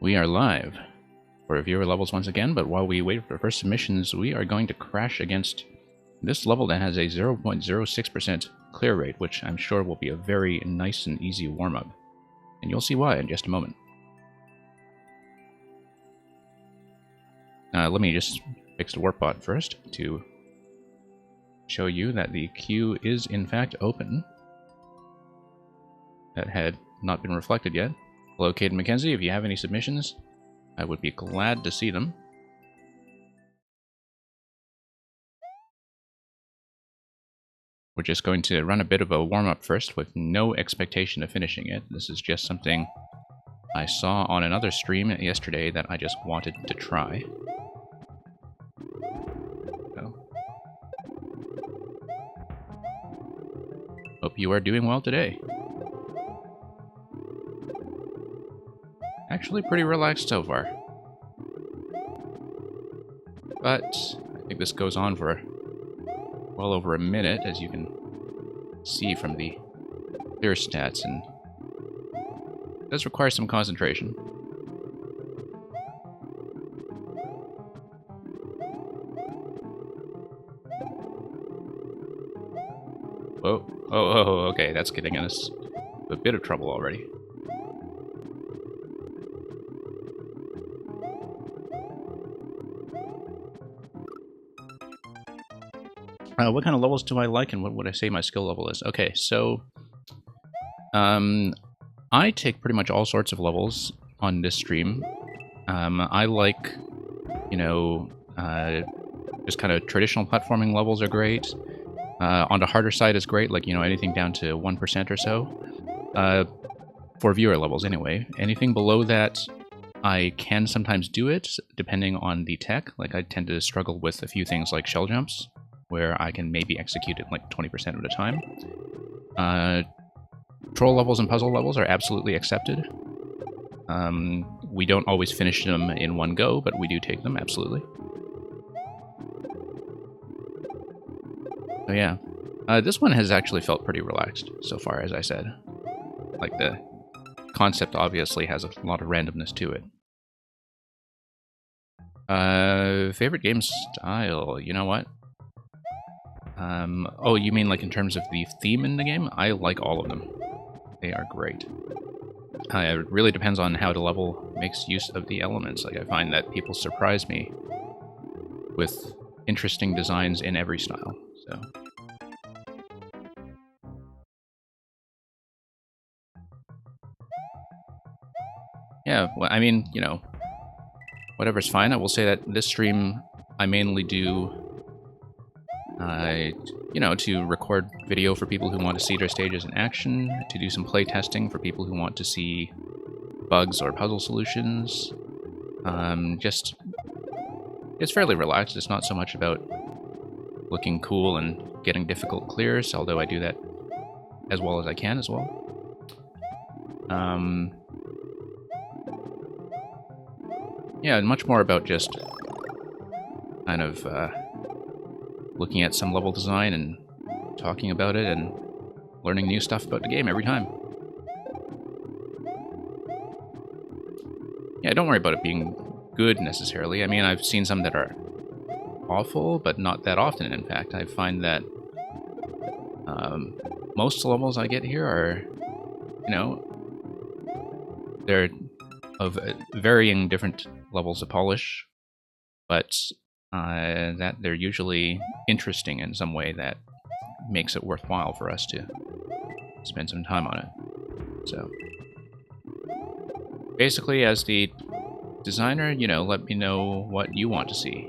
We are live for viewer levels once again, but while we wait for first submissions, we are going to crash against this level that has a 0.06% clear rate, which I'm sure will be a very nice and easy warm-up. And you'll see why in just a moment. Let me just fix the warp bot first to show you that the queue is in fact open. That had not been reflected yet. Hello, Caden McKenzie. If you have any submissions, I would be glad to see them. We're just going to run a bit of a warm-up first with no expectation of finishing it. This is just something I saw on another stream yesterday that I just wanted to try. So, hope you are doing well today. Actually pretty relaxed so far. But I think this goes on for well over a minute, as you can see from the clear stats, and it does require some concentration. Whoa. Oh, okay, that's getting us a bit of trouble already. What kind of levels do I like, and what would I say my skill level is? Okay, so I take pretty much all sorts of levels on this stream. I like, you know, just kind of traditional platforming levels are great. On the harder side is great, like, you know, anything down to 1% or so. For viewer levels, anyway. Anything below that, I can sometimes do it, depending on the tech. Like, I tend to struggle with a few things like shell jumps, where I can maybe execute it like 20% of the time. Troll levels and puzzle levels are absolutely accepted. We don't always finish them in one go, but we do take them, absolutely. So yeah, this one has actually felt pretty relaxed so far, as I said. Like, the concept obviously has a lot of randomness to it. Favorite game style, you know what? Oh, you mean like in terms of the theme in the game? I like all of them. They are great. It really depends on how the level makes use of the elements. Like, I find that people surprise me with interesting designs in every style, so. Yeah, well, I mean, you know, whatever's fine. I will say that this stream, I mainly do you know, to record video for people who want to see their stages in action, to do some play testing for people who want to see bugs or puzzle solutions. Just, it's fairly relaxed. It's not so much about looking cool and getting difficult clears, although I do that as well as I can as well. Yeah, much more about just kind of looking at some level design and talking about it and learning new stuff about the game every time. Yeah, don't worry about it being good necessarily. I mean, I've seen some that are awful, but not that often, in fact. I find that most levels I get here are, you know, they're of varying different levels of polish, but that they're usually interesting in some way that makes it worthwhile for us to spend some time on it. So basically, as the designer, you know, let me know what you want to see.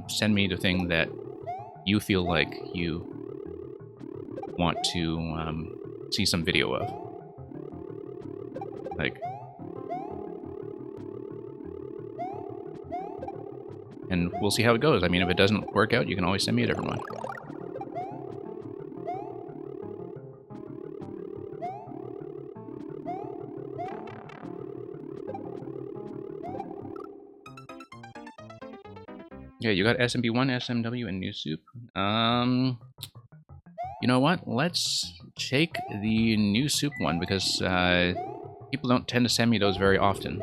Send me the thing that you feel like you want to see some video of. Like, and we'll see how it goes. I mean, if it doesn't work out, you can always send me a different one. Yeah, you got SMB1, SMW, and New Soup. You know what? Let's take the New Soup one, because people don't tend to send me those very often.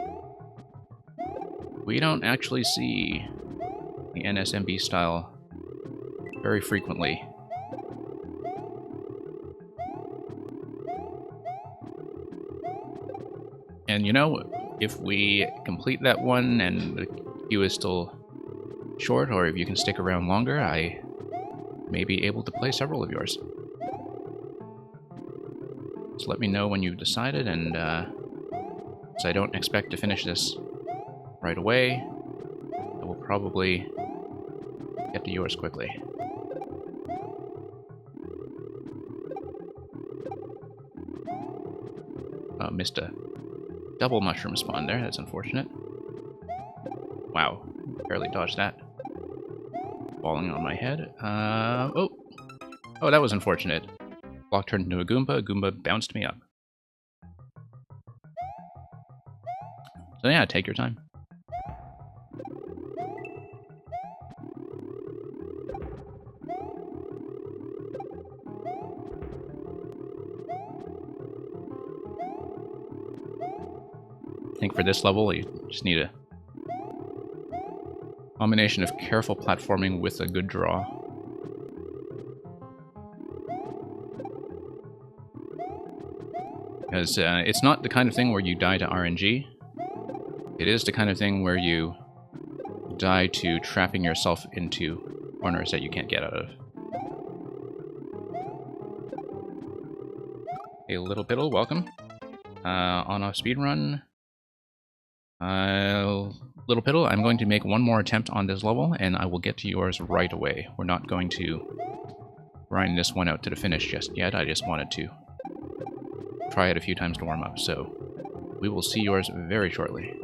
We don't actually see the NSMB style very frequently. And you know, if we complete that one and the queue is still short, or if you can stick around longer, I may be able to play several of yours. Just let me know when you've decided, and so I don't expect to finish this right away, I will probably get to yours quickly. Missed a double mushroom spawn there, that's unfortunate. Wow, barely dodged that. Falling on my head. Oh, that was unfortunate. Block turned into a Goomba bounced me up. So yeah, take your time. I think for this level, you just need a combination of careful platforming with a good draw. Because it's not the kind of thing where you die to RNG. It is the kind of thing where you die to trapping yourself into corners that you can't get out of. Hey, Little Piddle, welcome. On a speedrun. Little Piddle, I'm going to make one more attempt on this level, and I will get to yours right away. We're not going to grind this one out to the finish just yet. I just wanted to try it a few times to warm up, so we will see yours very shortly.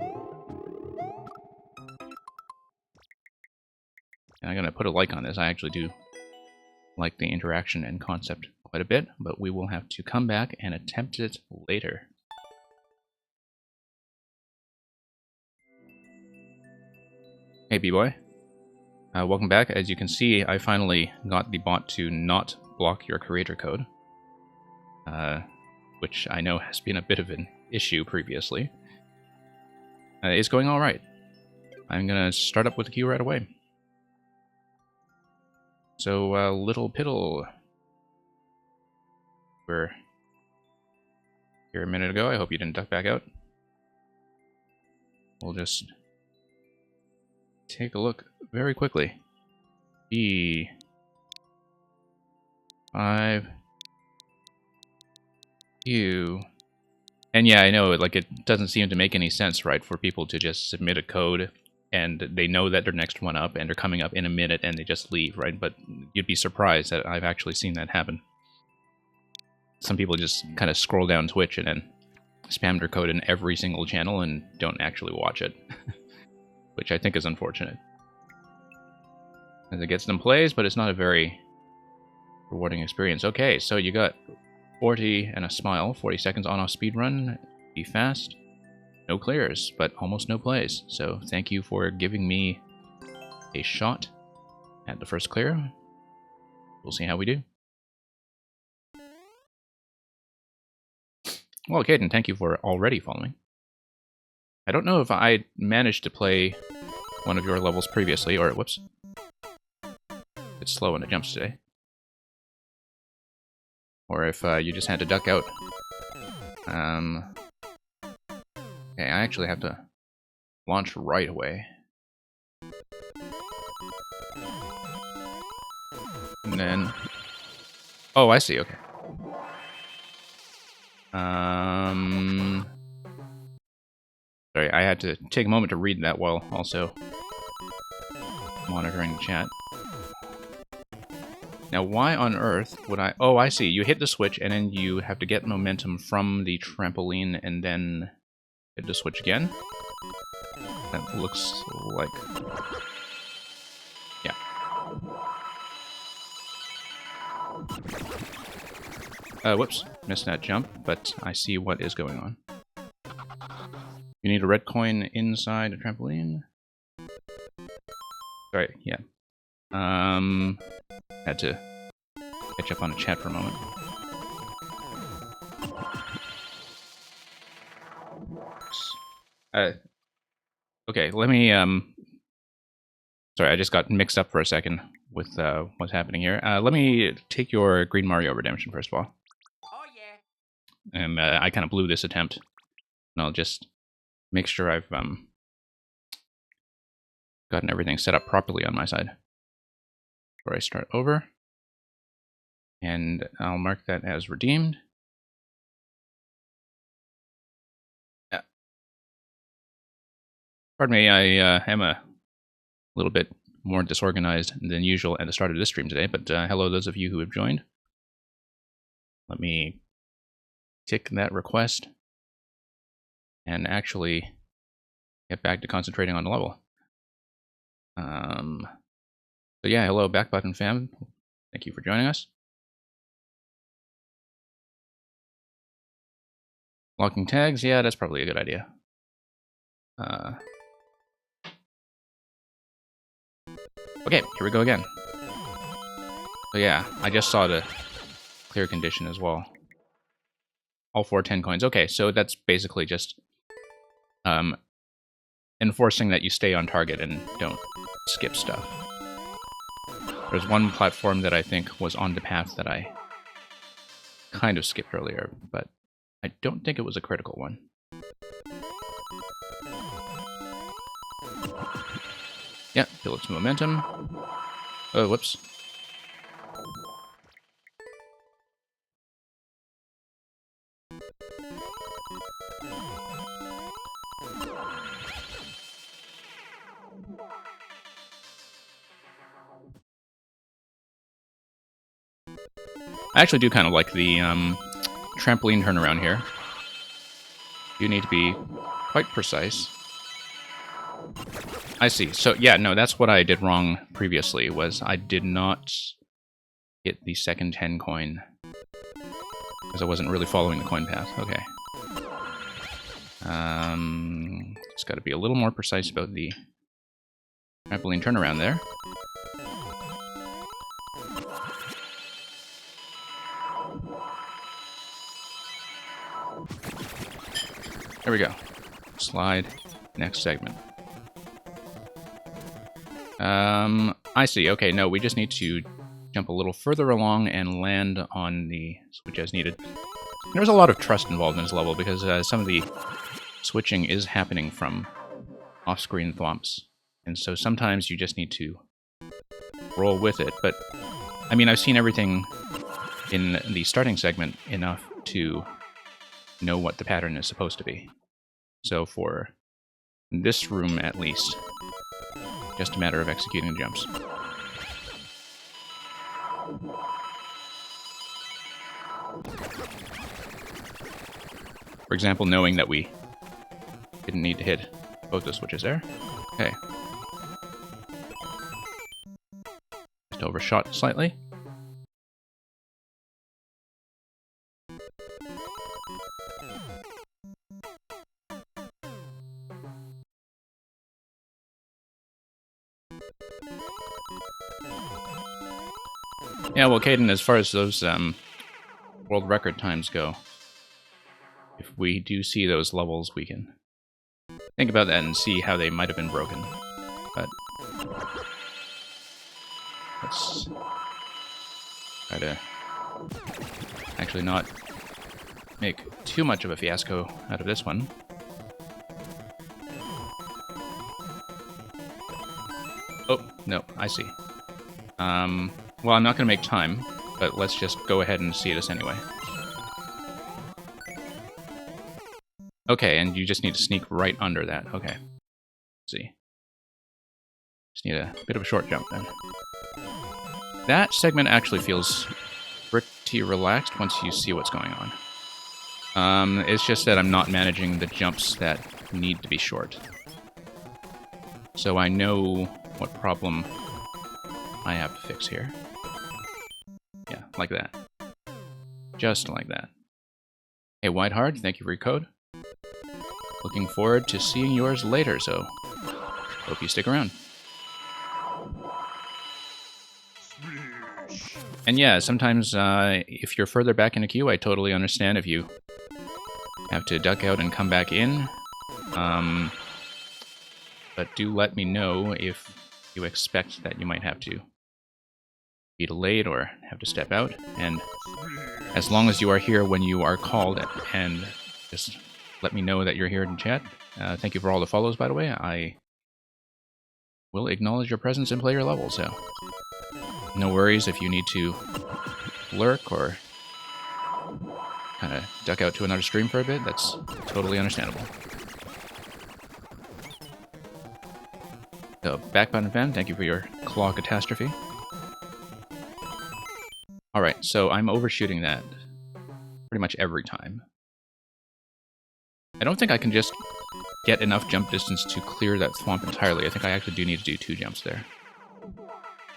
And I'm going to put a like on this. I actually do like the interaction and concept quite a bit, but we will have to come back and attempt it later. Hey B-Boy, welcome back. As you can see, I finally got the bot to not block your creator code, which I know has been a bit of an issue previously. It's going alright. I'm going to start up with the queue right away. So, Little Piddle, we're here a minute ago. I hope you didn't duck back out. We'll just take a look very quickly. E5 U. And yeah, I know, like, it doesn't seem to make any sense, right, for people to just submit a code and they know that they're next one up and they're coming up in a minute and they just leave, right? But you'd be surprised that I've actually seen that happen. Some people just kind of scroll down Twitch and then spam their code in every single channel and don't actually watch it. Which I think is unfortunate. As it gets them plays, but it's not a very rewarding experience. Okay, so you got 40 and a smile, 40 seconds on-off speedrun, be fast. No clears, but almost no plays. So thank you for giving me a shot at the first clear. We'll see how we do. Well, Caden, thank you for already following. I don't know if I managed to play one of your levels previously, or whoops. It's slow when it jumps today. Or if you just had to duck out. Okay, I actually have to launch right away. And then... Oh, I see, okay. Sorry, I had to take a moment to read that while also monitoring the chat. Now, why on earth would I... Oh, I see. You hit the switch, and then you have to get momentum from the trampoline, and then hit the switch again. That looks like... Yeah. Whoops. Missed that jump, but I see what is going on. You need a red coin inside a trampoline. Sorry, yeah. Had to catch up on the chat for a moment. Okay, let me, sorry, I just got mixed up for a second with what's happening here. Let me take your Green Mario Redemption, first of all. Oh, yeah. And I kind of blew this attempt. And I'll just make sure I've gotten everything set up properly on my side before I start over. And I'll mark that as redeemed. Yeah. Pardon me, I am a little bit more disorganized than usual at the start of this stream today, but hello those of you who have joined. Let me tick that request and actually get back to concentrating on the level. So yeah, hello back button fam. Thank you for joining us. Locking tags, yeah, that's probably a good idea. Okay, here we go again. So yeah, I just saw the clear condition as well. All 4 10 coins. Okay, so that's basically just enforcing that you stay on target and don't skip stuff. There's one platform that I think was on the path that I kind of skipped earlier, but I don't think it was a critical one. Yeah, build its momentum. Oh, whoops. I actually do kind of like the trampoline turnaround here. You need to be quite precise. I see. So yeah, no, that's what I did wrong previously, was I did not hit the second 10 coin because I wasn't really following the coin path. Okay. Just got to be a little more precise about the trampoline turnaround there. There we go. Slide, next segment. I see. Okay, no, we just need to jump a little further along and land on the switch as needed. There's a lot of trust involved in this level because some of the switching is happening from off-screen thwomps. And so sometimes you just need to roll with it. But, I mean, I've seen everything in the starting segment enough to know what the pattern is supposed to be. So for this room, at least, just a matter of executing the jumps. For example, knowing that we didn't need to hit both the switches there. Okay. Just overshot slightly. Yeah, well, Caden, as far as those world record times go, if we do see those levels, we can think about that and see how they might have been broken. But let's try to actually not make too much of a fiasco out of this one. Oh, no, I see. Well, I'm not going to make time, but let's just go ahead and see this anyway. Okay, and you just need to sneak right under that. Okay. Let's see. Just need a bit of a short jump then. That segment actually feels pretty relaxed once you see what's going on. It's just that I'm not managing the jumps that need to be short. So I know what problem I have to fix here. Yeah, like that. Just like that. Hey, Whiteheart, thank you for your code. Looking forward to seeing yours later, so hope you stick around. And yeah, sometimes if you're further back in a queue, I totally understand if you have to duck out and come back in. but do let me know if you expect that you might have to be delayed or have to step out. And as long as you are here when you are called, and just let me know that you're here in chat. Thank you for all the follows, by the way. I will acknowledge your presence and play your level, so no worries if you need to lurk or kind of duck out to another stream for a bit. That's totally understandable. So, back button fan, thank you for your claw catastrophe. Alright, so I'm overshooting that pretty much every time. I don't think I can just get enough jump distance to clear that thwomp entirely. I think I actually do need to do 2 jumps there.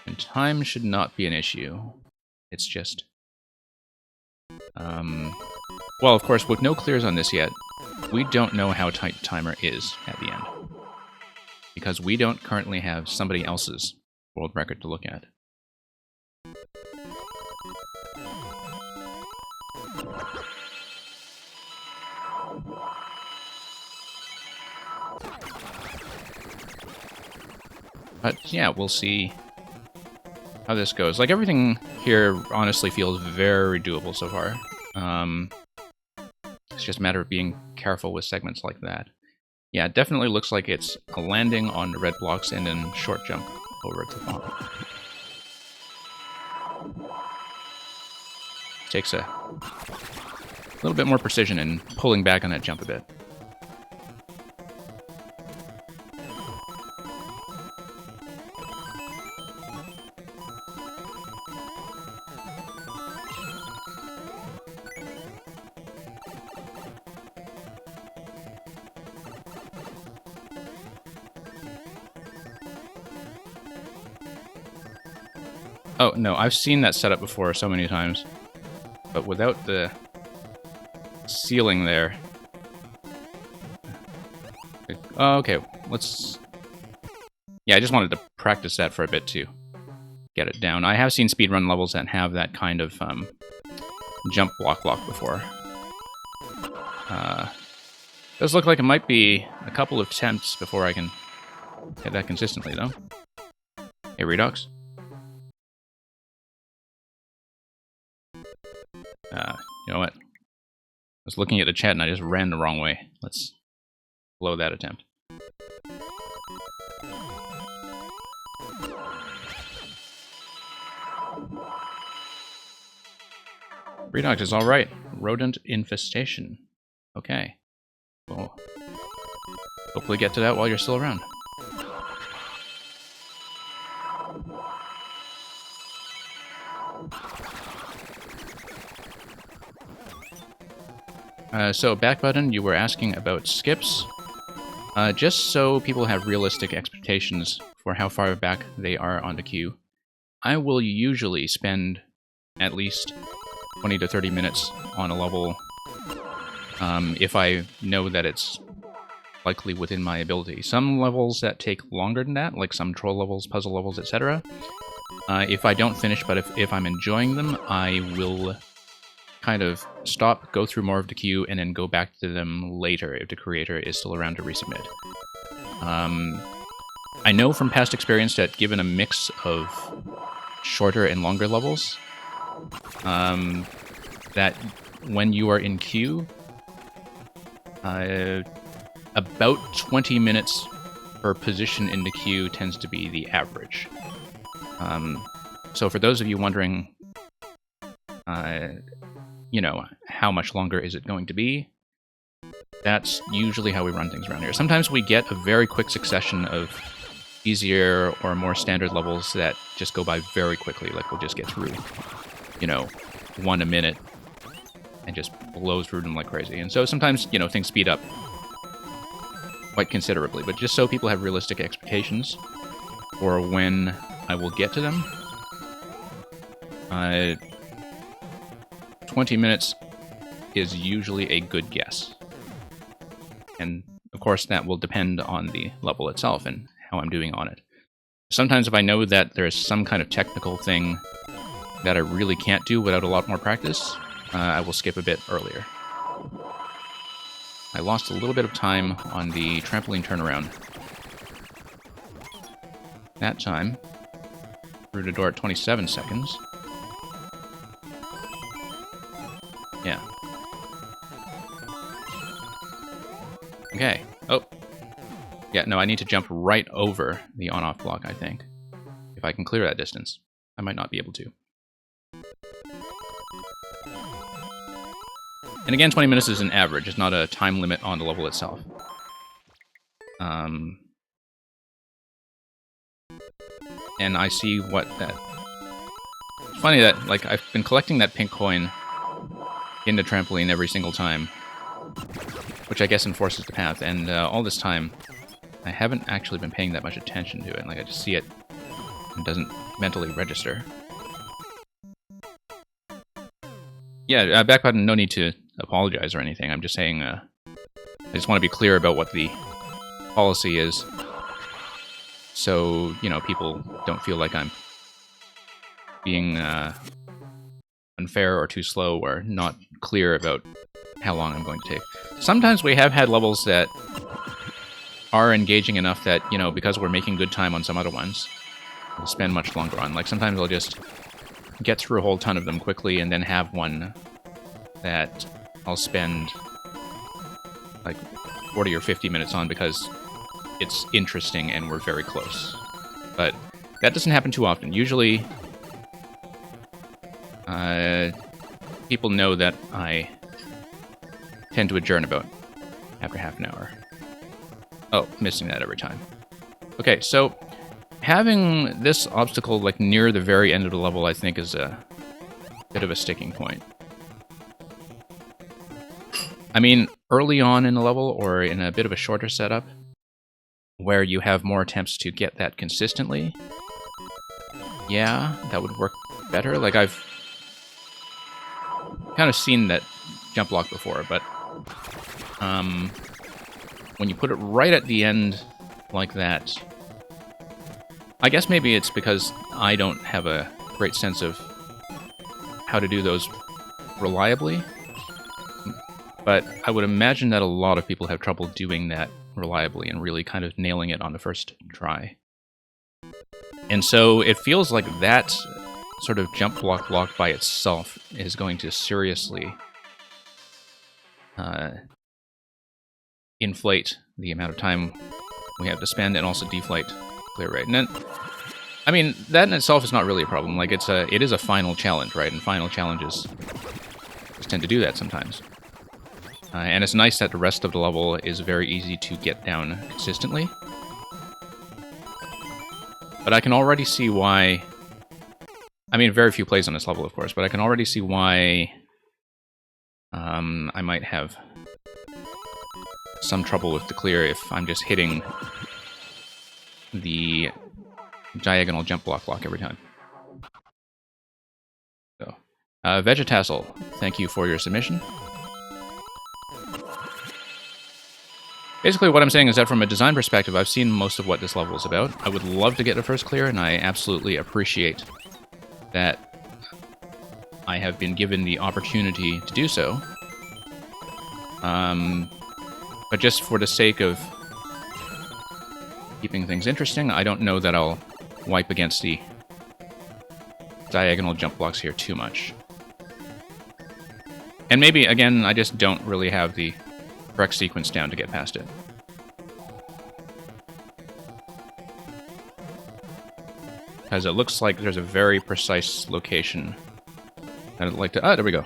And time should not be an issue. It's just... well, of course, with no clears on this yet, we don't know how tight the timer is at the end. Because we don't currently have somebody else's world record to look at. But yeah, we'll see how this goes. Like, everything here honestly feels very doable so far. It's just a matter of being careful with segments like that. Yeah, it definitely looks like it's a landing on the red blocks and then short jump over at the thwomp. Takes a little bit more precision in pulling back on that jump a bit. Oh, no, I've seen that setup before so many times. But without the ceiling there... Oh, okay, let's... Yeah, I just wanted to practice that for a bit to get it down. I have seen speedrun levels that have that kind of jump block before. Does look like it might be a couple of attempts before I can hit that consistently, though. Hey, Redox. You know what? I was looking at the chat and I just ran the wrong way. Let's blow that attempt. Redox is alright. Rodent infestation. Okay. Well, hopefully get to that while you're still around. So, back button, you were asking about skips. Just so people have realistic expectations for how far back they are on the queue, I will usually spend at least 20 to 30 minutes on a level if I know that it's likely within my ability. Some levels that take longer than that, like some troll levels, puzzle levels, etc. If I don't finish, but if I'm enjoying them, I will kind of stop, go through more of the queue, and then go back to them later if the creator is still around to resubmit. I know from past experience that given a mix of shorter and longer levels, that when you are in queue, about 20 minutes per position in the queue tends to be the average. So for those of you wondering, you know, how much longer is it going to be? That's usually how we run things around here. Sometimes we get a very quick succession of easier or more standard levels that just go by very quickly. Like, we'll just get through, you know, 1 a minute and just blows through them like crazy. And so sometimes, you know, things speed up quite considerably. But just so people have realistic expectations for when I will get to them, 20 minutes is usually a good guess. And, of course, that will depend on the level itself and how I'm doing on it. Sometimes if I know that there's some kind of technical thing that I really can't do without a lot more practice, I will skip a bit earlier. I lost a little bit of time on the trampoline turnaround that time. Through the door at 27 seconds. Yeah. Okay. Oh. Yeah, no, I need to jump right over the on-off block, I think. If I can clear that distance. I might not be able to. And again, 20 minutes is an average. It's not a time limit on the level itself. And I see what that... It's funny that, like, I've been collecting that pink coin in the trampoline every single time, which I guess enforces the path, and all this time, I haven't actually been paying that much attention to it. Like, I just see it, and it doesn't mentally register. Yeah, back button, no need to apologize or anything. I'm just saying, I just want to be clear about what the policy is, so, you know, people don't feel like I'm being unfair or too slow or not clear about how long I'm going to take. Sometimes we have had levels that are engaging enough that, you know, because we're making good time on some other ones, we'll spend much longer on. Like, sometimes I'll just get through a whole ton of them quickly and then have one that I'll spend like 40 or 50 minutes on because it's interesting and we're very close. But that doesn't happen too often. Usually, people know that I tend to adjourn about after half an hour. Oh, missing that every time. Okay, so having this obstacle like near the very end of the level, I think, is a bit of a sticking point. I mean, early on in the level, or in a bit of a shorter setup, where you have more attempts to get that consistently, yeah, that would work better. Like, I've kind of seen that jump block before, but when you put it right at the end like that, I guess maybe it's because I don't have a great sense of how to do those reliably, but I would imagine that a lot of people have trouble doing that reliably and really kind of nailing it on the first try. And so it feels like that sort of jump block by itself is going to seriously inflate the amount of time we have to spend and also deflate clear rate. And then, I mean, that in itself is not really a problem. Like, it is a final challenge, right? And final challenges just tend to do that sometimes. And it's nice that the rest of the level is very easy to get down consistently. But I can already see why... I mean, very few plays on this level, of course, but I can already see why I might have some trouble with the clear if I'm just hitting the diagonal jump block every time. So, Vegetassel, thank you for your submission. Basically, what I'm saying is that from a design perspective, I've seen most of what this level is about. I would love to get the first clear, and I absolutely appreciate that I have been given the opportunity to do so. But just for the sake of keeping things interesting, I don't know that I'll wipe against the diagonal jump blocks here too much. And maybe, again, I just don't really have the correct sequence down to get past it. Because it looks like there's a very precise location that I'd like to... Ah, there we go.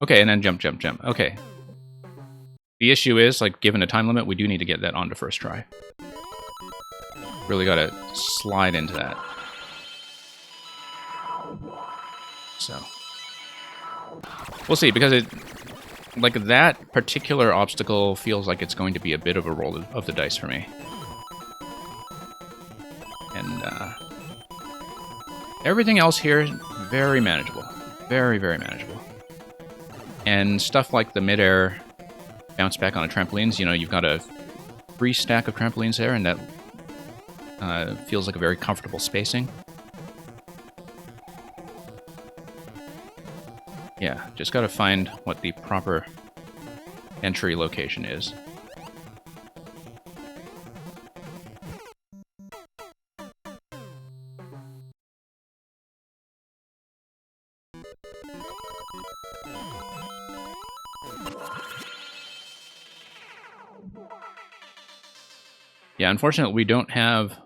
Okay, and then jump. Okay. The issue is, like, given a time limit, we do need to get that on the first try. Really gotta slide into that. So. We'll see, because it... Like, that particular obstacle feels like it's going to be a bit of a roll of the dice for me. And, everything else here, very manageable. Very, very manageable. And stuff like the mid-air bounce back on the trampolines, you know, you've got a free stack of trampolines there, and that feels like a very comfortable spacing. Yeah, just gotta find what the proper entry location is. Yeah, unfortunately, we don't have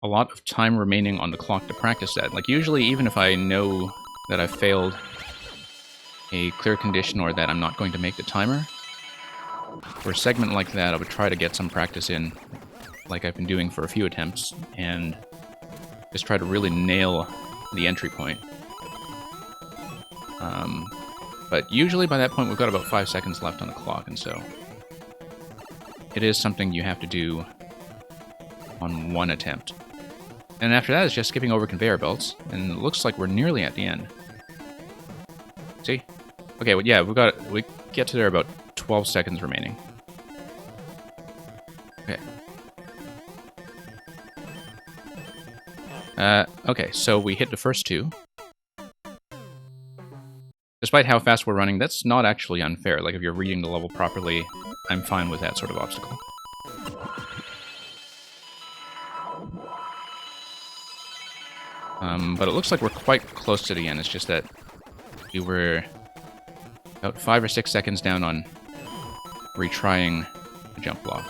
a lot of time remaining on the clock to practice that. Like, usually, even if I know that I've failed a clear condition or that I'm not going to make the timer, for a segment like that, I would try to get some practice in, like I've been doing for a few attempts, and just try to really nail the entry point. But usually by that point, we've got about 5 seconds left on the clock, and so it is something you have to do on one attempt. And after that, it's just skipping over conveyor belts, and it looks like we're nearly at the end. See? Okay, well, yeah, we get to there about 12 seconds remaining. Okay. Okay, so we hit the first two. Despite how fast we're running, that's not actually unfair. Like, if you're reading the level properly, I'm fine with that sort of obstacle. But it looks like we're quite close to the end. It's just that we were about 5 or 6 seconds down on retrying the jump block.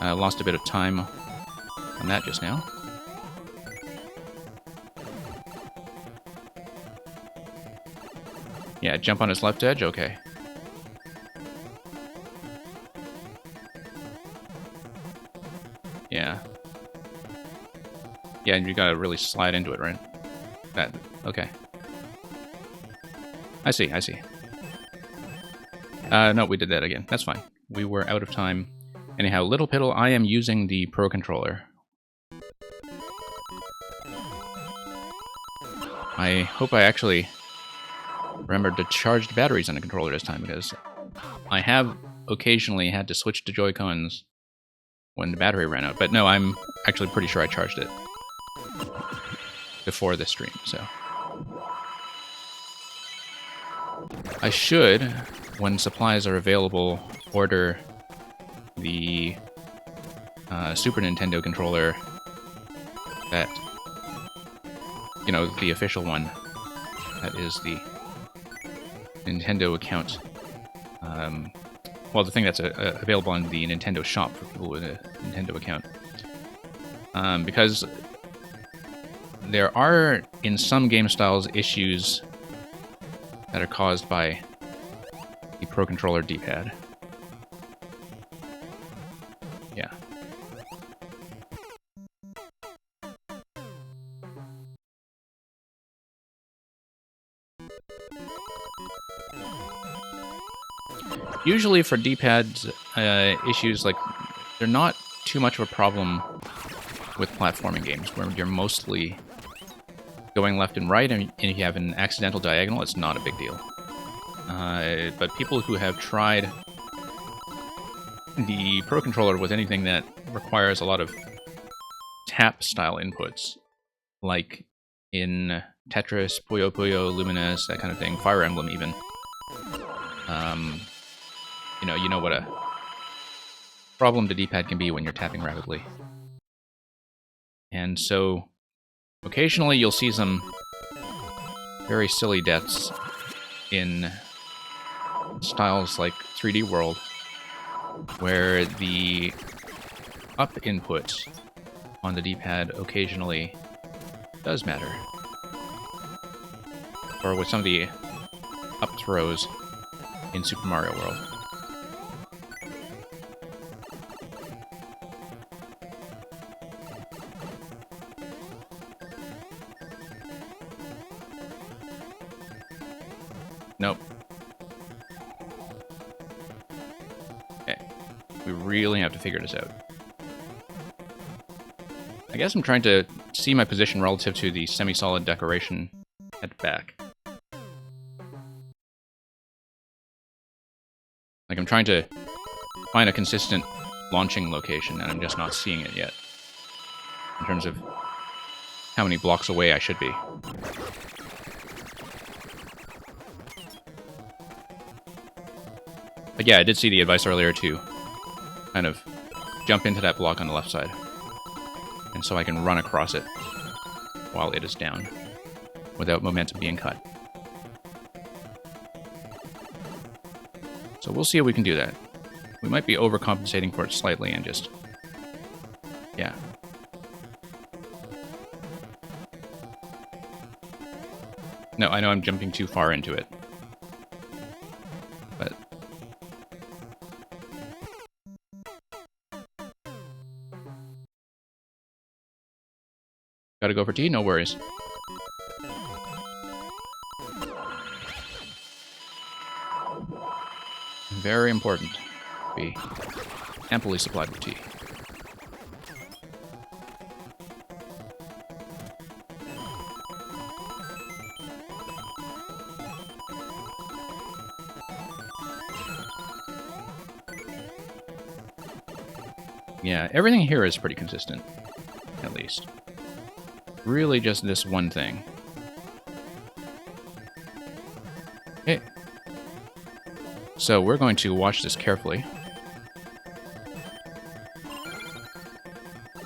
Lost a bit of time on that just now. Yeah, jump on his left edge? Okay. Yeah. Yeah, you gotta really slide into it, right? That, okay. I see. No, we did that again. That's fine. We were out of time. Anyhow, Little Piddle, I am using the Pro Controller. I hope I actually remembered to charge the batteries on the controller this time, because I have occasionally had to switch to Joy-Cons when the battery ran out. But no, I'm actually pretty sure I charged it before this stream, so I should, when supplies are available, order the Super Nintendo controller that, you know, the official one that is the Nintendo account. Well, the thing that's available on the Nintendo shop for people with a Nintendo account. Because there are, in some game styles, issues that are caused by the Pro Controller D-pad. Yeah. Usually for D-pads, issues, like, they're not too much of a problem with platforming games, where you're mostly going left and right, and if you have an accidental diagonal, it's not a big deal. But people who have tried the Pro Controller with anything that requires a lot of tap-style inputs, like in Tetris, Puyo Puyo, Lumines, that kind of thing, Fire Emblem even, you know what a problem the D-pad can be when you're tapping rapidly. And so, occasionally you'll see some very silly deaths in styles like 3D World, where the up input on the D-pad occasionally does matter. Or with some of the up throws in Super Mario World. Nope. Okay. We really have to figure this out. I guess I'm trying to see my position relative to the semi-solid decoration at the back. Like, I'm trying to find a consistent launching location, and I'm just not seeing it yet. In terms of how many blocks away I should be. But yeah, I did see the advice earlier to kind of jump into that block on the left side. And so I can run across it while it is down, without momentum being cut. So we'll see if we can do that. We might be overcompensating for it slightly and just... yeah. No, I know I'm jumping too far into it. But... gotta go for T? No worries. Very important. Be amply supplied with tea. Yeah, everything here is pretty consistent, at least. Really just this one thing. Okay. So we're going to watch this carefully.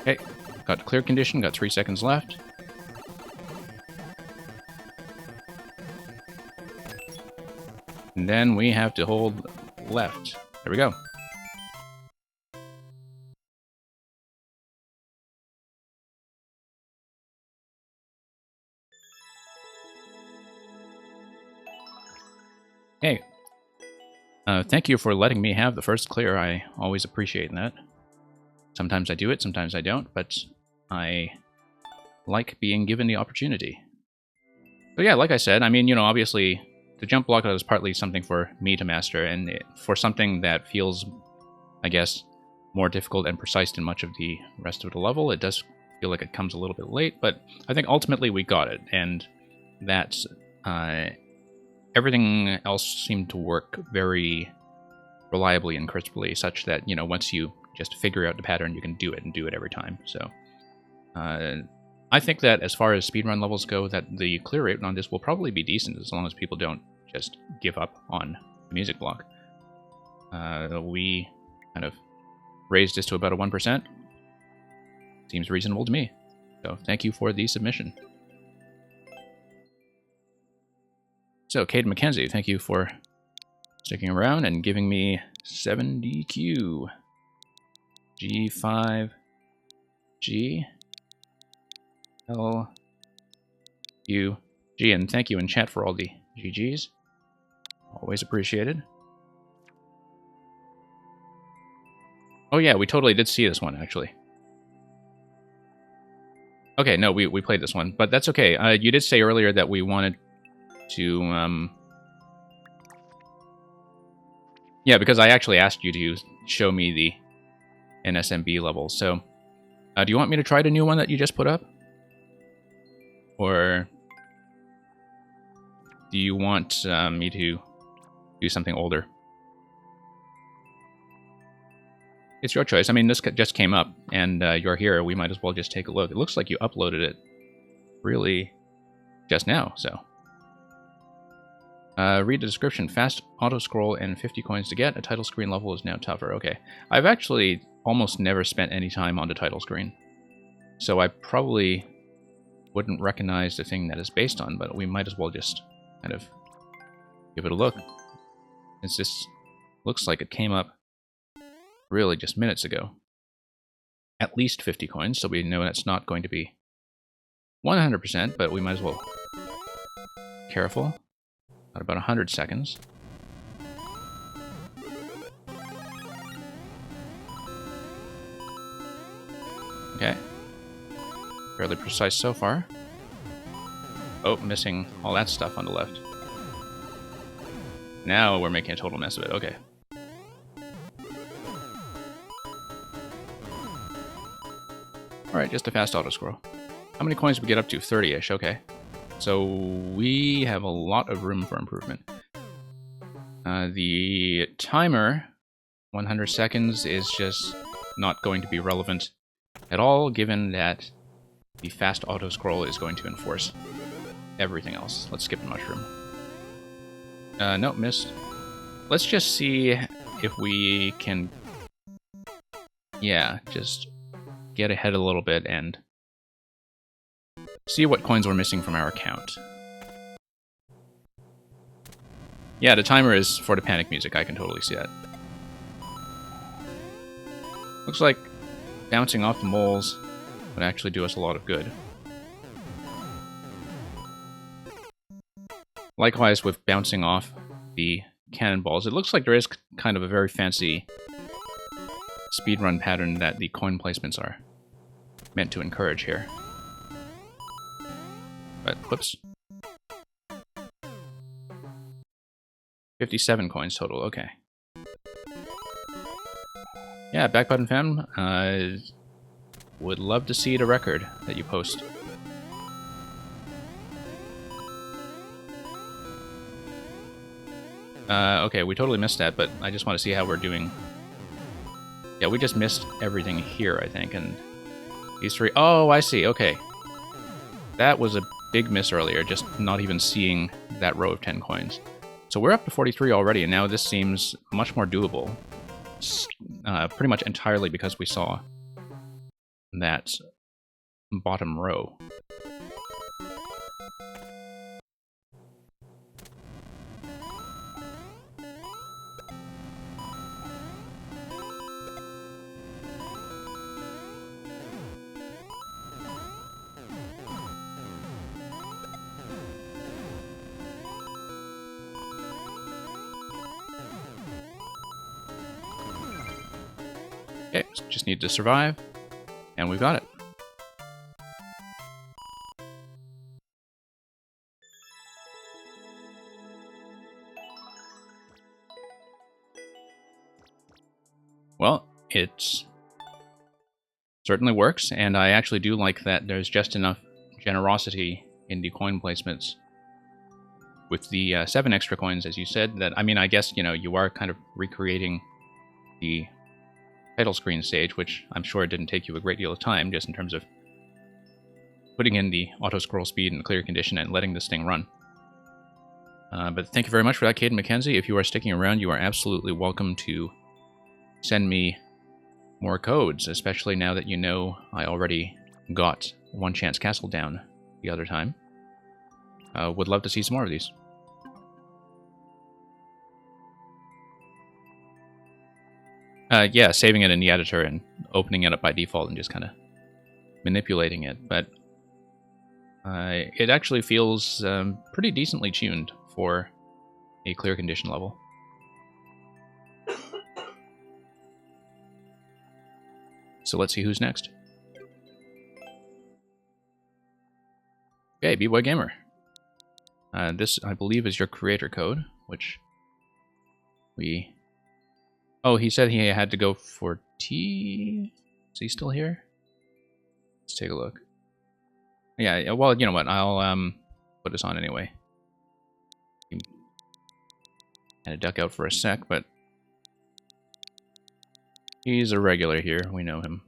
Okay, got clear condition, got 3 seconds left. And then we have to hold left. There we go. Hey. Thank you for letting me have the first clear. I always appreciate that. Sometimes I do it, sometimes I don't, but I like being given the opportunity. So yeah, like I said, I mean, you know, obviously the jump block is partly something for me to master, and for something that feels, I guess, more difficult and precise than much of the rest of the level, it does feel like it comes a little bit late, but I think ultimately we got it, and that's... everything else seemed to work very reliably and crisply, such that, you know, once you just figure out the pattern, you can do it and do it every time. So, I think that as far as speedrun levels go, that the clear rate on this will probably be decent, as long as people don't just give up on the music block. We kind of raised this to about a 1%. Seems reasonable to me. So, thank you for the submission. So, Cade McKenzie, thank you for sticking around and giving me 7DQ. G5, G, L, U, G, and thank you in chat for all the GGs. Always appreciated. Oh yeah, we totally did see this one, actually. Okay, no, we played this one, but that's okay. You did say earlier that we wanted to, yeah, because I actually asked you to show me the NSMB level, so do you want me to try the new one that you just put up? Or do you want me to do something older? It's your choice. I mean, this just came up, and you're here. We might as well just take a look. It looks like you uploaded it really just now, so... read the description. Fast auto-scroll and 50 coins to get. A title screen level is now tougher. Okay. I've actually almost never spent any time on the title screen. So I probably wouldn't recognize the thing that it's based on, but we might as well just kind of give it a look. Since this looks like it came up really just minutes ago. At least 50 coins, so we know that's not going to be 100%, but we might as well be careful. Got about 100 seconds. Okay. Fairly precise so far. Oh, missing all that stuff on the left. Now we're making a total mess of it. Okay. Alright, just a fast auto-scroll. How many coins did we get up to? 30-ish, okay. So we have a lot of room for improvement. The timer, 100 seconds, is just not going to be relevant at all, given that the fast auto-scroll is going to enforce everything else. Let's skip the mushroom. Nope, missed. Let's just see if we can... yeah, just get ahead a little bit and see what coins we're missing from our account. Yeah, the timer is for the panic music. I can totally see that. Looks like bouncing off the moles would actually do us a lot of good. Likewise with bouncing off the cannonballs, it looks like there is kind of a very fancy speedrun pattern that the coin placements are meant to encourage here. But, whoops. 57 coins total, okay. Yeah, Back Button Fam, would love to see the record that you post. Okay, we totally missed that, but I just want to see how we're doing. Yeah, we just missed everything here, I think, and these three... Oh, I see, okay. That was a big miss earlier, just not even seeing that row of 10 coins. So we're up to 43 already, and now this seems much more doable. Pretty much entirely because we saw that bottom row. Okay, just need to survive, and we've got it. Well, it certainly works, and I actually do like that there's just enough generosity in the coin placements with the 7 extra coins, as you said, that, I mean, I guess, you know, you are kind of recreating the title screen stage, which I'm sure it didn't take you a great deal of time, just in terms of putting in the auto-scroll speed and clear condition and letting this thing run. But thank you very much for that, Caden McKenzie. If you are sticking around, you are absolutely welcome to send me more codes, especially now that you know I already got One Chance Castle down the other time. Would love to see some more of these. Yeah, saving it in the editor and opening it up by default and just kind of manipulating it. But it actually feels pretty decently tuned for a clear condition level. So let's see who's next. Okay, B-Boy Gamer. This, I believe, is your creator code, which we... Oh, he said he had to go for tea? Is he still here? Let's take a look. Yeah, well, you know what, I'll put this on anyway. Had to duck out for a sec, but he's a regular here, we know him.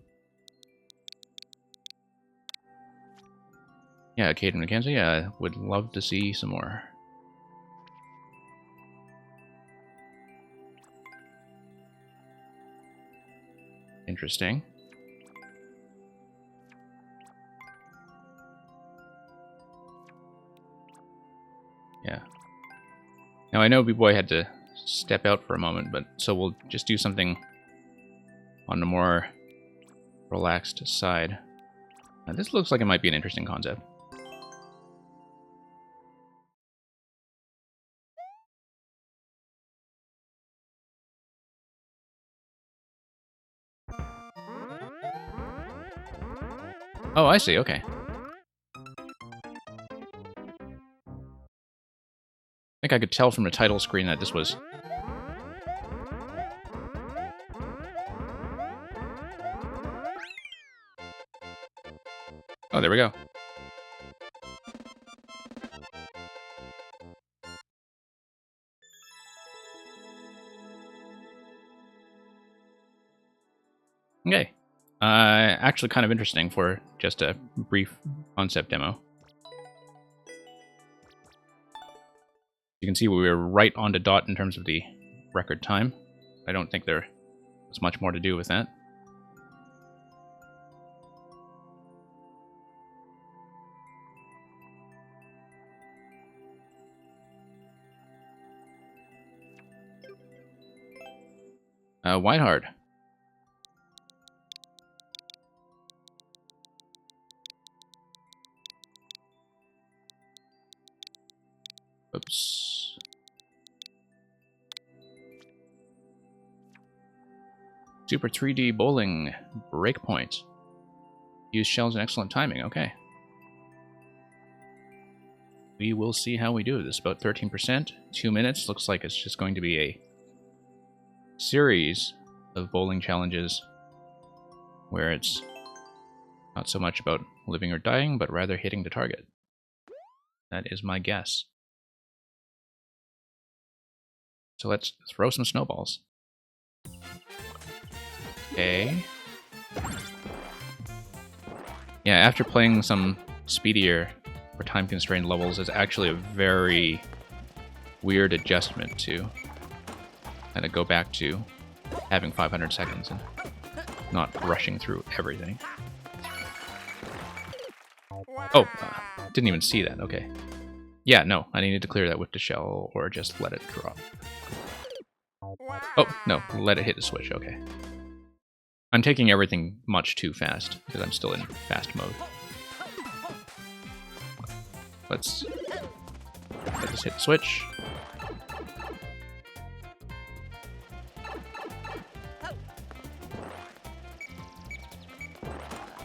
Yeah, Caden McKenzie, yeah, would love to see some more. Interesting. Yeah. Now I know B-Boy had to step out for a moment, but so we'll just do something on the more relaxed side. Now, this looks like it might be an interesting concept. Oh, I see, okay. I think I could tell from the title screen that this was... Oh, there we go. Okay. Actually kind of interesting for just a brief concept demo. You can see we were right on the dot in terms of the record time. I don't think there was much more to do with that. Whitehard. Super 3D bowling breakpoint. Use shells in excellent timing. Okay. We will see how we do. This is about 13%. 2 minutes. Looks like it's just going to be a series of bowling challenges where it's not so much about living or dying, but rather hitting the target. That is my guess. So let's throw some snowballs. Okay. Yeah, after playing some speedier or time-constrained levels, it's actually a very weird adjustment to kind of go back to having 500 seconds and not rushing through everything. Oh, didn't even see that. Okay. Yeah, no, I needed to clear that with the shell or just let it drop. Oh, no, let it hit the switch. Okay. I'm taking everything much too fast because I'm still in fast mode. Let's let this hit the switch.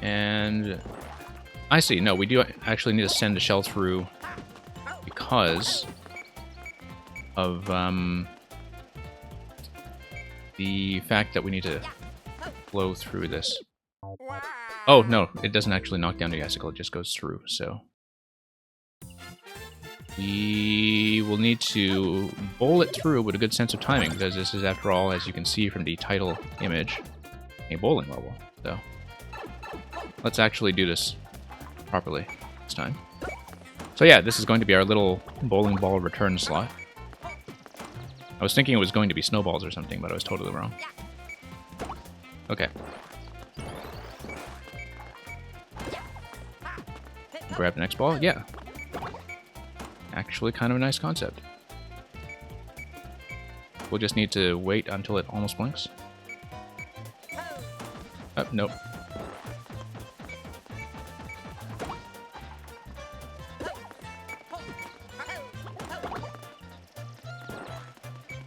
And I see. No, we do actually need to send the shell through because of the fact that we need to flow through this. Oh, no, it doesn't actually knock down the icicle, it just goes through, so... We will need to bowl it through with a good sense of timing, because this is, after all, as you can see from the title image, a bowling level, so... Let's actually do this properly this time. So yeah, this is going to be our little bowling ball return slot. I was thinking it was going to be snowballs or something, but I was totally wrong. Okay. Grab the next ball? Yeah. Actually kind of a nice concept. We'll just need to wait until it almost blinks. Oh, nope.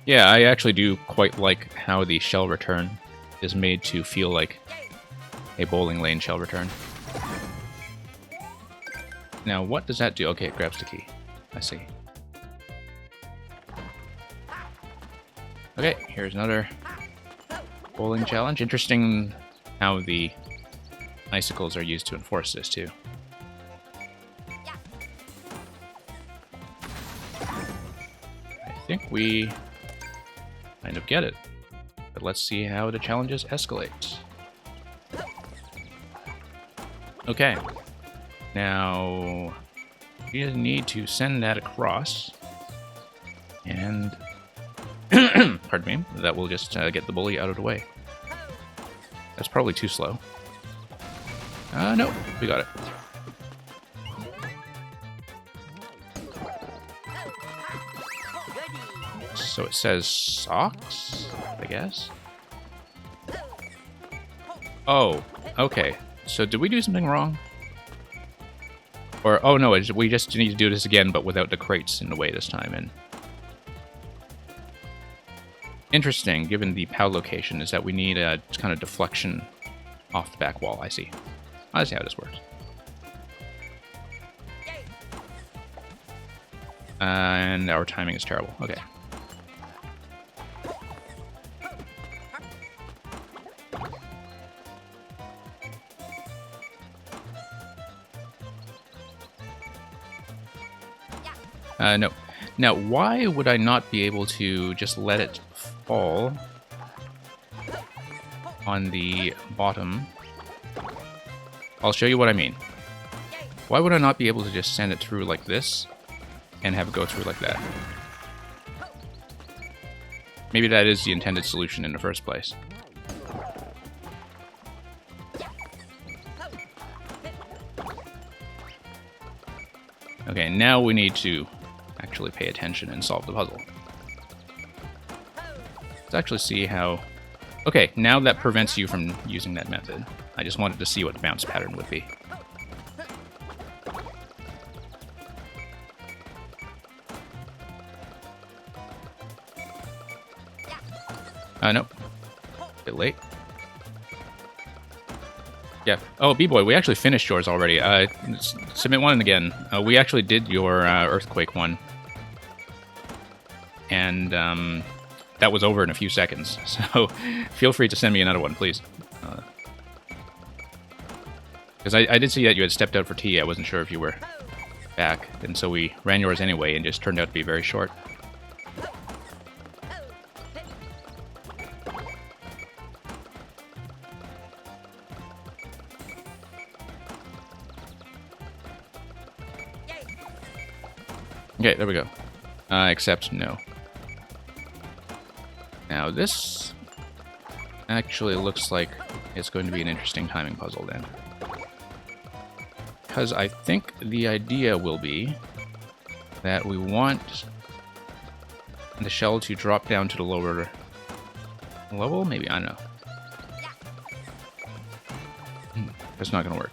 Yeah, I actually do quite like how the shell return is made to feel like a bowling lane shell return. Now, what does that do? Okay, it grabs the key. I see. Okay, here's another bowling challenge. Interesting how the icicles are used to enforce this, too. I think we kind of get it. But let's see how the challenges escalate. Okay. Now, we need to send that across. And, pardon me, that will just get the bully out of the way. That's probably too slow. No, we got it. So it says socks, I guess? Oh, okay. So did we do something wrong? Or, oh no, we just need to do this again, but without the crates in the way this time. And interesting, given the POW location, is that we need a kind of deflection off the back wall. I see. I see how this works. And our timing is terrible. Okay. No. Now, why would I not be able to just let it fall on the bottom? I'll show you what I mean. Why would I not be able to just send it through like this and have it go through like that? Maybe that is the intended solution in the first place. Okay, now we need to actually pay attention and solve the puzzle. Let's actually see how... Okay, now that prevents you from using that method. I just wanted to see what the bounce pattern would be. Nope. A bit late. Yeah. Oh, B-Boy, we actually finished yours already. Submit one again. We actually did your Earthquake one. And that was over in a few seconds. So feel free to send me another one, please. Because I did see that you had stepped out for tea. I wasn't sure if you were back. And so we ran yours anyway and just turned out to be very short. Okay, there we go. Except no. Now this actually looks like it's going to be an interesting timing puzzle then. Because I think the idea will be that we want the shell to drop down to the lower level? Maybe, I don't know. That's not going to work.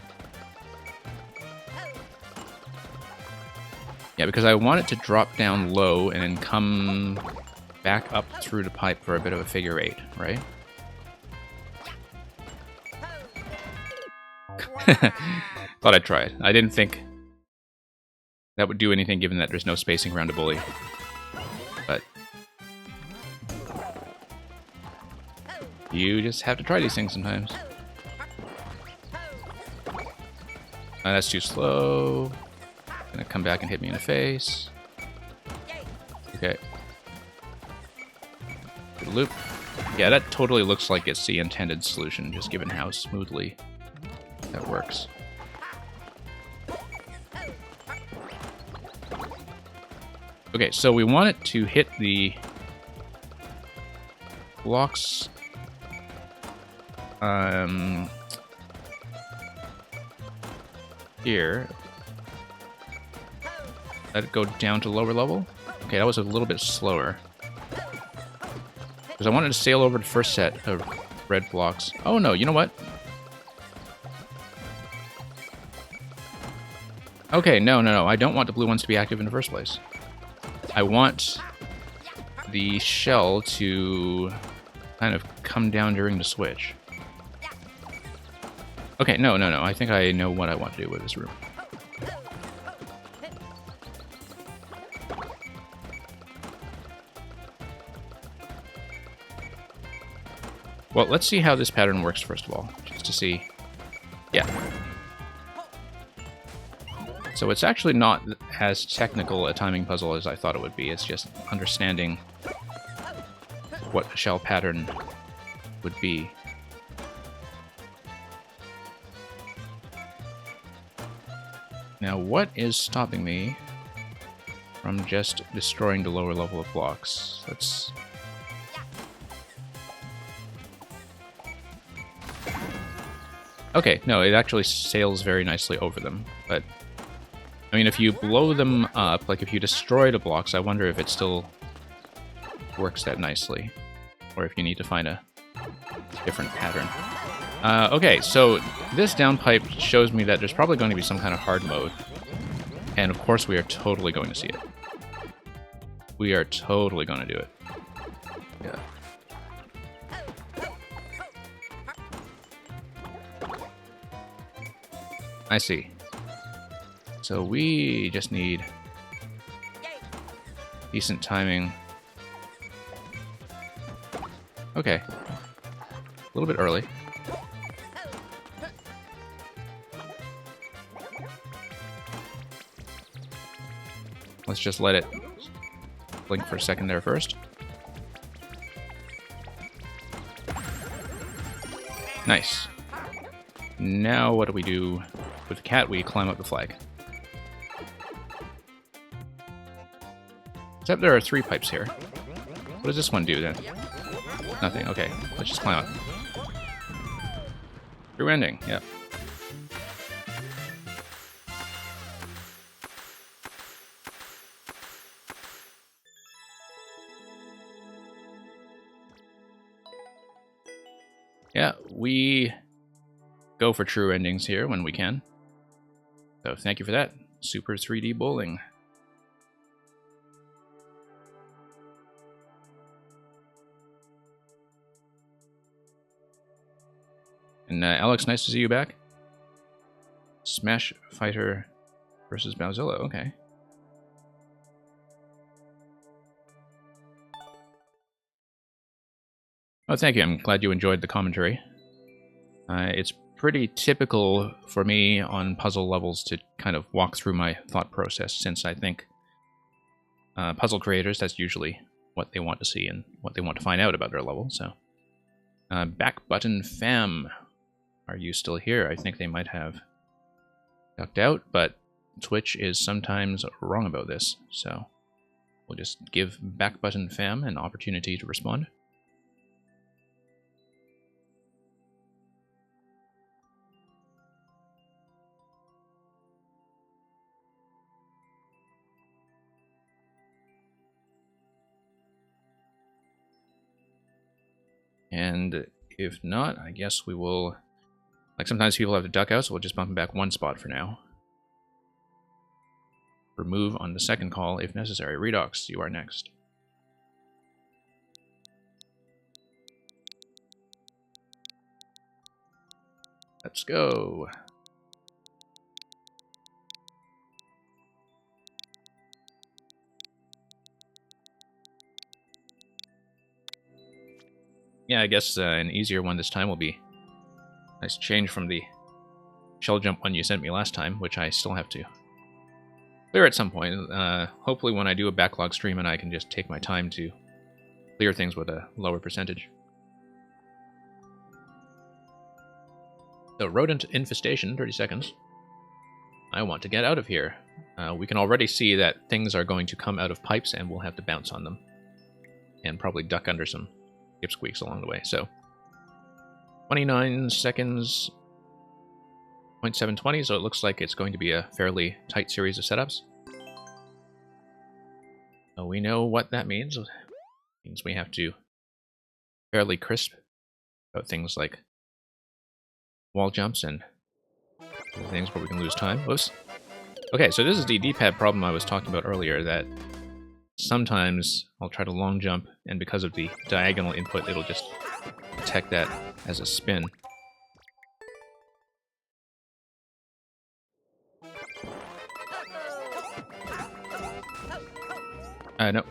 Yeah, because I want it to drop down low and then come back up through the pipe for a bit of a figure eight, right? Thought I'd try it. I didn't think that would do anything given that there's no spacing around a bully. But you just have to try these things sometimes. That's too slow. Gonna come back and hit me in the face. Okay. Good loop. Yeah, that totally looks like it's the intended solution, just given how smoothly that works. Okay, so we want it to hit the blocks. Here. Let it go down to lower level. Okay, that was a little bit slower. Because I wanted to sail over the first set of red blocks. Oh no, you know what? Okay, no. I don't want the blue ones to be active in the first place. I want the shell to kind of come down during the switch. Okay, no. I think I know what I want to do with this room. Well, let's see how this pattern works first of all, just to see. Yeah. So it's actually not as technical a timing puzzle as I thought it would be. It's just understanding what a shell pattern would be. Now, what is stopping me from just destroying the lower level of blocks? Let's... Okay, no, it actually sails very nicely over them, but... I mean, if you blow them up, like if you destroy the blocks, I wonder if it still works that nicely. Or if you need to find a different pattern. Okay, so this downpipe shows me that there's probably going to be some kind of hard mode. And of course we are totally going to see it. We are totally going to do it. Yeah. I see. So we just need decent timing. Okay. A little bit early. Let's just let it blink for a second there first. Nice. Now what do we do with the cat? We climb up the flag. Except there are 3 pipes here. What does this one do then? Nothing. Okay, let's just climb up. True ending, yeah. Yeah, we go for true endings here when we can. So thank you for that. Super 3D bowling. And Alex, nice to see you back. Smash Fighter versus Bowzilla. Okay. Oh, thank you. I'm glad you enjoyed the commentary. It's pretty typical for me on puzzle levels to kind of walk through my thought process, since I think puzzle creators, that's usually what they want to see and what they want to find out about their level. So, Back Button Fam, are you still here? I think they might have ducked out, but Twitch is sometimes wrong about this, so we'll just give Back Button Fam an opportunity to respond. And if not, I guess we will... Like, sometimes people have to duck out, so we'll just bump them back one spot for now. Remove on the second call if necessary. Redox, you are next. Let's go. Yeah, I guess an easier one this time will be... Nice change from the shell jump one you sent me last time, which I still have to clear at some point. Hopefully when I do a backlog stream and I can just take my time to clear things with a lower percentage. So, rodent infestation, 30 seconds. I want to get out of here. We can already see that things are going to come out of pipes and we'll have to bounce on them. And probably duck under some skip-squeaks along the way, so... 29 seconds, 0.720, so it looks like it's going to be a fairly tight series of setups. So we know what that means. It means we have to fairly crisp about things like wall jumps and things where we can lose time. Whoops. Okay, so this is the D-pad problem I was talking about earlier, that sometimes I'll try to long jump, and because of the diagonal input, it'll just detect that as a spin. No.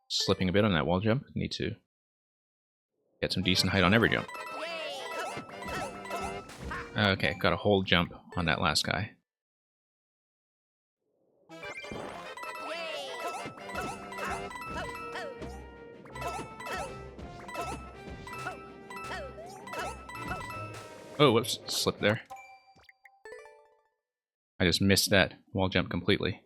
Slipping a bit on that wall jump. Need to get some decent height on every jump. Okay, got a whole jump on that last guy. Oh, whoops, slipped there. I just missed that wall jump completely.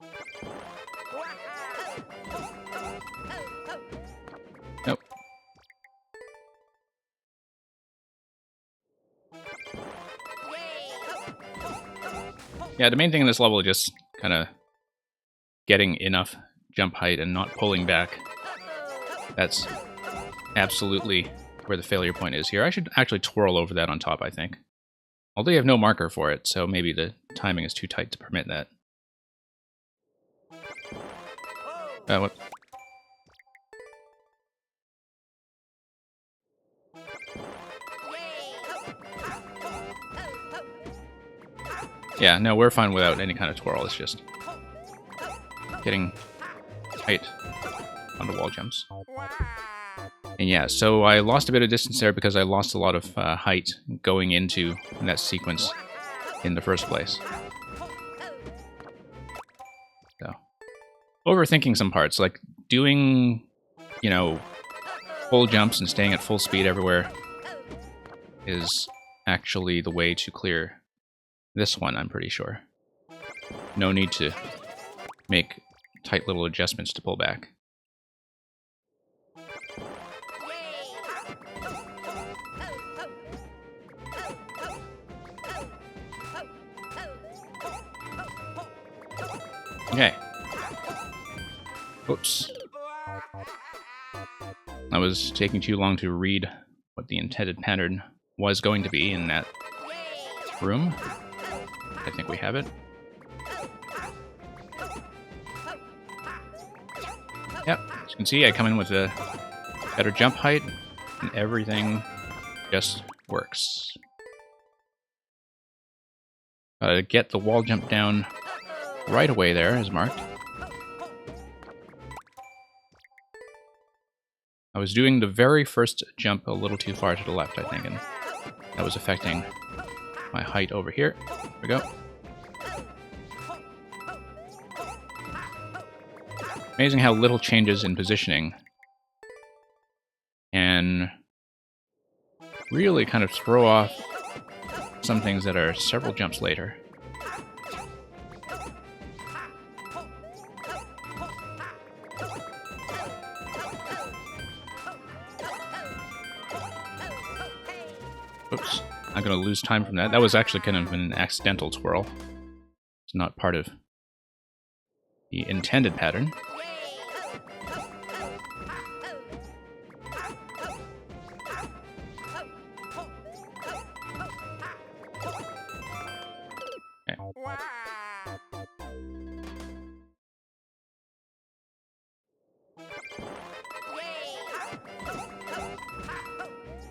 Nope. Yeah, the main thing in this level is just kind of getting enough jump height and not pulling back. That's absolutely where the failure point is here. I should actually twirl over that on top, I think. Although you have no marker for it, so maybe the timing is too tight to permit that. What? Yeah, no, we're fine without any kind of twirl. It's just getting height on the wall jumps. And yeah, so I lost a bit of distance there because I lost a lot of height going into that sequence in the first place. So, overthinking some parts, like doing, you know, full jumps and staying at full speed everywhere is actually the way to clear this one, I'm pretty sure. No need to make tight little adjustments to pull back. Okay. Oops. I was taking too long to read what the intended pattern was going to be in that room. I think we have it. Yep, as you can see, I come in with a better jump height, and everything just works. Get the wall jump down right away there, as marked. I was doing the very first jump a little too far to the left, I think, and that was affecting my height over here. There we go. Amazing how little changes in positioning can really kind of throw off some things that are several jumps later. Oops, I'm going to lose time from that. That was actually kind of an accidental twirl. It's not part of the intended pattern.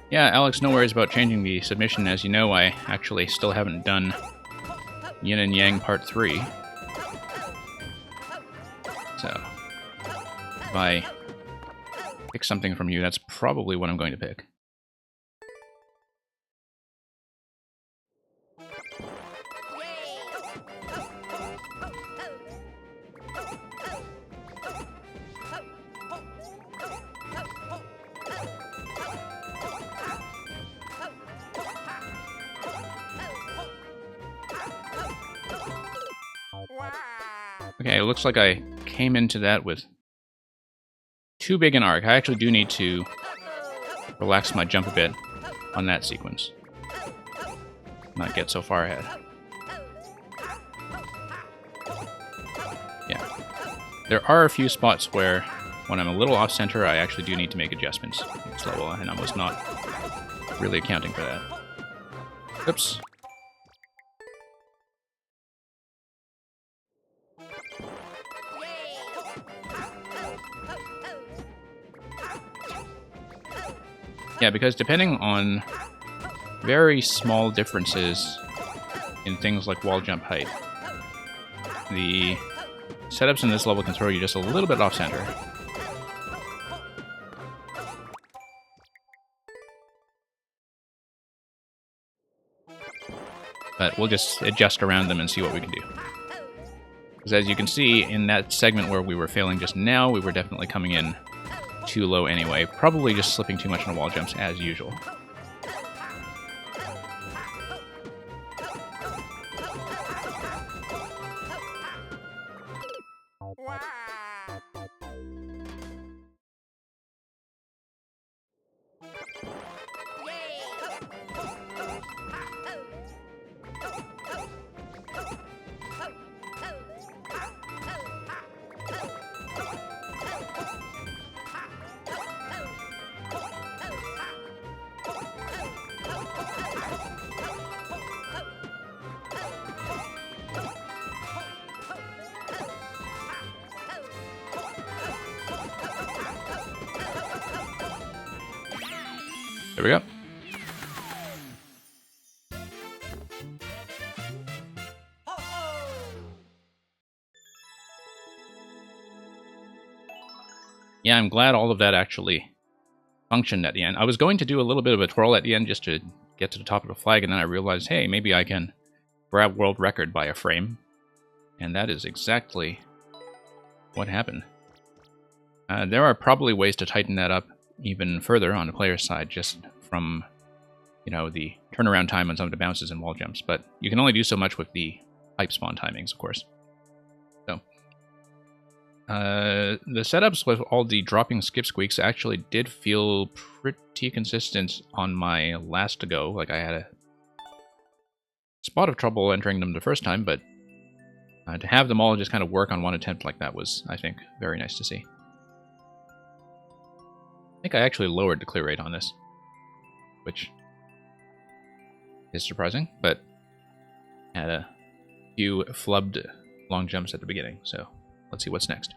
Yeah, Alex, no worries about changing the submission. As you know, I actually still haven't done Yin and Yang Part 3. So, if I pick something from you, that's probably what I'm going to pick. Okay, it looks like I came into that with too big an arc. I actually do need to relax my jump a bit on that sequence. Not get so far ahead. Yeah. There are a few spots where, when I'm a little off-center, I actually do need to make adjustments in this level, and I was not really accounting for that. Oops. Yeah, because depending on very small differences in things like wall jump height, the setups in this level can throw you just a little bit off-center. But we'll just adjust around them and see what we can do. Because as you can see, in that segment where we were failing just now, we were definitely coming in too low anyway. Probably just slipping too much on wall jumps as usual. There we go. Yeah, I'm glad all of that actually functioned at the end. I was going to do a little bit of a twirl at the end just to get to the top of the flag, and then I realized, hey, maybe I can grab world record by a frame. And that is exactly what happened. There are probably ways to tighten that up even further on the player's side, just from, you know, the turnaround time on some of the bounces and wall jumps, but you can only do so much with the pipe spawn timings, of course. So, the setups with all the dropping skip squeaks actually did feel pretty consistent on my last go. Like, I had a spot of trouble entering them the first time, but to have them all just kind of work on one attempt like that was, I think, very nice to see. I think I actually lowered the clear rate on this, which is surprising, but had a few flubbed long jumps at the beginning, so let's see what's next.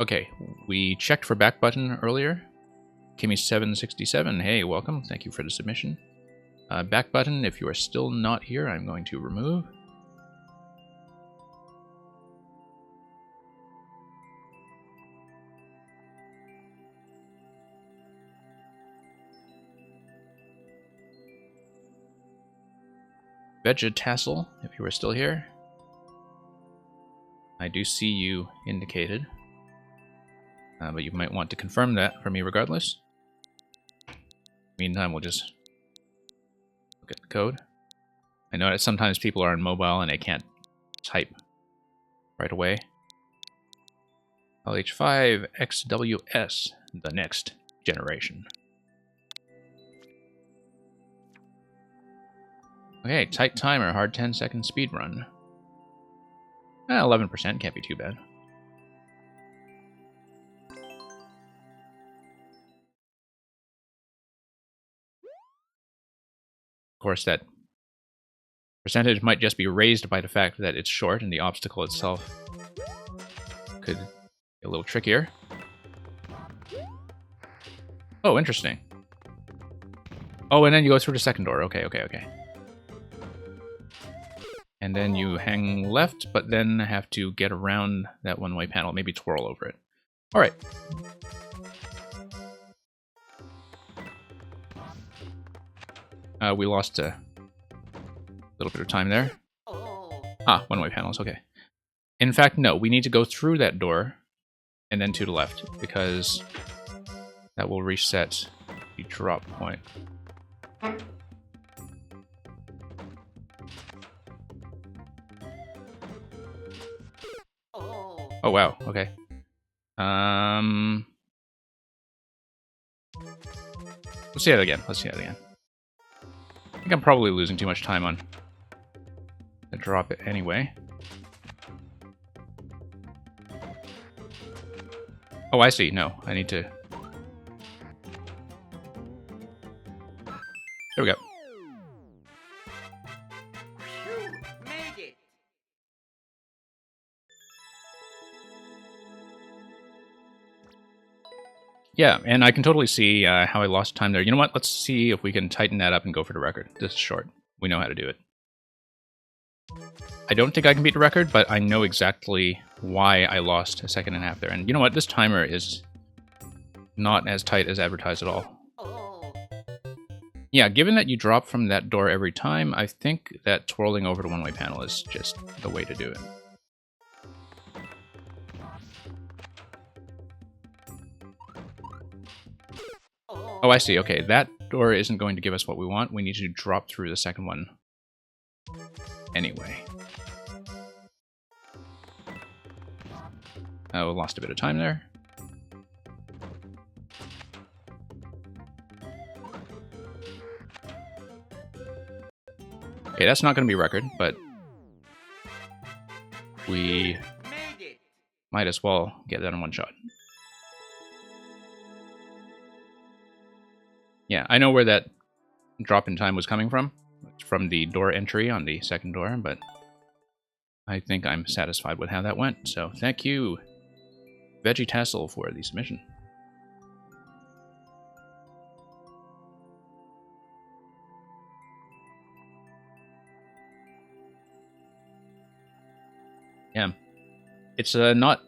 Okay, we checked for back button earlier. Kimmy767, hey, welcome. Thank you for the submission. Back button, if you are still not here, I'm going to remove. Vegetassel, if you are still here. I do see you indicated. But you might want to confirm that for me regardless. Meantime, we'll just look at the code. I know that sometimes people are on mobile and they can't type right away. LH5XWS, the next generation. Okay, tight timer, hard 10-second speed run. 11% can't be too bad. Of course, that percentage might just be raised by the fact that it's short and the obstacle itself could be a little trickier. Oh, interesting. Oh, and then you go through the second door. Okay. And then you hang left, but then have to get around that one-way panel, maybe twirl over it. All right. We lost a little bit of time there. Ah, one-way panels, okay. In fact, no, we need to go through that door and then to the left, because that will reset the drop point. Oh, wow, okay. Let's see that again. I think I'm probably losing too much time on the drop it anyway. Oh, I see. No, I need to... There we go. You made it. Yeah, and I can totally see how I lost time there. You know what? Let's see if we can tighten that up and go for the record. This is short. We know how to do it. I don't think I can beat the record, but I know exactly why I lost a second and a half there. And you know what? This timer is not as tight as advertised at all. Yeah, given that you drop from that door every time, I think that twirling over to one-way panel is just the way to do it. Oh, I see. Okay, that door isn't going to give us what we want. We need to drop through the second one anyway. Oh, lost a bit of time there. Okay, that's not going to be record, but we might as well get that in one shot. Yeah, I know where that drop in time was coming from. It's from the door entry on the second door, but I think I'm satisfied with how that went. So thank you, Vegetassel, for the submission. Yeah, it's not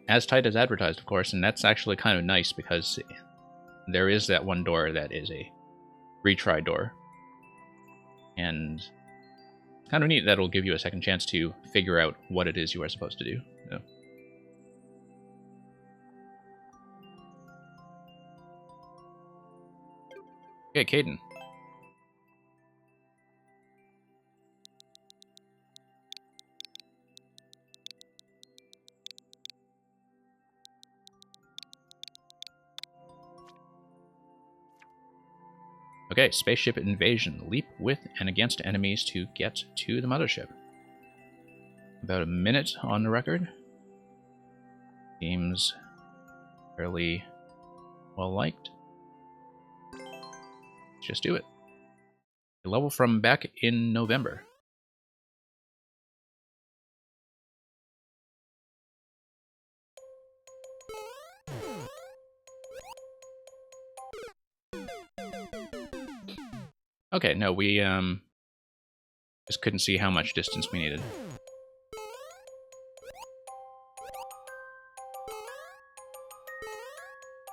as tight as advertised, of course, and that's actually kind of nice because there is that one door that is a retry door. And kind of neat that it'll give you a second chance to figure out what it is you are supposed to do. So. Okay, Caden. Okay, spaceship invasion. Leap with and against enemies to get to the mothership. About a minute on the record. Seems fairly well liked. Let's just do it. A level from back in November. Okay, no, we just couldn't see how much distance we needed.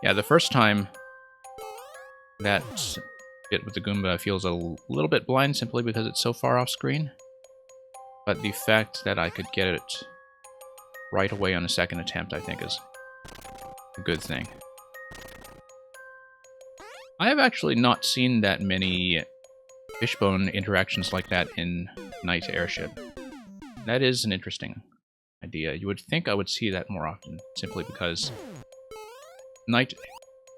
Yeah, the first time that bit with the Goomba feels a little bit blind simply because it's so far off screen. But the fact that I could get it right away on a second attempt, I think, is a good thing. I have actually not seen that many Fishbone interactions like that in Night Airship. That is an interesting idea. You would think I would see that more often, simply because Night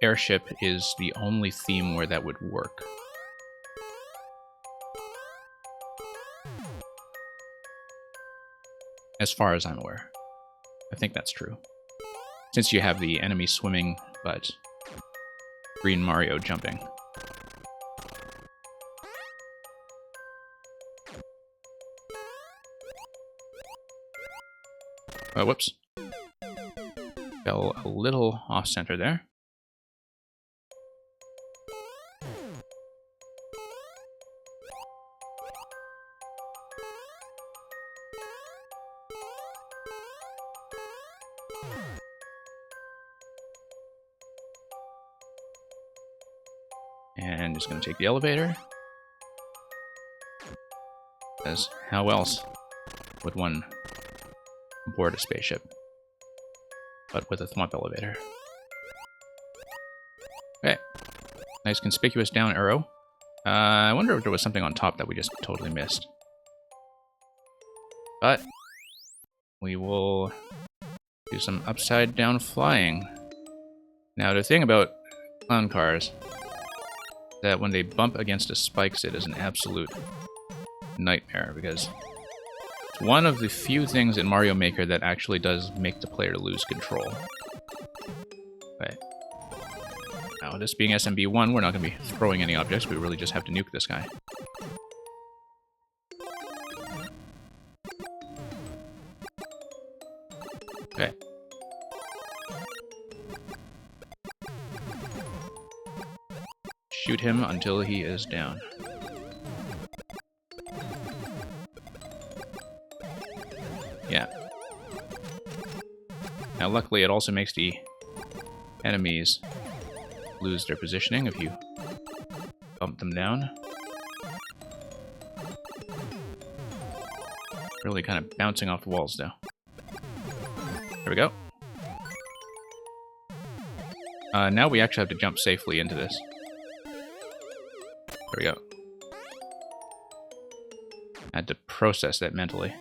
Airship is the only theme where that would work. As far as I'm aware. I think that's true. Since you have the enemy swimming, but Green Mario jumping. Whoops. Fell a little off-center there. And just going to take the elevator. Because how else would one board a spaceship? But with a thwomp elevator. Okay. Nice conspicuous down arrow. I wonder if there was something on top that we just totally missed. But we will do some upside down flying. Now the thing about clown cars is that when they bump against the spikes, it is an absolute nightmare because it's one of the few things in Mario Maker that actually does make the player lose control. Right. Now, this being SMB1, we're not going to be throwing any objects. We really just have to nuke this guy. Okay. Shoot him until he is down. Yeah. Now, luckily, it also makes the enemies lose their positioning if you bump them down. Really kind of bouncing off the walls, though. There we go. Now we actually have to jump safely into this. There we go. I had to process that mentally.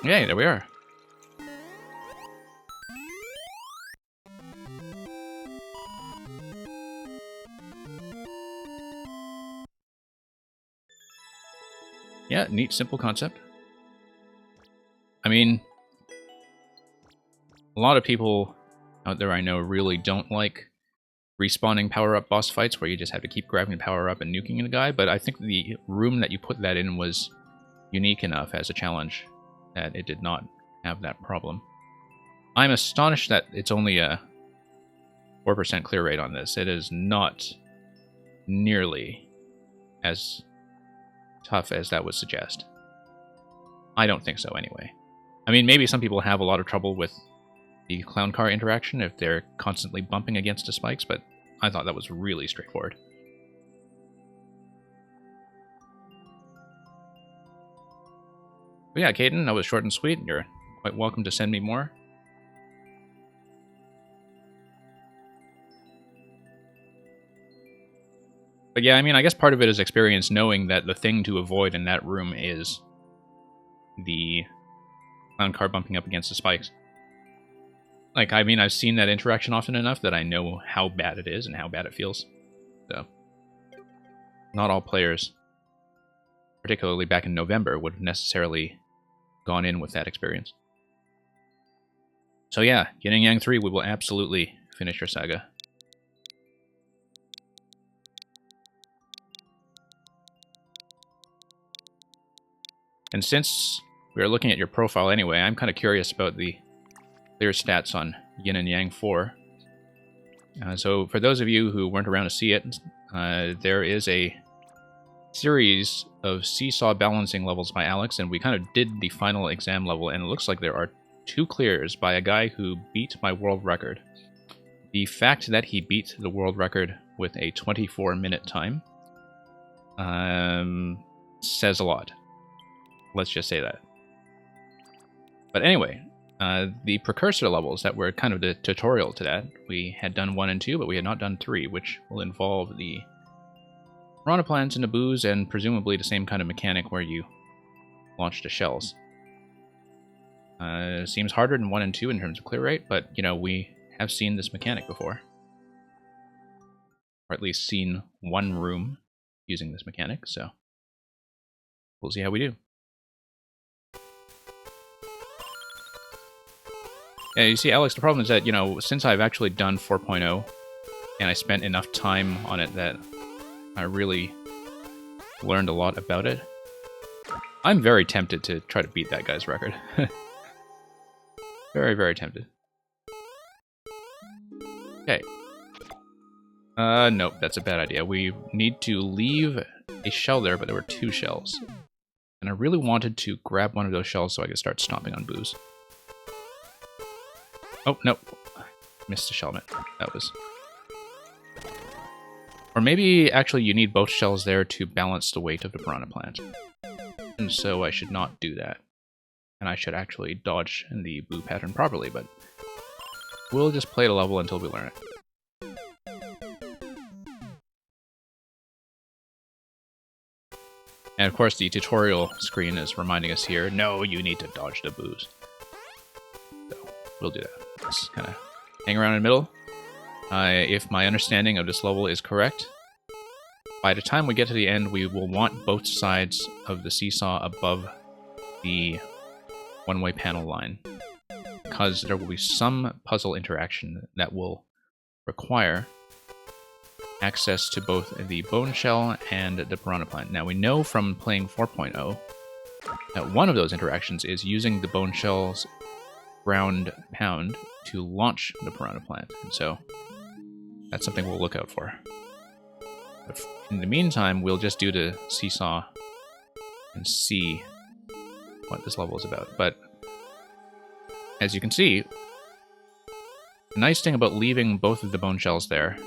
Yay, there we are. Yeah, neat, simple concept. I mean, a lot of people out there I know really don't like respawning power-up boss fights where you just have to keep grabbing the power-up and nuking a guy, but I think the room that you put that in was unique enough as a challenge that it did not have that problem. I'm astonished that it's only a 4% clear rate on this. It is not nearly as tough as that would suggest. I don't think so, anyway. I mean, maybe some people have a lot of trouble with the clown car interaction if they're constantly bumping against the spikes, but I thought that was really straightforward. But yeah, Caden, that was short and sweet. You're quite welcome to send me more. But yeah, I mean, I guess part of it is experience knowing that the thing to avoid in that room is the clown car bumping up against the spikes. Like, I mean, I've seen that interaction often enough that I know how bad it is and how bad it feels. So, not all players, particularly back in November, would have necessarily gone in with that experience. So yeah, Yin and Yang 3, we will absolutely finish your saga. And since we're looking at your profile anyway, I'm kind of curious about the clear stats on Yin and Yang 4. So for those of you who weren't around to see it, there is a series of seesaw balancing levels by Alex, and we kind of did the final exam level, and it looks like there are 2 clears by a guy who beat my world record. The fact that he beat the world record with a 24-minute time says a lot. Let's just say that. But anyway, the precursor levels that were kind of the tutorial to that, we had done 1 and 2, but we had not done 3, which will involve the piranha plants and the booze, and presumably the same kind of mechanic where you launch the shells. Seems harder than 1 and 2 in terms of clear rate, but, you know, we have seen this mechanic before. Or at least seen one room using this mechanic, so we'll see how we do. Yeah, you see, Alex, the problem is that, you know, since I've actually done 4.0, and I spent enough time on it that I really learned a lot about it, I'm very tempted to try to beat that guy's record. Very, very tempted. Okay. Nope, that's a bad idea. We need to leave a shell there, but there were 2 shells. And I really wanted to grab one of those shells so I could start stomping on booze. Oh, no. Missed a shellmet. That was... Or maybe, actually, you need both shells there to balance the weight of the piranha plant. And so I should not do that. And I should actually dodge the boo pattern properly, but we'll just play the level until we learn it. And of course, the tutorial screen is reminding us here, no, you need to dodge the boos. So, we'll do that. Just kind of hang around in the middle. If my understanding of this level is correct, by the time we get to the end, we will want both sides of the seesaw above the one-way panel line, because there will be some puzzle interaction that will require access to both the bone shell and the piranha plant. Now, we know from playing 4.0 that one of those interactions is using the bone shell's ground pound to launch the piranha plant, and so that's something we'll look out for. But in the meantime, we'll just do the seesaw and see what this level is about. But as you can see, the nice thing about leaving both of the bone shells there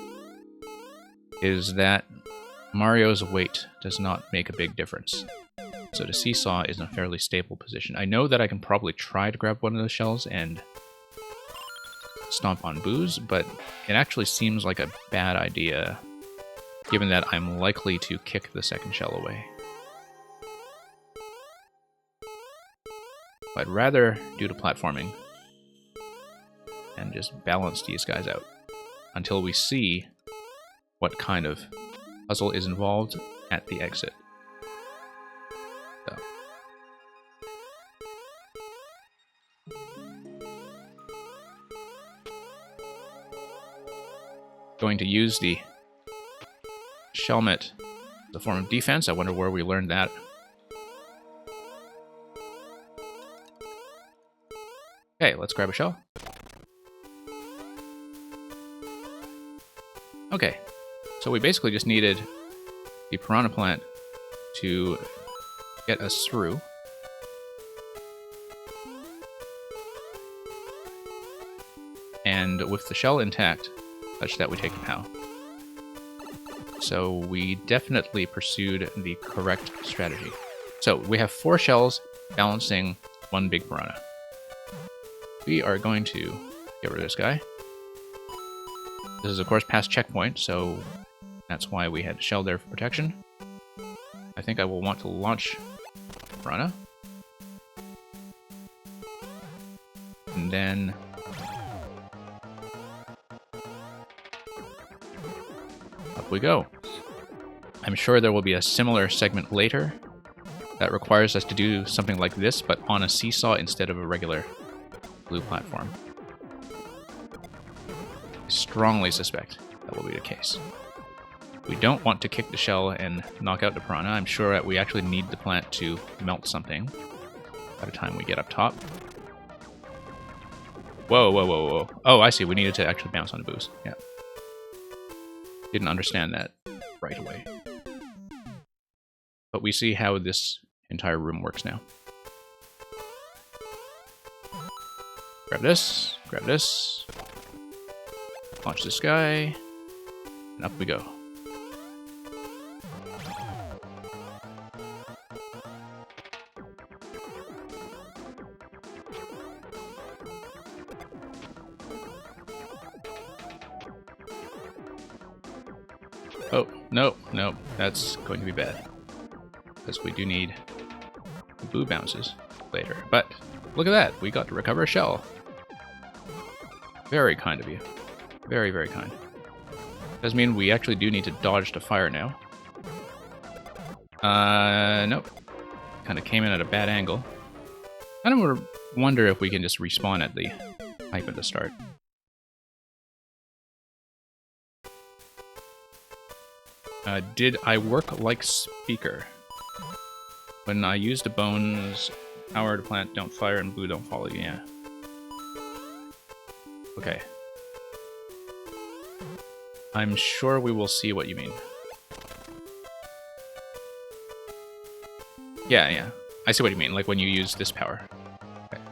is that Mario's weight does not make a big difference. So the seesaw is in a fairly stable position. I know that I can probably try to grab one of those shells and stomp on booze, but it actually seems like a bad idea, given that I'm likely to kick the second shell away. I'd rather do the platforming and just balance these guys out until we see what kind of puzzle is involved at the exit. So. Going to use the Shellmet as a form of defense. I wonder where we learned that. Okay, let's grab a shell. Okay, so we basically just needed the piranha plant to get us through. And with the shell intact, such that we take the POW. So we definitely pursued the correct strategy. So we have 4 shells balancing one big piranha. We are going to get rid of this guy. This is, of course, past checkpoint, so that's why we had a shell there for protection. I think I will want to launch piranha. And then up we go. I'm sure there will be a similar segment later that requires us to do something like this, but on a seesaw instead of a regular blue platform. I strongly suspect that will be the case. We don't want to kick the shell and knock out the piranha. I'm sure that we actually need the plant to melt something by the time we get up top. Whoa, whoa, whoa, whoa. Oh, I see. We needed to actually bounce on the boost. Yeah. Didn't understand that right away. But we see how this entire room works now. Grab this, launch this guy, and up we go. Oh, no, that's going to be bad. Because we do need the boo bounces later. But look at that, we got to recover a shell. Very kind of you. Very, very kind. Does mean we actually do need to dodge to fire now. Nope. Kind of came in at a bad angle. I don't wonder if we can just respawn at the pipe at the start. Did I work like speaker? When I use the bones, power to plant, don't fire, and blue don't follow you, yeah. Okay. I'm sure we will see what you mean. Yeah. I see what you mean, like when you use this power. Okay.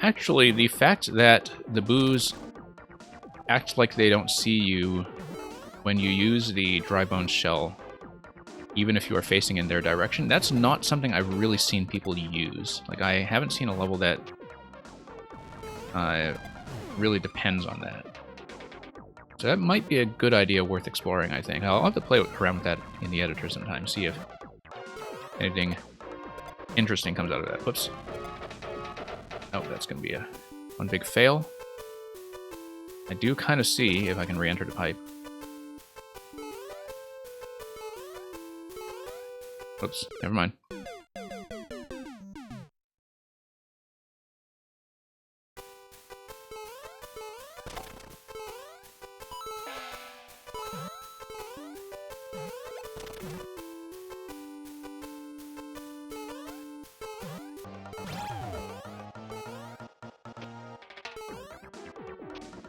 Actually, the fact that the boos act like they don't see you when you use the dry bone shell, even if you are facing in their direction, that's not something I've really seen people use. Like, I haven't seen a level that really depends on that. So that might be a good idea worth exploring, I think. I'll have to play around with that in the editor sometime, see if anything interesting comes out of that. Whoops. Oh, that's going to be one big fail. I do kind of see if I can re-enter the pipe. Oops, never mind.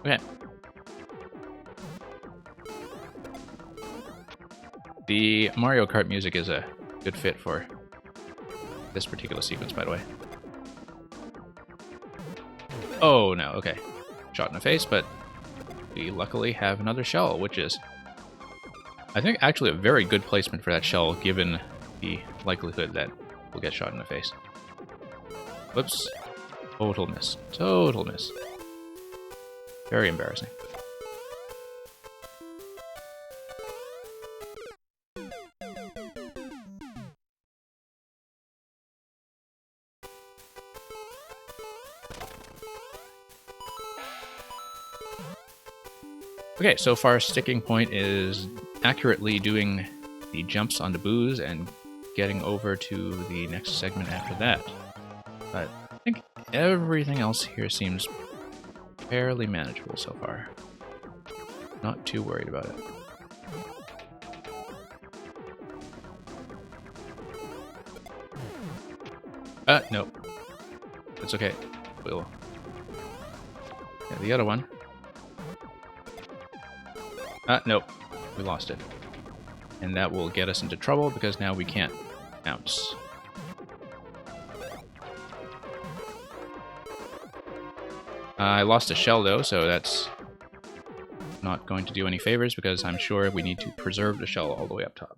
Okay. The Mario Kart music is a good fit for this particular sequence, by the way. Oh, no, okay. Shot in the face, but we luckily have another shell, which is, I think, actually a very good placement for that shell, given the likelihood that we'll get shot in the face. Whoops. Total miss. Total miss. Very embarrassing. Okay, so far sticking point is accurately doing the jumps on the boos and getting over to the next segment after that. But I think everything else here seems fairly manageable so far. Not too worried about it. No. It's okay. We'll... Yeah, the other one. Nope. We lost it. And that will get us into trouble because now we can't bounce. I lost a shell though, so that's not going to do any favors because I'm sure we need to preserve the shell all the way up top.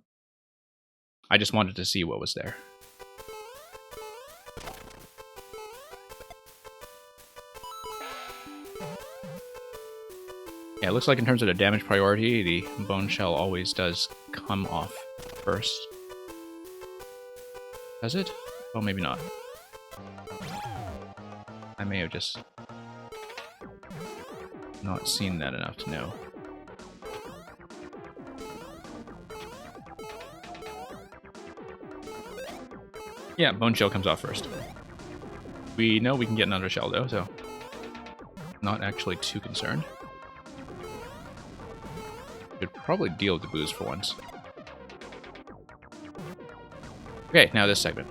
I just wanted to see what was there. Yeah, it looks like in terms of the damage priority, the bone shell always does come off first. Does it? Oh, maybe not. I may have just not seen that enough to know. Yeah, bone shell comes off first. We know we can get another shell though, so not actually too concerned. Should probably deal with the boos for once. Okay, now this segment.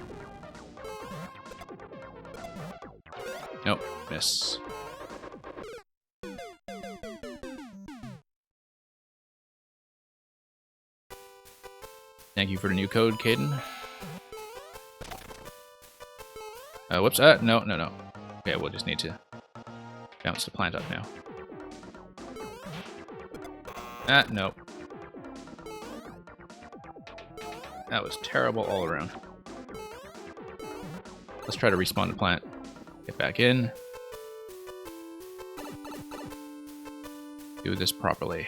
Nope, miss. Thank you for the new code, Caden. Whoops, no. Okay, we'll just need to bounce the plant up now. No. That was terrible all around. Let's try to respawn the plant. Get back in. Do this properly.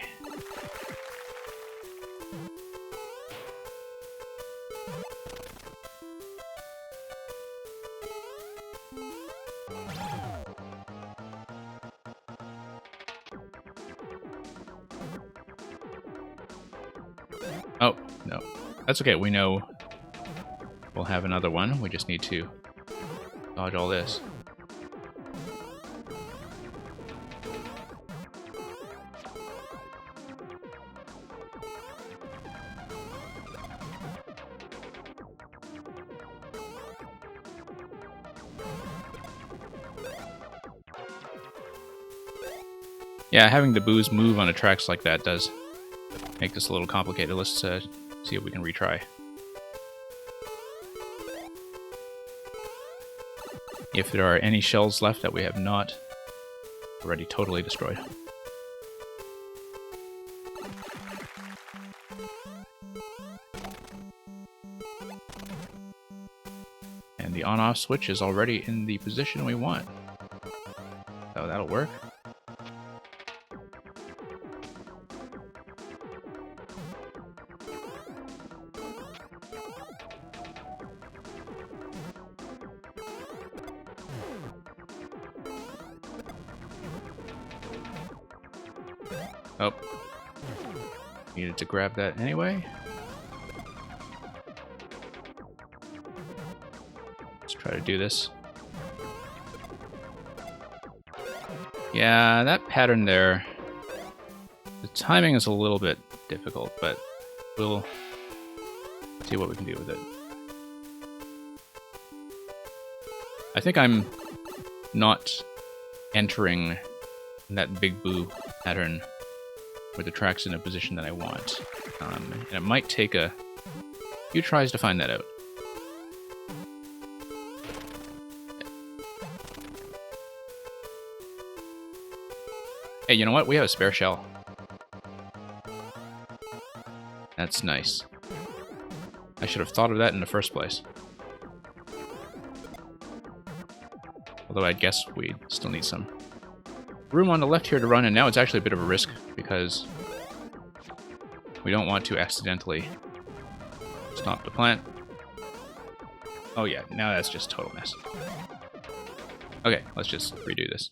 Oh, no. That's okay, we know we'll have another one. We just need to dodge all this. Yeah, having the boos move on the tracks like that does make this a little complicated. Let's see if we can retry. If there are any shells left that we have not already totally destroyed. And the on-off switch is already in the position we want. So that'll work. Oh. Needed to grab that anyway. Let's try to do this. Yeah, that pattern there. The timing is a little bit difficult, but we'll see what we can do with it. I think I'm not entering that big boo pattern where the track's in a position that I want. And it might take a few tries to find that out. Hey, you know what? We have a spare shell. That's nice. I should have thought of that in the first place. Although I guess we still need some room on the left here to run, and now it's actually a bit of a risk because we don't want to accidentally stop the plant. Oh yeah, now that's just a total mess. Okay, let's just redo this.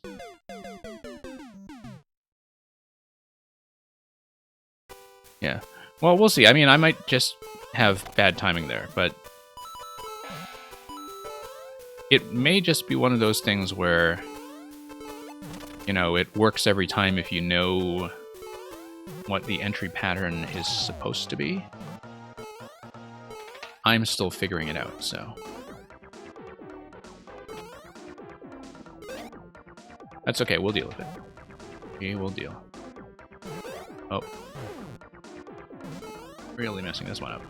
Yeah, well, we'll see. I mean, I might just have bad timing there, but it may just be one of those things where, you know, it works every time if you know what the entry pattern is supposed to be. I'm still figuring it out, so. That's okay, we'll deal with it. We will deal. Oh. Really messing this one up.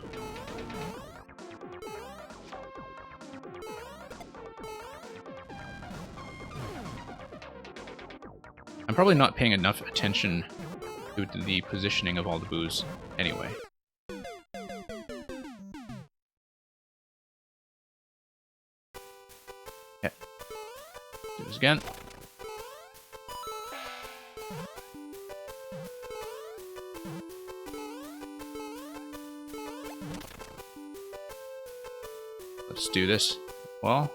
I'm probably not paying enough attention to the positioning of all the boos anyway. Yeah. Do this again. Let's do this. Well.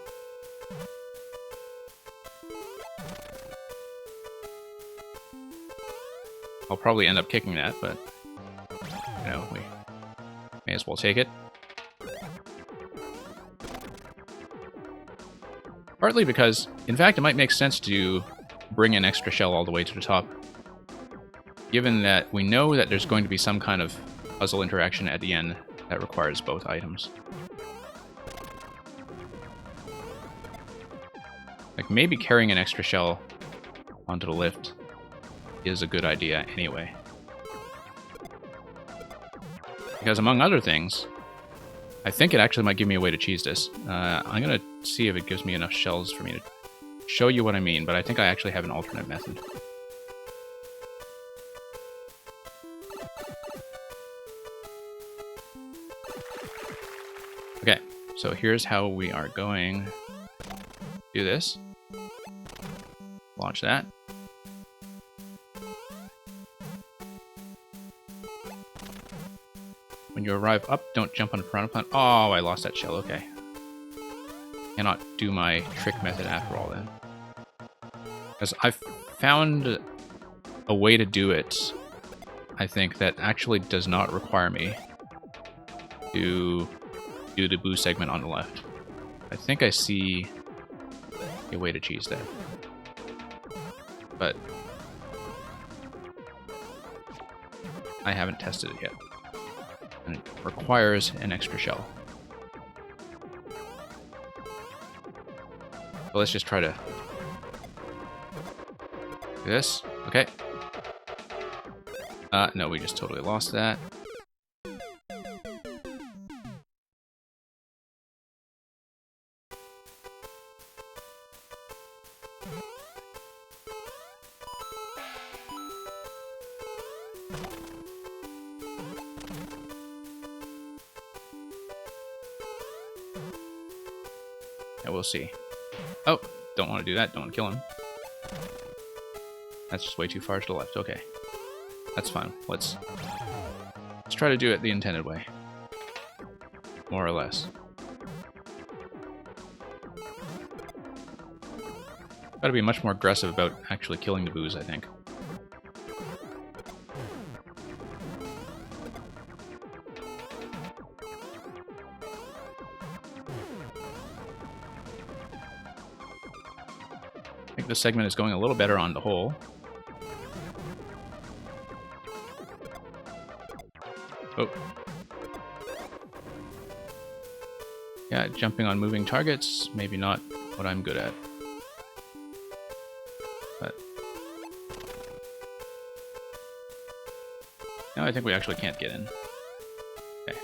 I'll probably end up kicking that, but, you know, we may as well take it. Partly because, in fact, it might make sense to bring an extra shell all the way to the top, given that we know that there's going to be some kind of puzzle interaction at the end that requires both items. Like, maybe carrying an extra shell onto the lift is a good idea anyway. Because among other things, I think it actually might give me a way to cheese this. I'm gonna see if it gives me enough shells for me to show you what I mean, but I think I actually have an alternate method. Okay, so here's how we are going to do this. Launch that. When you arrive up, don't jump on the piranha plant. Oh, I lost that shell. Okay. Cannot do my trick method after all then. Because I've found a way to do it, I think, that actually does not require me to do the boo segment on the left. I think I see a way to cheese that. But I haven't tested it yet. And it requires an extra shell. So let's just try to do this. Okay. No, we just totally lost that. And we'll see. Oh, don't want to do that. Don't want to kill him. That's just way too far to the left. Okay. That's fine. Let's try to do it the intended way. More or less. Gotta be much more aggressive about actually killing the boos, I think. I think this segment is going a little better on the whole. Oh. Yeah, jumping on moving targets, maybe not what I'm good at. But no, I think we actually can't get in. Okay.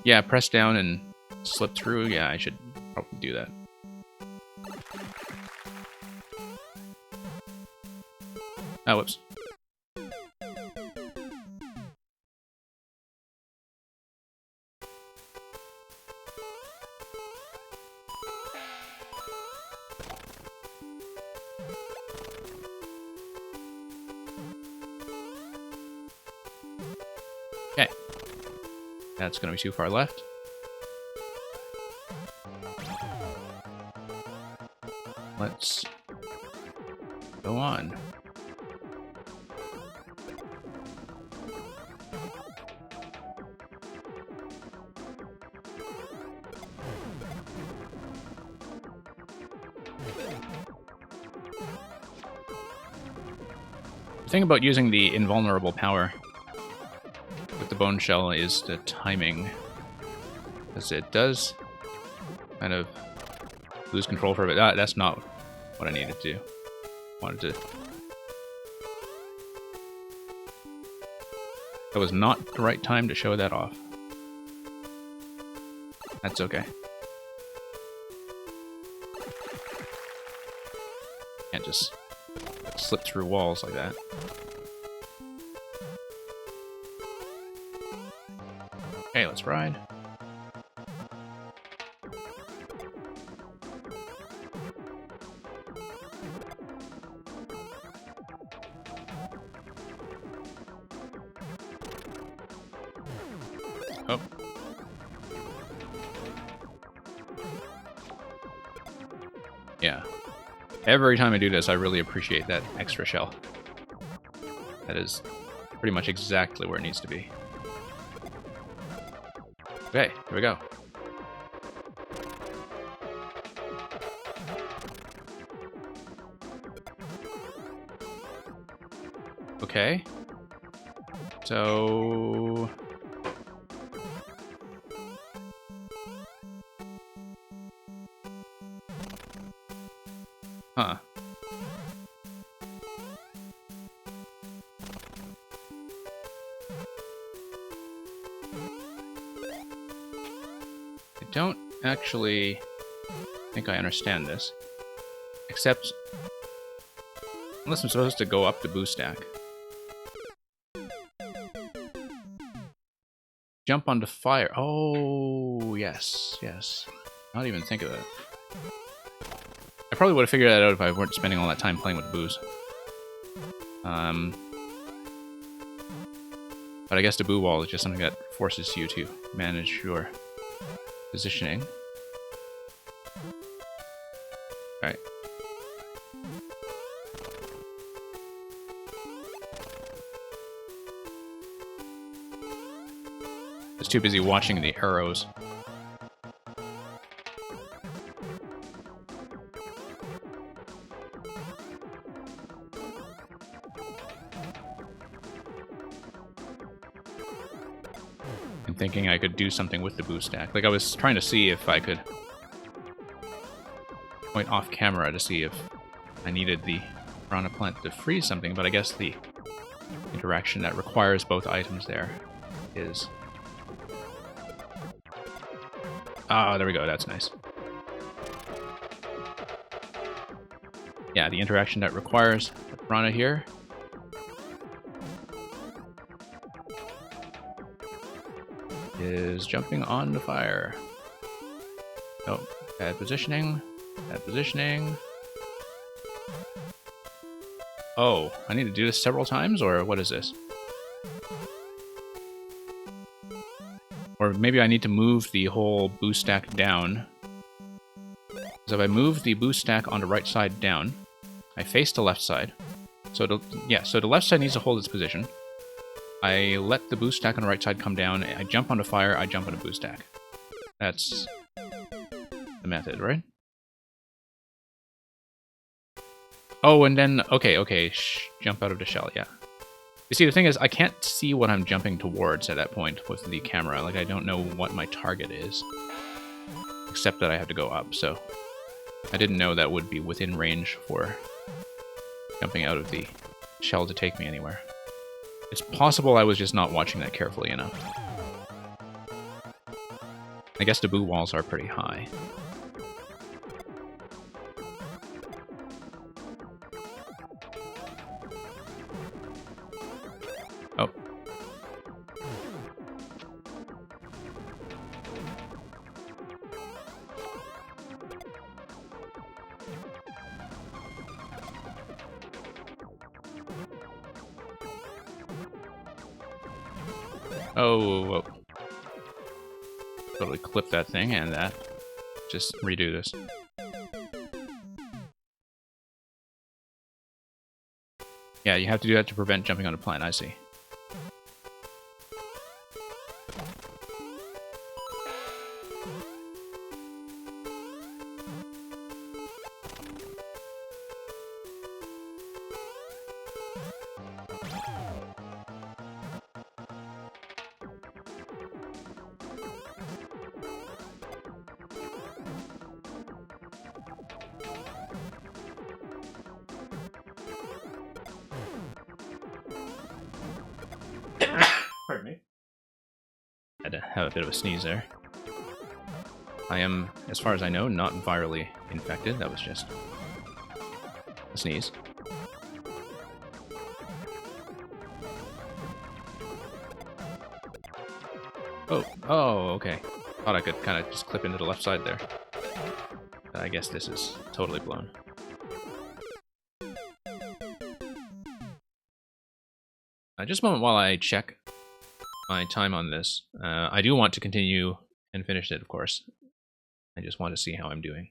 Yeah, press down and slip through. Yeah, I should probably do that. Oh, whoops. Okay. That's going to be too far left. Let's go on. The thing about using the invulnerable power with the bone shell is the timing, because it does kind of lose control for a bit. That's not what I needed to do. That was not the right time to show that off. That's okay. Can't just slip through walls like that. Okay, let's ride. Oh. Yeah. Every time I do this, I really appreciate that extra shell. That is pretty much exactly where it needs to be. Okay, here we go. Okay. So... Huh. don't actually think I understand this. Except, unless I'm supposed to go up the boost stack. Jump onto fire. Oh, yes, yes. Not even think of it. I probably would have figured that out if I weren't spending all that time playing with booze. But I guess the boo wall is just something that forces you to manage your positioning. Alright. I was too busy watching the arrows. And thinking I could do something with the boost stack. Like, I was trying to see if I could point off camera to see if I needed the piranha plant to freeze something, but I guess the interaction that requires both items there is... Ah, there we go, that's nice. Yeah, the interaction that requires the piranha here is jumping on the fire. Oh, bad positioning. Bad positioning. Oh, I need to do this several times, or what is this? Or maybe I need to move the whole boost stack down. So if I move the boost stack on the right side down, I face the left side. So the left side needs to hold its position. I let the boost stack on the right side come down, I jump onto fire, I jump on a boost stack. That's the method, right? Oh, and then, okay, jump out of the shell, yeah. You see, the thing is, I can't see what I'm jumping towards at that point with the camera. Like, I don't know what my target is. Except that I have to go up, so... I didn't know that would be within range for jumping out of the shell to take me anywhere. It's possible I was just not watching that carefully enough. I guess the boo walls are pretty high. Oh. Oh, whoa. Totally clip that thing and that. Just redo this. Yeah, you have to do that to prevent jumping on a plant, I see. Pardon me. Had to have a bit of a sneeze there. I am, as far as I know, not virally infected. That was just a sneeze. Oh, okay. Thought I could kind of just clip into the left side there. But I guess this is totally blown. Just a moment while I check my time on this. I do want to continue and finish it, of course. I just want to see how I'm doing.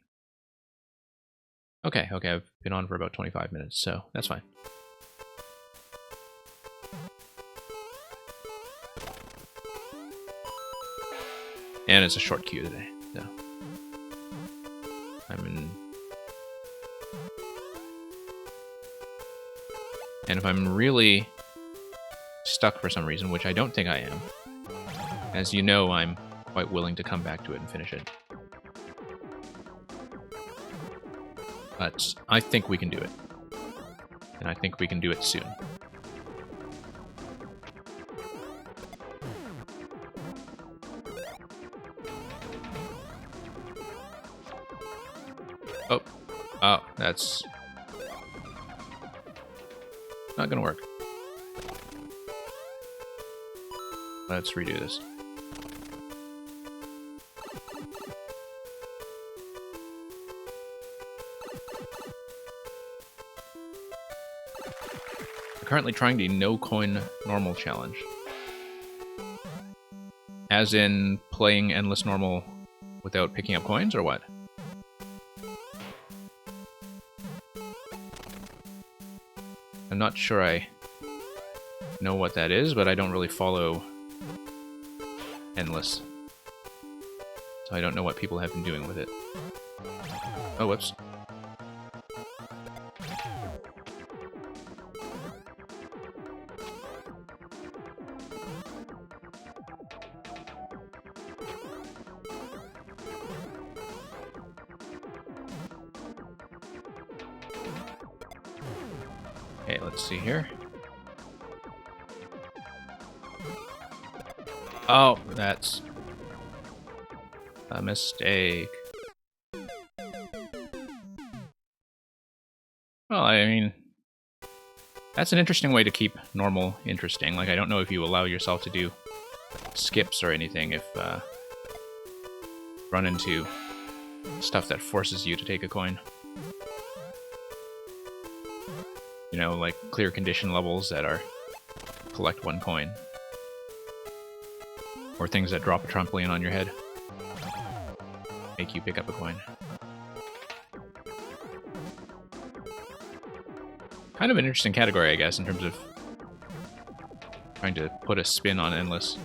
Okay, I've been on for about 25 minutes, so that's fine. And it's a short queue today, so I'm in. And if I'm really stuck for some reason, which I don't think I am, as you know, I'm quite willing to come back to it and finish it. But I think we can do it. And I think we can do it soon. Oh. Oh, that's not gonna work. Let's redo this. We're currently trying the no coin normal challenge. As in playing endless normal without picking up coins, or what? I'm not sure I know what that is, but I don't really follow endless. So I don't know what people have been doing with it. Oh, whoops. Okay, let's see here. Oh, that's a mistake. Well, I mean, that's an interesting way to keep normal interesting. Like, I don't know if you allow yourself to do skips or anything if run into stuff that forces you to take a coin. You know, like clear condition levels that are collect 1 coin. Or things that drop a trampoline on your head. Make you pick up a coin. Kind of an interesting category, I guess, in terms of trying to put a spin on endless.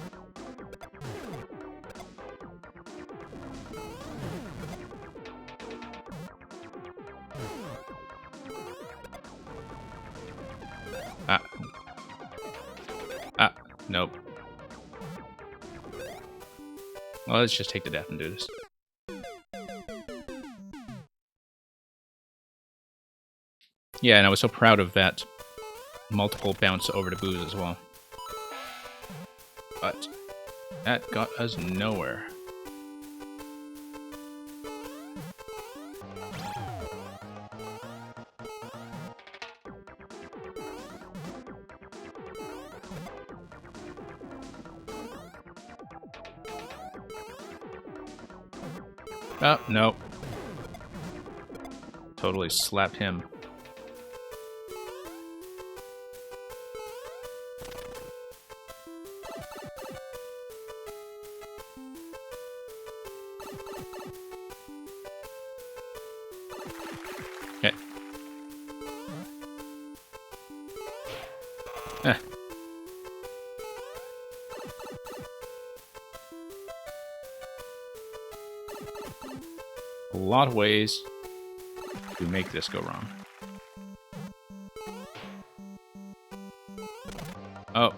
Nope. Well, let's just take the death and do this. Yeah, and I was so proud of that multiple bounce over to Booze as well. But that got us nowhere. Oh, no. Totally slapped him. Okay. Eh. A lot of ways to make this go wrong. Oh,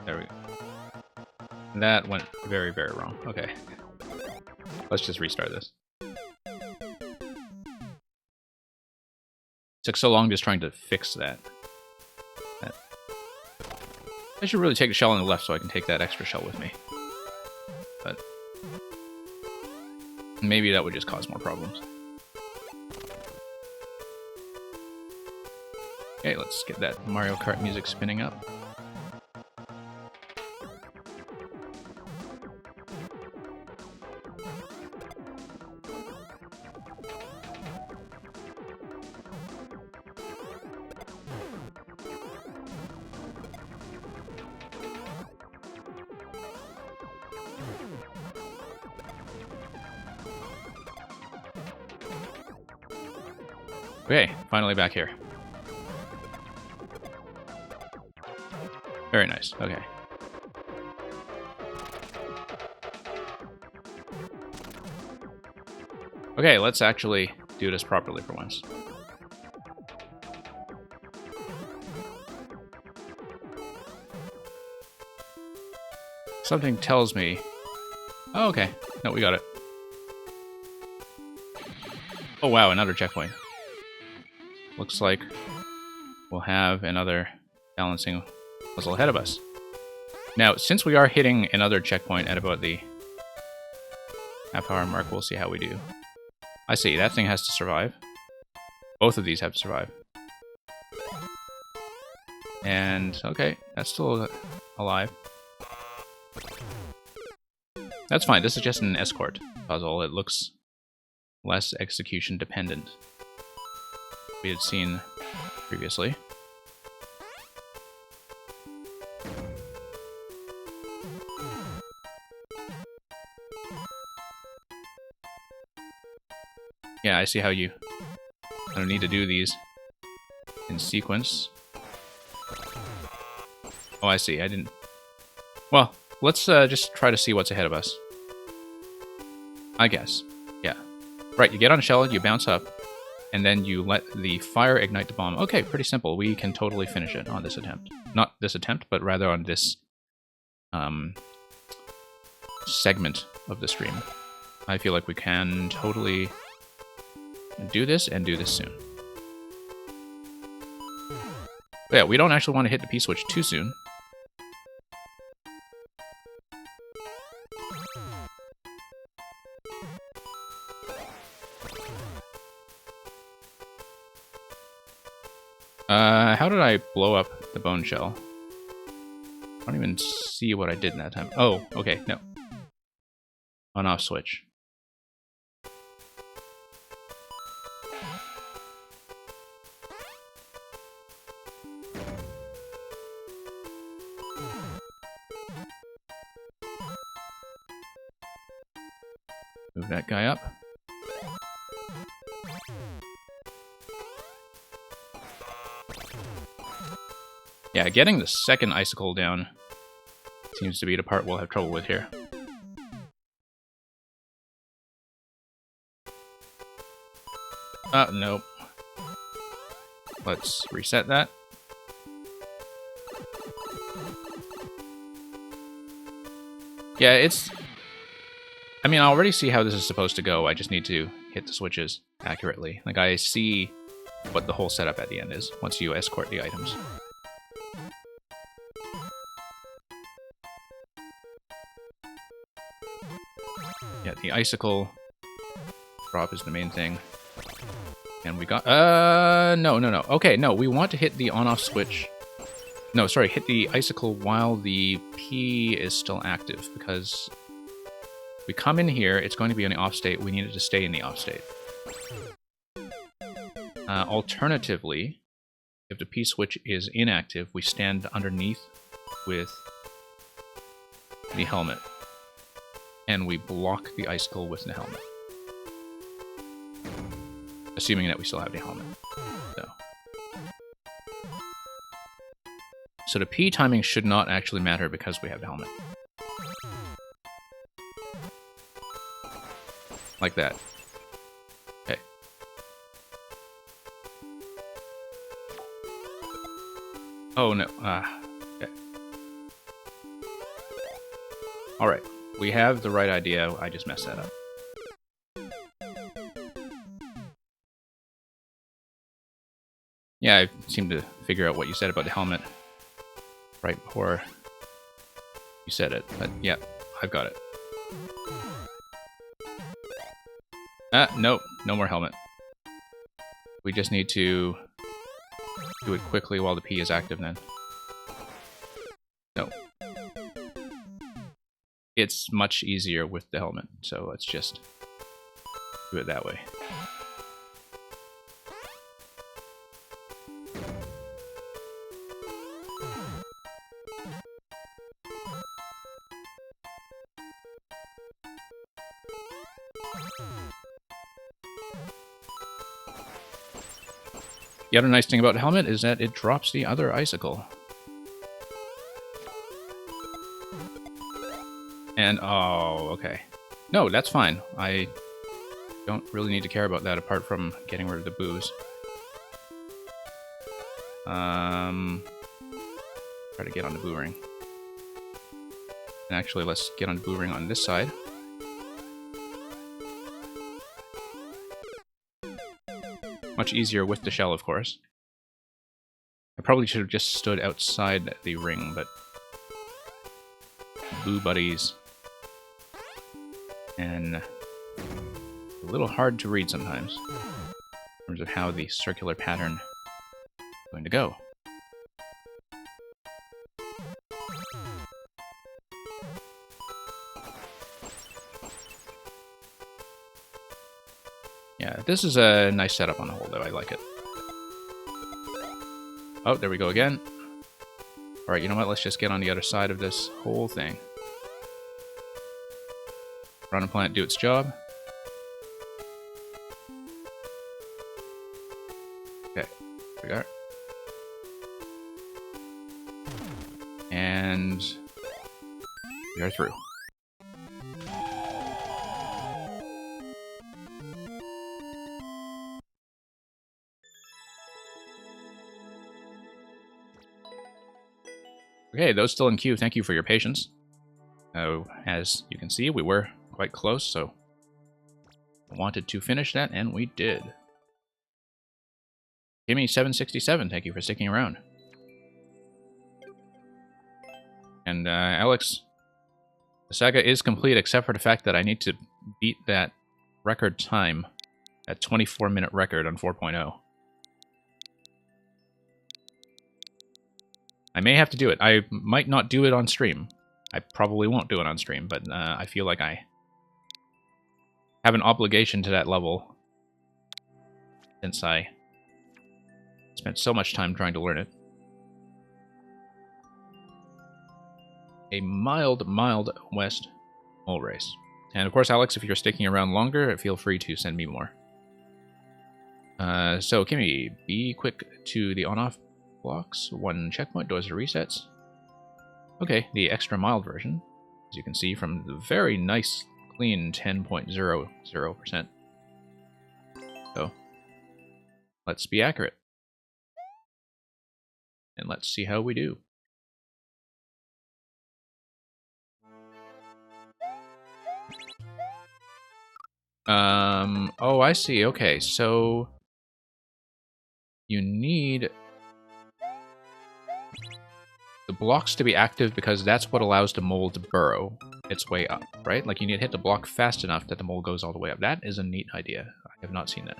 there we go. That went very, very wrong. Okay. Let's just restart this. Took so long just trying to fix that. I should really take a shell on the left so I can take that extra shell with me. But maybe that would just cause more problems. Okay, let's get that Mario Kart music spinning up. Okay, finally back here. Very nice, okay. Okay, let's actually do this properly for once. Something tells me... Oh, okay. No, we got it. Oh, wow, another checkpoint. Looks like we'll have another balancing puzzle ahead of us. Now, since we are hitting another checkpoint at about the half-hour mark, we'll see how we do. I see. That thing has to survive. Both of these have to survive. And, okay, that's still alive. That's fine. This is just an escort puzzle. It looks less execution dependent. We had seen previously. Yeah, I see how you don't need to do these in sequence. Oh, I see. I didn't... Well, let's just try to see what's ahead of us. I guess. Yeah. Right, you get on a shell, you bounce up, and then you let the fire ignite the bomb. Okay, pretty simple. We can totally finish it on this attempt. Not this attempt, but rather on this segment of the stream. I feel like we can totally do this and do this soon. But yeah, we don't actually want to hit the P-switch too soon. How did I blow up the bone shell? I don't even see what I did in that time. Oh, okay, no. On-off switch. Move that guy up. Yeah, getting the second icicle down seems to be the part we'll have trouble with here. Nope. Let's reset that. Yeah, it's... I mean, I already see how this is supposed to go. I just need to hit the switches accurately. Like, I see what the whole setup at the end is once you escort the items. Yeah, the icicle drop is the main thing. And we got... no. Okay, no, we want to hit the on-off switch. No, sorry, hit the icicle while the P is still active, because we come in here, it's going to be in the off state, we need it to stay in the off state. Alternatively, if the P switch is inactive, we stand underneath with the helmet. And we block the icicle with the helmet. Assuming that we still have the helmet. So the P timing should not actually matter because we have the helmet. Like that. Okay. Oh no. Okay. Alright. We have the right idea, I just messed that up. Yeah, I seem to figure out what you said about the helmet right before you said it, but yeah, I've got it. Nope, no more helmet. We just need to do it quickly while the P is active then. No. It's much easier with the helmet, so let's just do it that way. The other nice thing about the helmet is that it drops the other icicle. And, oh, okay. No, that's fine. I don't really need to care about that apart from getting rid of the booze. Try to get on the boo ring. And actually, let's get on the boo ring on this side. Much easier with the shell, of course. I probably should have just stood outside the ring, but... Boo buddies. And... a little hard to read sometimes in terms of how the circular pattern is going to go. Yeah, this is a nice setup on the whole, though. I like it. Oh, there we go again. Alright, you know what? Let's just get on the other side of this whole thing. Piranha Plant do its job. Okay, here we are. And we are through. Okay, those still in queue, thank you for your patience. As you can see, we were quite close, so I wanted to finish that, and we did. Gimme767, thank you for sticking around. And Alex, the saga is complete except for the fact that I need to beat that record time, that 24-minute record on 4.0. I may have to do it. I might not do it on stream. I probably won't do it on stream, but I feel like I have an obligation to that level since I spent so much time trying to learn it. A mild West mole race. And of course, Alex, if you're sticking around longer, feel free to send me more. So, Kimmy, be quick to the on-off blocks. 1 checkpoint, doors to resets. Okay, the extra mild version, as you can see from the very nice, clean 10.00%. So, let's be accurate. And let's see how we do. Oh, I see. Okay, so you need the blocks to be active because that's what allows the mole to burrow its way up, right? Like you need to hit the block fast enough that the mole goes all the way up. That is a neat idea. I have not seen that.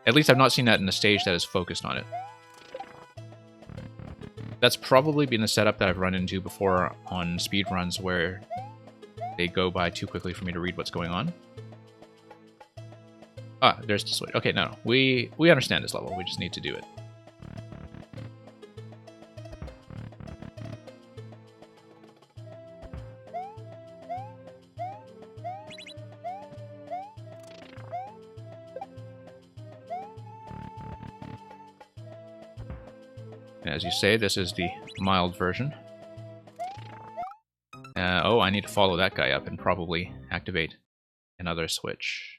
At least I've not seen that in a stage that is focused on it. That's probably been the setup that I've run into before on speedruns where they go by too quickly for me to read what's going on. Ah, there's the switch. Okay, no. We understand this level. We just need to do it. And as you say, this is the mild version. Oh, I need to follow that guy up and probably activate another switch.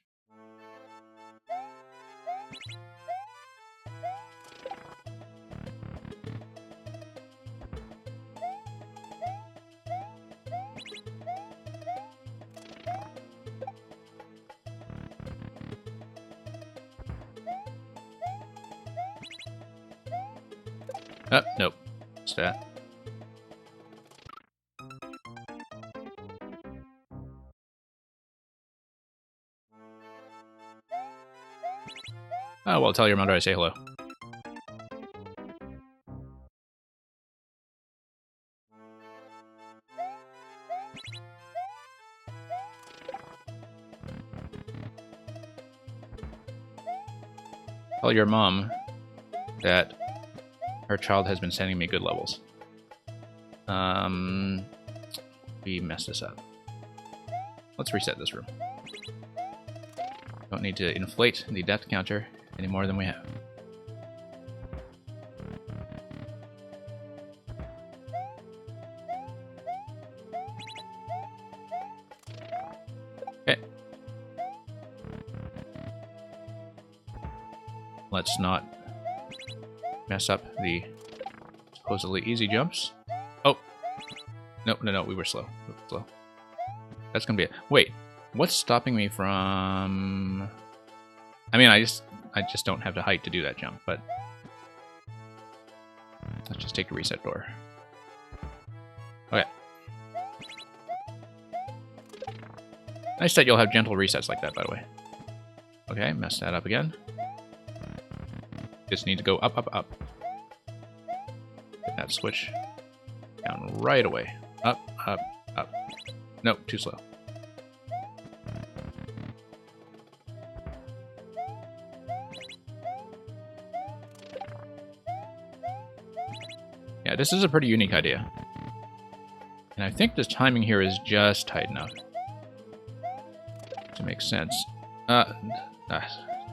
Oh, nope. Stat. Oh, well, tell your mother I say hello. Tell your mom that her child has been sending me good levels. We messed this up. Let's reset this room. Don't need to inflate the death counter any more than we have. Okay. Let's not mess up the supposedly easy jumps. Oh! No, we were slow. That's gonna be it. Wait, what's stopping me from... I mean, I just don't have the height to do that jump, but... Let's just take the reset door. Okay. Nice that you'll have gentle resets like that, by the way. Okay, messed that up again. Just need to go up, up, up. Get that switch down right away. Up, up, up. Nope, too slow. Yeah, this is a pretty unique idea. And I think the timing here is just tight enough to make sense.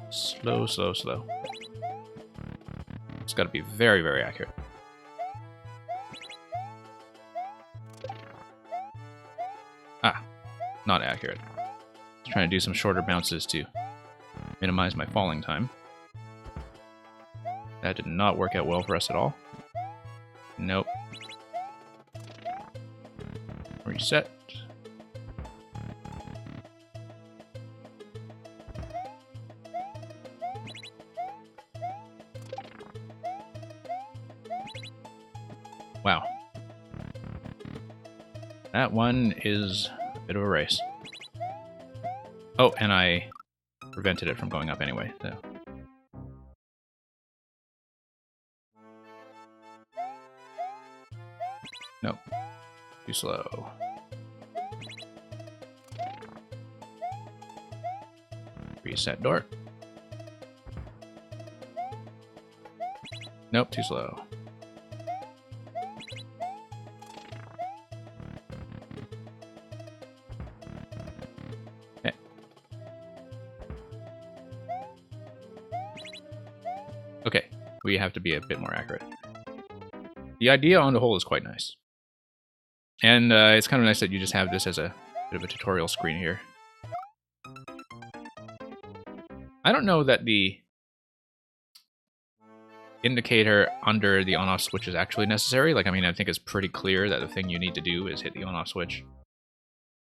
Slow, slow, slow. It's got to be very, very accurate. Ah, not accurate. Just trying to do some shorter bounces to minimize my falling time. That did not work out well for us at all. Nope. Reset. Wow. That one is a bit of a race. Oh, and I prevented it from going up anyway, so. Nope. Too slow. Reset door. Nope, too slow. Okay. Okay, we have to be a bit more accurate. The idea on the whole is quite nice. And it's kind of nice that you just have this as a bit of a tutorial screen here. I don't know that the indicator under the on-off switch is actually necessary. Like, I mean, I think it's pretty clear that the thing you need to do is hit the on-off switch.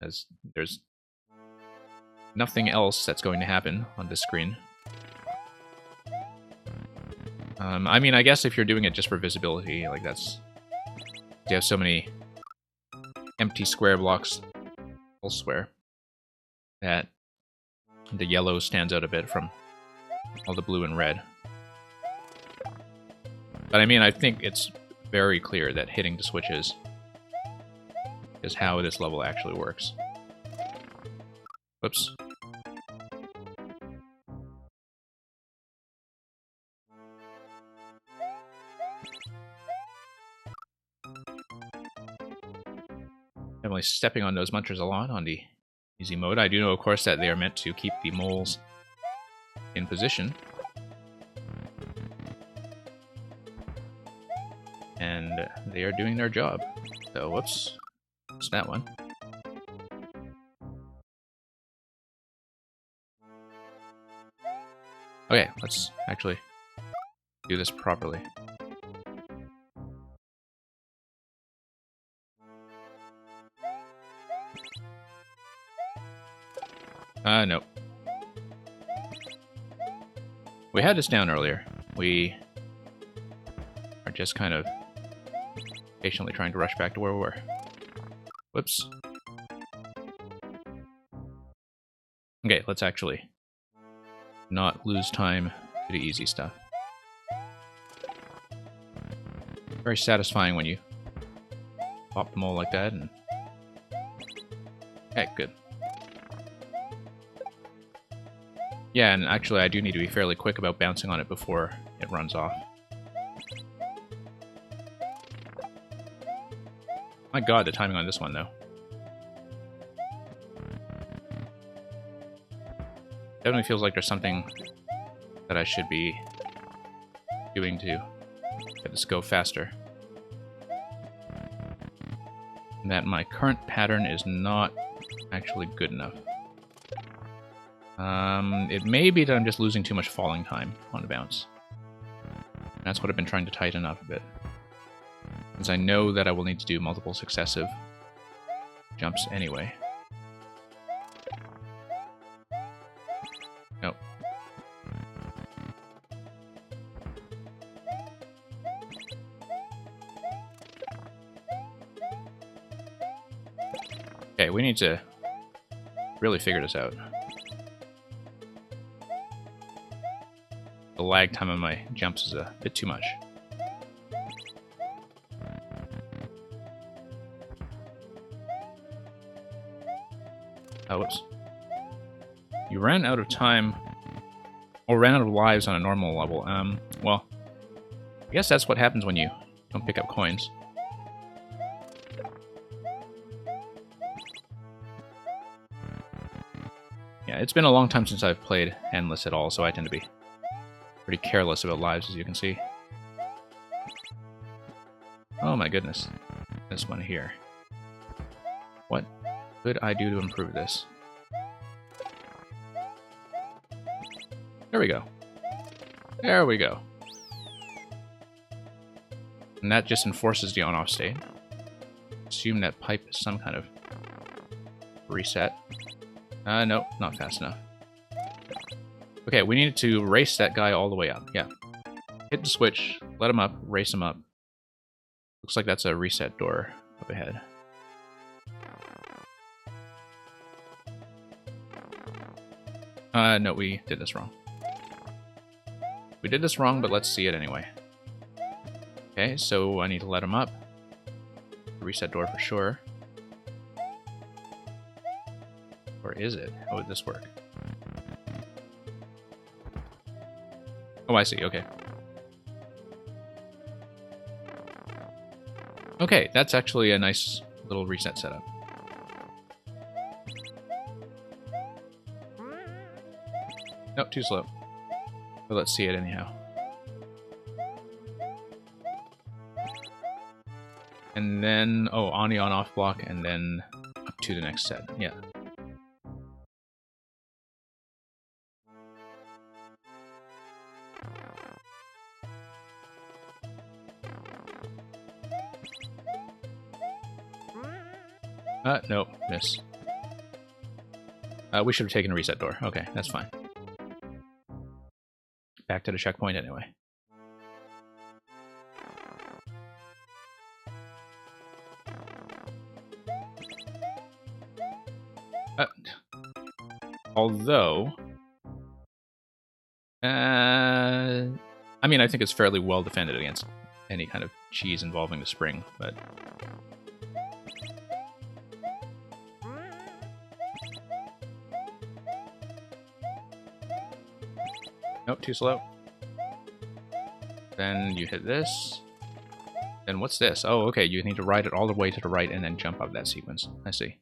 As there's nothing else that's going to happen on this screen. I mean, I guess if you're doing it just for visibility, like that's... You have so many empty square blocks elsewhere that the yellow stands out a bit from all the blue and red. But I mean, I think it's very clear that hitting the switches is how this level actually works. Whoops. Definitely stepping on those munchers a lot on the easy mode. I do know, of course, that they are meant to keep the moles in position. And they are doing their job. So, whoops. It's that one. Okay, let's actually do this properly. Nope. We had this down earlier. We are just kind of patiently trying to rush back to where we were. Whoops. Okay, let's actually not lose time to the easy stuff. Very satisfying when you pop them all like that and... Okay, good. Yeah, and actually I do need to be fairly quick about bouncing on it before it runs off. My god, the timing on this one, though. Definitely feels like there's something that I should be doing to get this go faster. And that my current pattern is not actually good enough. It may be that I'm just losing too much falling time on the bounce. That's what I've been trying to tighten up a bit. Since I know that I will need to do multiple successive jumps anyway. Nope. Okay, we need to really figure this out. the lag time on my jumps is a bit too much. Oh, whoops. You ran out of time, or ran out of lives on a normal level. Well, I guess that's what happens when you don't pick up coins. Yeah, it's been a long time since I've played Endless at all, so I tend to be pretty careless about lives, as you can see. Oh my goodness. This one here. What could I do to improve this? There we go. There we go. And that just enforces the on-off state. Assume that pipe is some kind of reset. No, not fast enough. Okay, we needed to race that guy all the way up. Yeah. Hit the switch, let him up, race him up. Looks like that's a reset door up ahead. No, we did this wrong. We did this wrong, but let's see it anyway. Okay, so I need to let him up. Reset door for sure. Or is it? How would this work? Oh, I see, okay. Okay, that's actually a nice little reset setup. Nope, too slow. But let's see it anyhow. And then, oh, on the on-off block, and then up to the next set. Yeah. Nope, miss. We should have taken a reset door. Okay, that's fine. Back to the checkpoint anyway. Although, I mean, I think it's fairly well defended against any kind of cheese involving the spring, but... Nope, too slow. Then you hit this. Then what's this? Oh, okay, you need to ride it all the way to the right and then jump up that sequence. I see.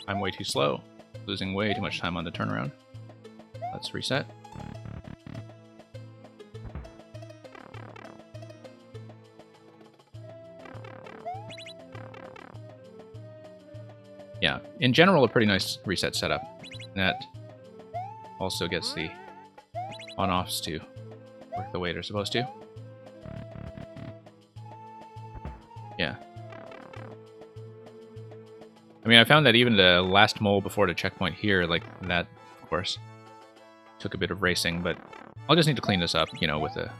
I'm way too slow. Losing way too much time on the turnaround. Let's reset. Yeah, in general, a pretty nice reset setup. That also gets the on-offs to work the way they're supposed to. Yeah. I mean, I found that even the last mole before the checkpoint here, like that, of course, took a bit of racing, but I'll just need to clean this up, you know, with a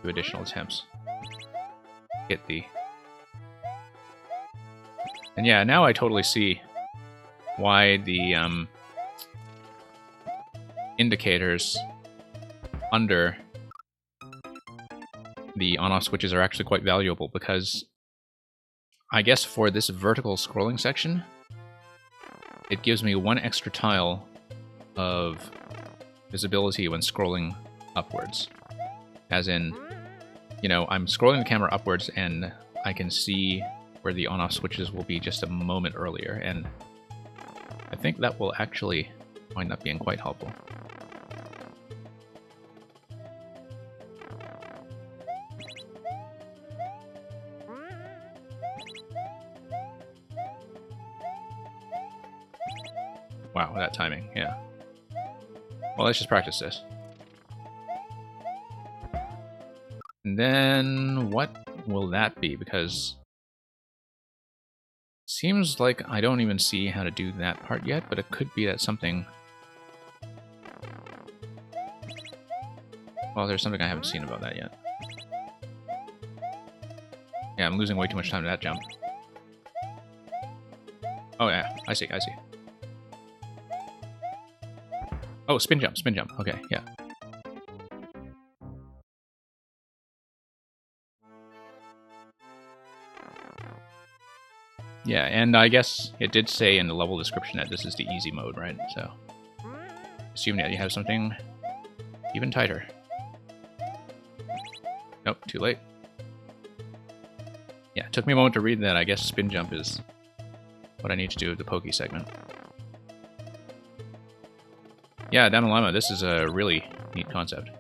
few additional attempts. Get the... And yeah, now I totally see why the indicators under the on-off switches are actually quite valuable, because I guess for this vertical scrolling section, it gives me one extra tile of visibility when scrolling upwards. As in, you know, I'm scrolling the camera upwards and I can see where the on-off switches will be just a moment earlier, and I think that will actually wind up being quite helpful. Wow, that timing, yeah. Well, let's just practice this. And then what will that be? Because seems like I don't even see how to do that part yet, but it could be that something Well, there's something I haven't seen about that yet. Yeah, I'm losing way too much time to that jump. Oh yeah, I see, I see. Oh, spin jump, spin jump. Okay, yeah. Yeah, and I guess it did say in the level description that this is the easy mode, right? So, assume that you have something even tighter. Nope, too late. Yeah, it took me a moment to read that. I guess spin jump is what I need to do with the Poke segment. Yeah, Damalama, this is a really neat concept.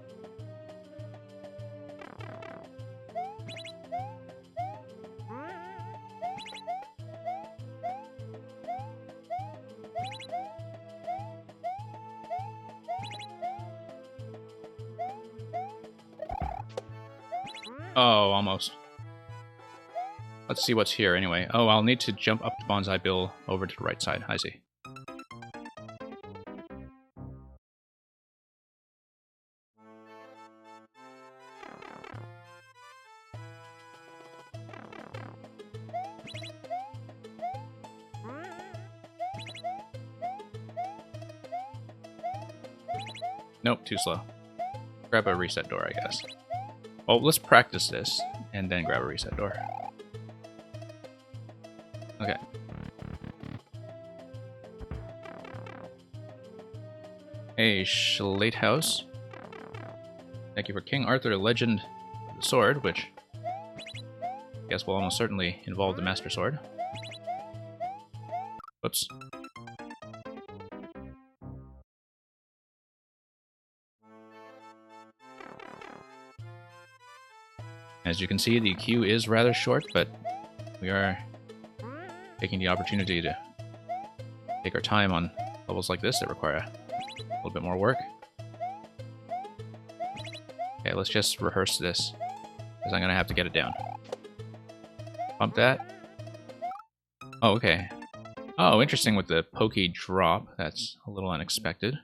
Oh, almost. Let's see what's here anyway. Oh, I'll need to jump up the Bonsai Bill over to the right side. I see. Nope, too slow. Grab a reset door, I guess. Well, let's practice this, and then grab a reset door. Okay. Hey, Schlate House. Thank you for King Arthur, Legend of the Sword, which I guess will almost certainly involve the Master Sword. Whoops. As you can see, the queue is rather short, but we are taking the opportunity to take our time on levels like this that require a little bit more work. Okay, let's just rehearse this, because I'm going to have to get it down. Bump that. Oh, okay. Oh, interesting with the Pokey drop. That's a little unexpected.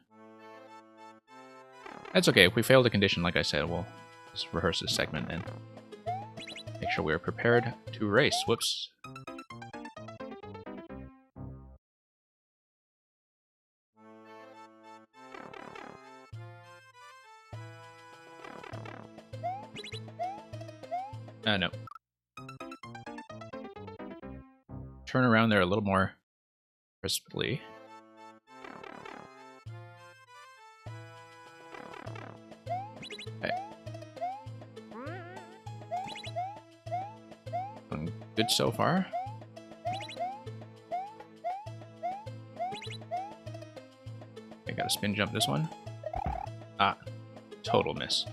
That's okay. If we fail the condition, like I said, we'll just rehearse this segment and make sure we're prepared to race. Whoops. No. Turn around there a little more crisply. Okay. Going good so far. I gotta spin jump this one. Ah, total miss.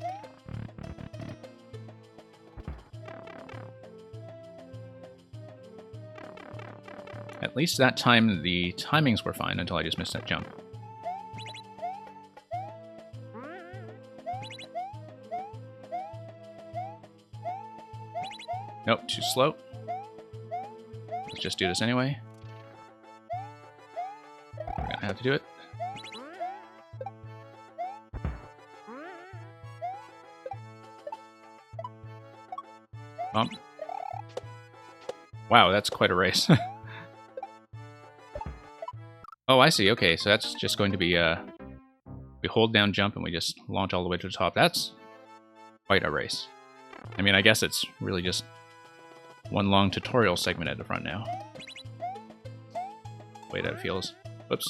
At least that time the timings were fine until I just missed that jump. Nope, too slow. Let's just do this anyway. We're gonna have to do it. Bump. Wow, that's quite a race. Oh, I see. Okay, so that's just going to be, we hold down jump and we just launch all the way to the top. That's quite a race. I mean, I guess it's really just one long tutorial segment at the front now. Way that feels. Whoops.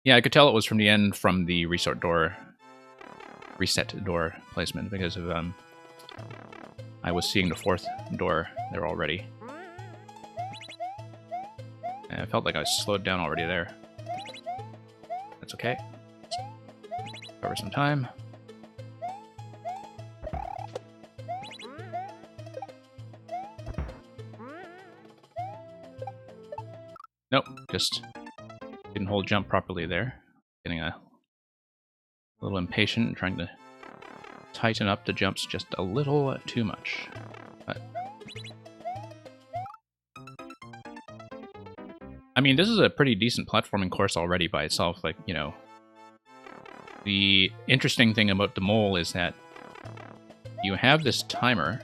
Yeah, I could tell it was from the end from the reset door placement because of, I was seeing the fourth door there already. And I felt like I slowed down already there. That's okay. Cover some time. Nope, just didn't hold jump properly there. Getting a little impatient and trying to tighten up the jumps just a little too much. But I mean, this is a pretty decent platforming course already by itself. Like, you know, The interesting thing about the mole is that you have this timer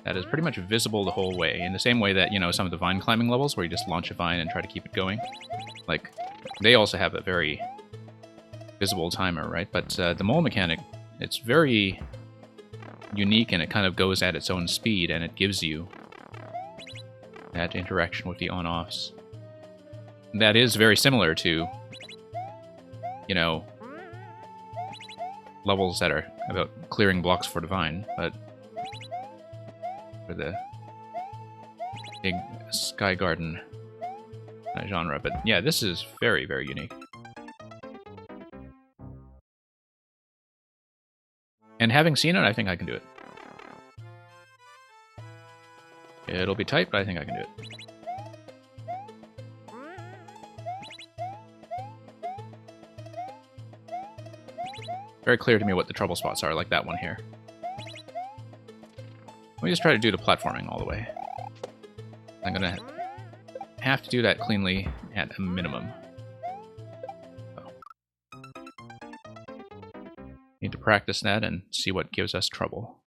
that is pretty much visible the whole way, in the same way that, you know, some of the vine climbing levels where you just launch a vine and try to keep it going. Like, they also have a very visible timer, right? But the mole mechanic, it's very unique, and it kind of goes at its own speed, and it gives you that interaction with the on-offs. That is very similar to, you know, levels that are about clearing blocks for the vine, but for the big Sky Garden genre. But yeah, this is very, very unique. And having seen it, I think I can do it. It'll be tight, but I think I can do it. Very clear to me what the trouble spots are, like that one here. Let me just try to do the platforming all the way. I'm gonna have to do that cleanly at a minimum. Need to practice that and see what gives us trouble.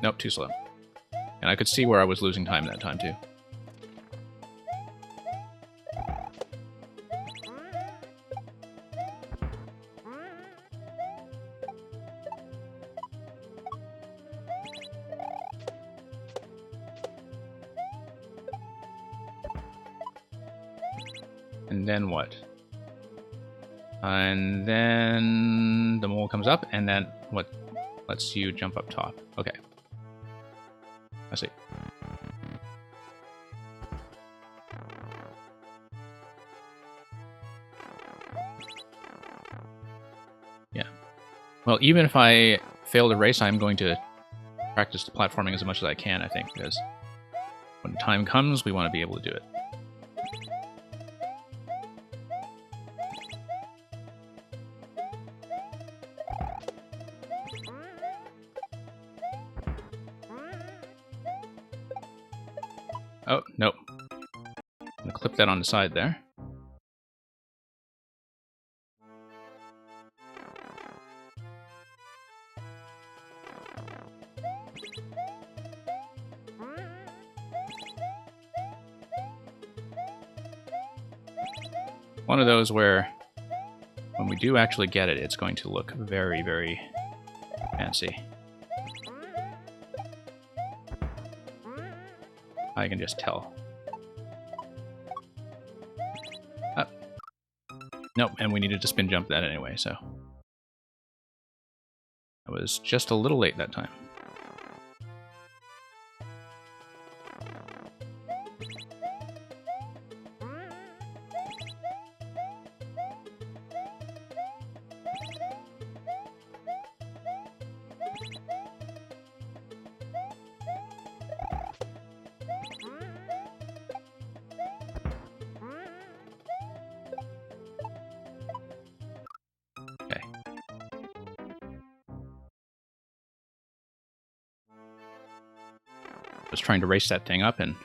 Nope, too slow. And I could see where I was losing time that time, too. And then what? And then the mole comes up, and then what lets you jump up top? Okay. I see. Yeah. Well, even if I fail the race, I'm going to practice the platforming as much as I can, I think, because when the time comes, we want to be able to do it. Oh, nope. I'm going to clip that on the side there. One of those where, when we do actually get it, it's going to look very, very fancy. I can just tell. Nope, and we needed to spin jump that anyway, so I was just a little late that time. Was trying to race that thing up and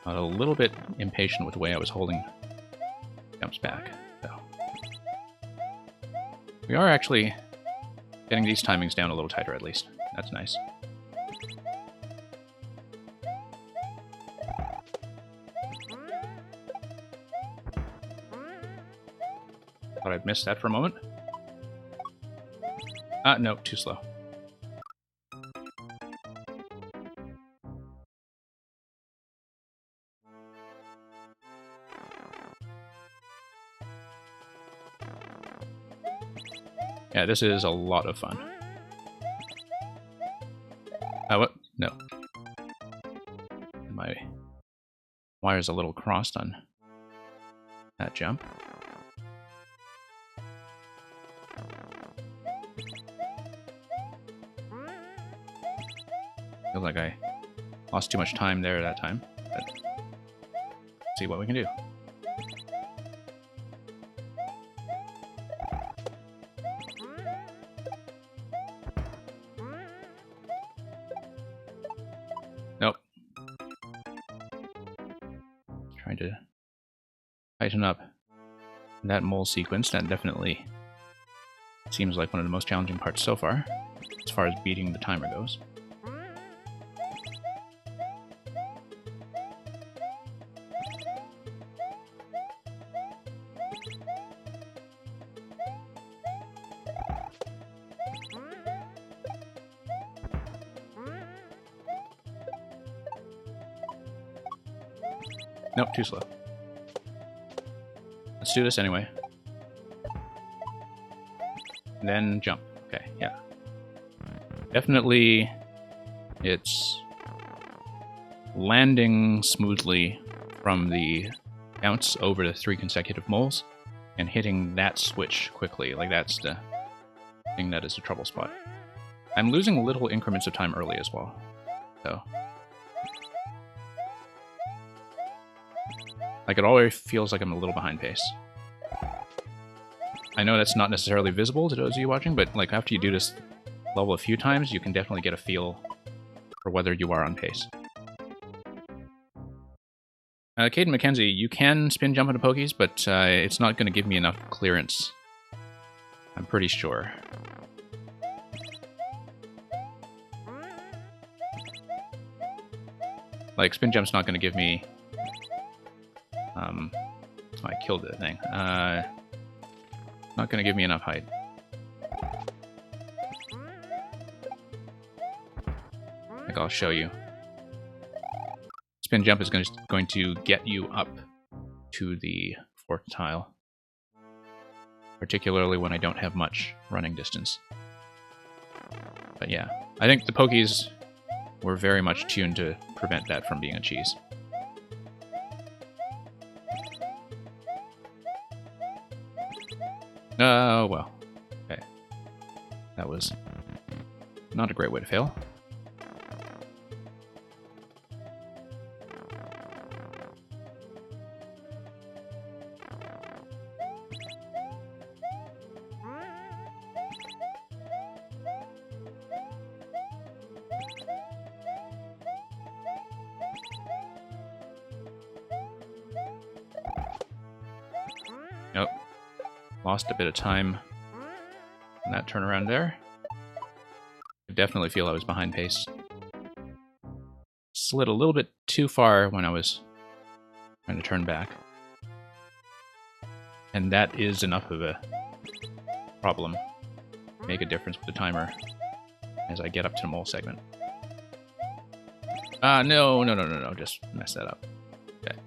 got a little bit impatient with the way I was holding jumps back. So we are actually getting these timings down a little tighter, at least. That's nice. Thought I'd missed that for a moment. No, too slow. Yeah, this is a lot of fun. What? No. My wire's a little crossed on that jump. Feels like I lost too much time there that time. But let's see what we can do. tighten up that mole sequence. That definitely seems like one of the most challenging parts so far, as far as beating the timer goes. Nope, too slow. Let's do this anyway. And then jump. Okay, yeah. Definitely, it's landing smoothly from the bounce over the 3 consecutive moles and hitting that switch quickly. Like, that's the thing that is a trouble spot. I'm losing little increments of time early as well, so... Like, it always feels like I'm a little behind pace. I know that's not necessarily visible to those of you watching, but like after you do this level a few times, you can definitely get a feel for whether you are on pace. Caden McKenzie, you can spin jump into pokies, but it's not going to give me enough clearance. I'm pretty sure. Like, spin jump's not going to give me... I killed the thing. Not going to give me enough height. Like, I'll show you. Spin jump is going to get you up to the 4th tile. Particularly when I don't have much running distance. But yeah, I think the pokies were very much tuned to prevent that from being a cheese. Oh, well. Okay. That was not a great way to fail. Nope. Lost a bit of time on that turnaround there. I definitely feel I was behind pace. Slid a little bit too far when I was trying to turn back. And that is enough of a problem. Make a difference with the timer as I get up to the mole segment. No, just mess that up. Okay.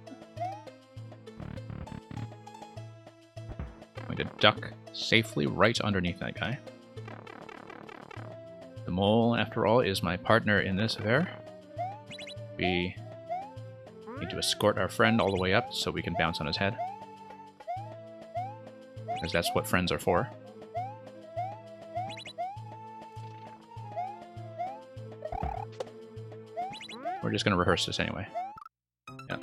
To duck safely right underneath that guy. The mole, after all, is my partner in this affair. We need to escort our friend all the way up so we can bounce on his head. Because that's what friends are for. We're just going to rehearse this anyway. Yeah.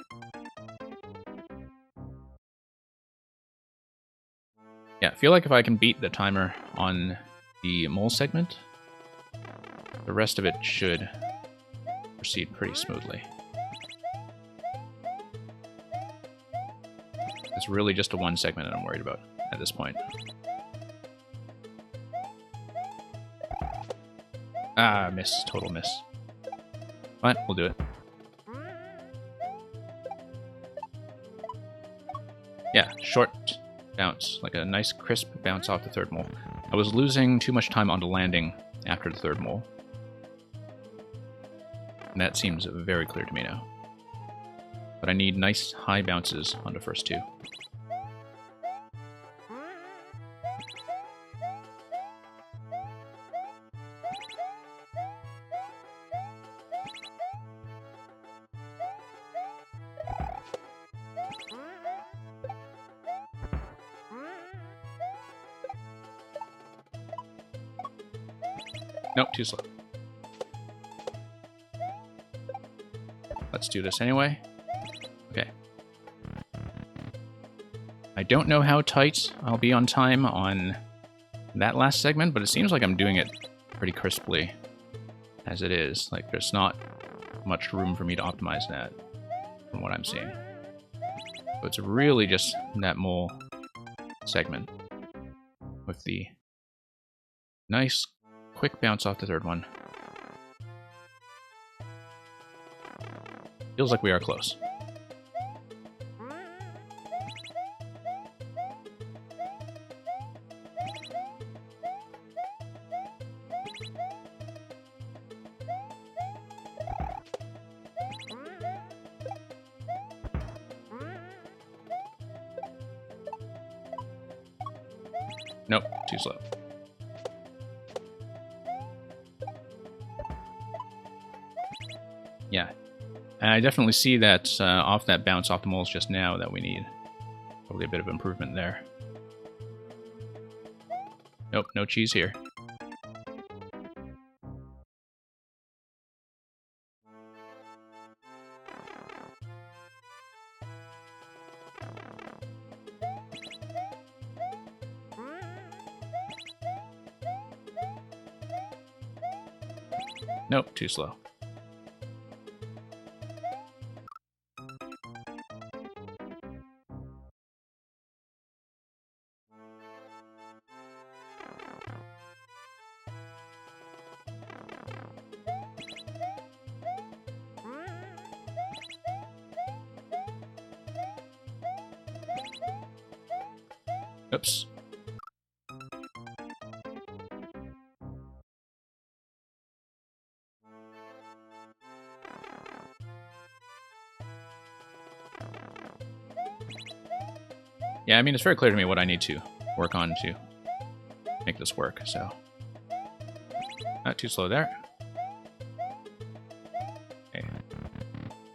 Yeah, I feel like if I can beat the timer on the mole segment, the rest of it should proceed pretty smoothly. It's really just a 1 segment that I'm worried about at this point. Ah, miss. Total miss. But we'll do it. Yeah, short bounce, like a nice crisp bounce off the 3rd mole. I was losing too much time on the landing after the 3rd mole. And that seems very clear to me now. But I need nice high bounces on the first 2. Nope, too slow. Let's do this anyway. Okay. I don't know how tight I'll be on time on that last segment, but it seems like I'm doing it pretty crisply as it is. Like, there's not much room for me to optimize that from what I'm seeing. So it's really just that mole segment with the nice quick bounce off the third one. Feels like we are close. Nope, too slow. Yeah, and I definitely see that off that bounce off the moles just now that we need probably a bit of improvement there. Nope, no cheese here. Nope, too slow. Oops. Yeah, I mean, it's very clear to me what I need to work on to make this work, so... Not too slow there. Okay.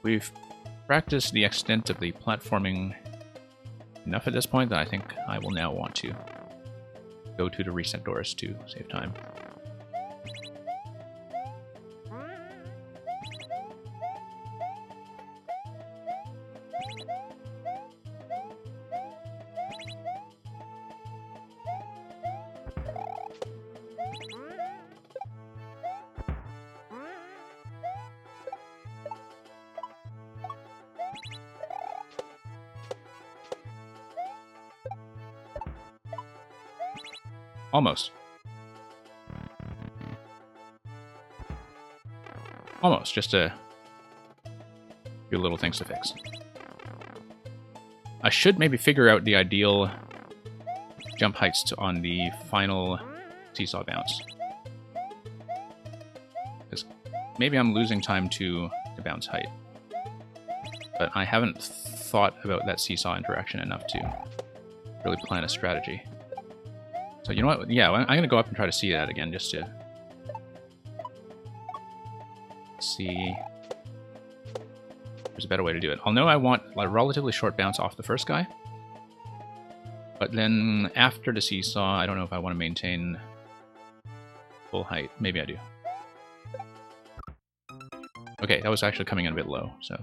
We've practiced the extent of the platforming enough at this point that I think I will now want to go to the reset doors to save time. Almost. Almost, just a few little things to fix. I should maybe figure out the ideal jump heights on the final seesaw bounce. Because maybe I'm losing time to the bounce height. But I haven't thought about that seesaw interaction enough to really plan a strategy. So you know what? Yeah, I'm going to go up and try to see that again just to see if there's a better way to do it. I'll know I want a relatively short bounce off the first guy. But then after the seesaw, I don't know if I want to maintain full height. Maybe I do. Okay, that was actually coming in a bit low, so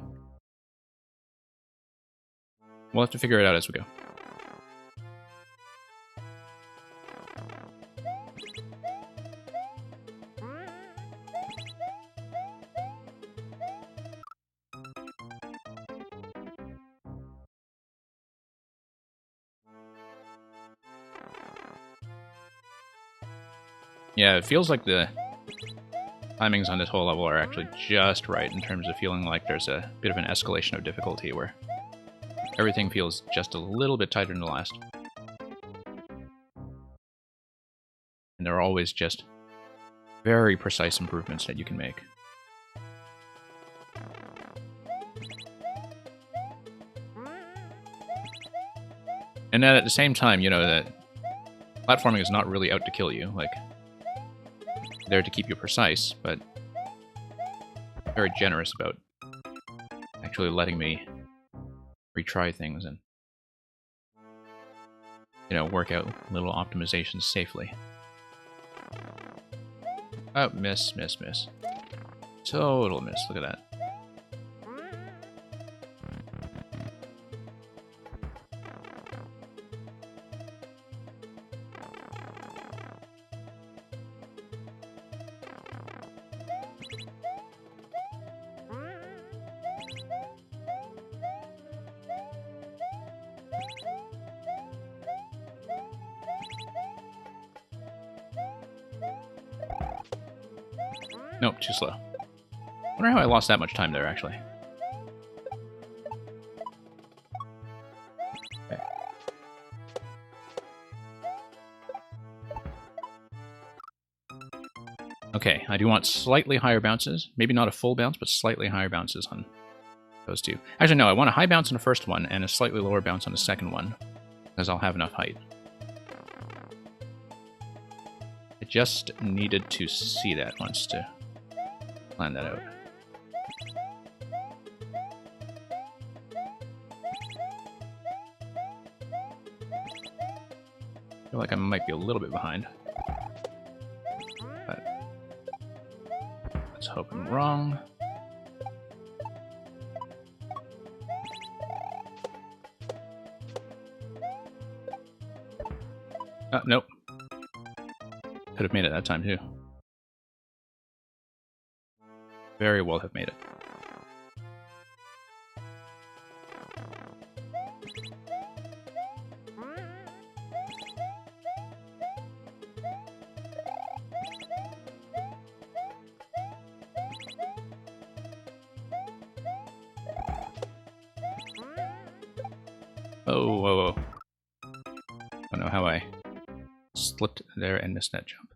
we'll have to figure it out as we go. Yeah, it feels like the timings on this whole level are actually just right in terms of feeling like there's a bit of an escalation of difficulty where everything feels just a little bit tighter than the last. And there are always just very precise improvements that you can make. And then at the same time, you know, that platforming is not really out to kill you. Like, there to keep you precise, but very generous about actually letting me retry things and, you know, work out little optimizations safely. Oh, miss, miss, miss. Total miss, look at that. Nope, too slow. Wonder how I lost that much time there, actually. Okay. Okay, I do want slightly higher bounces. Maybe not a full bounce, but slightly higher bounces on those two. Actually, no, I want a high bounce on the first one and a slightly lower bounce on the second one, because I'll have enough height. I just needed to see that once to plan that out. I feel like I might be a little bit behind. But let's hope I'm wrong. Nope. Could have made it that time too. Very well have made it. Oh, whoa, whoa. I don't know how I slipped there and missed that jump.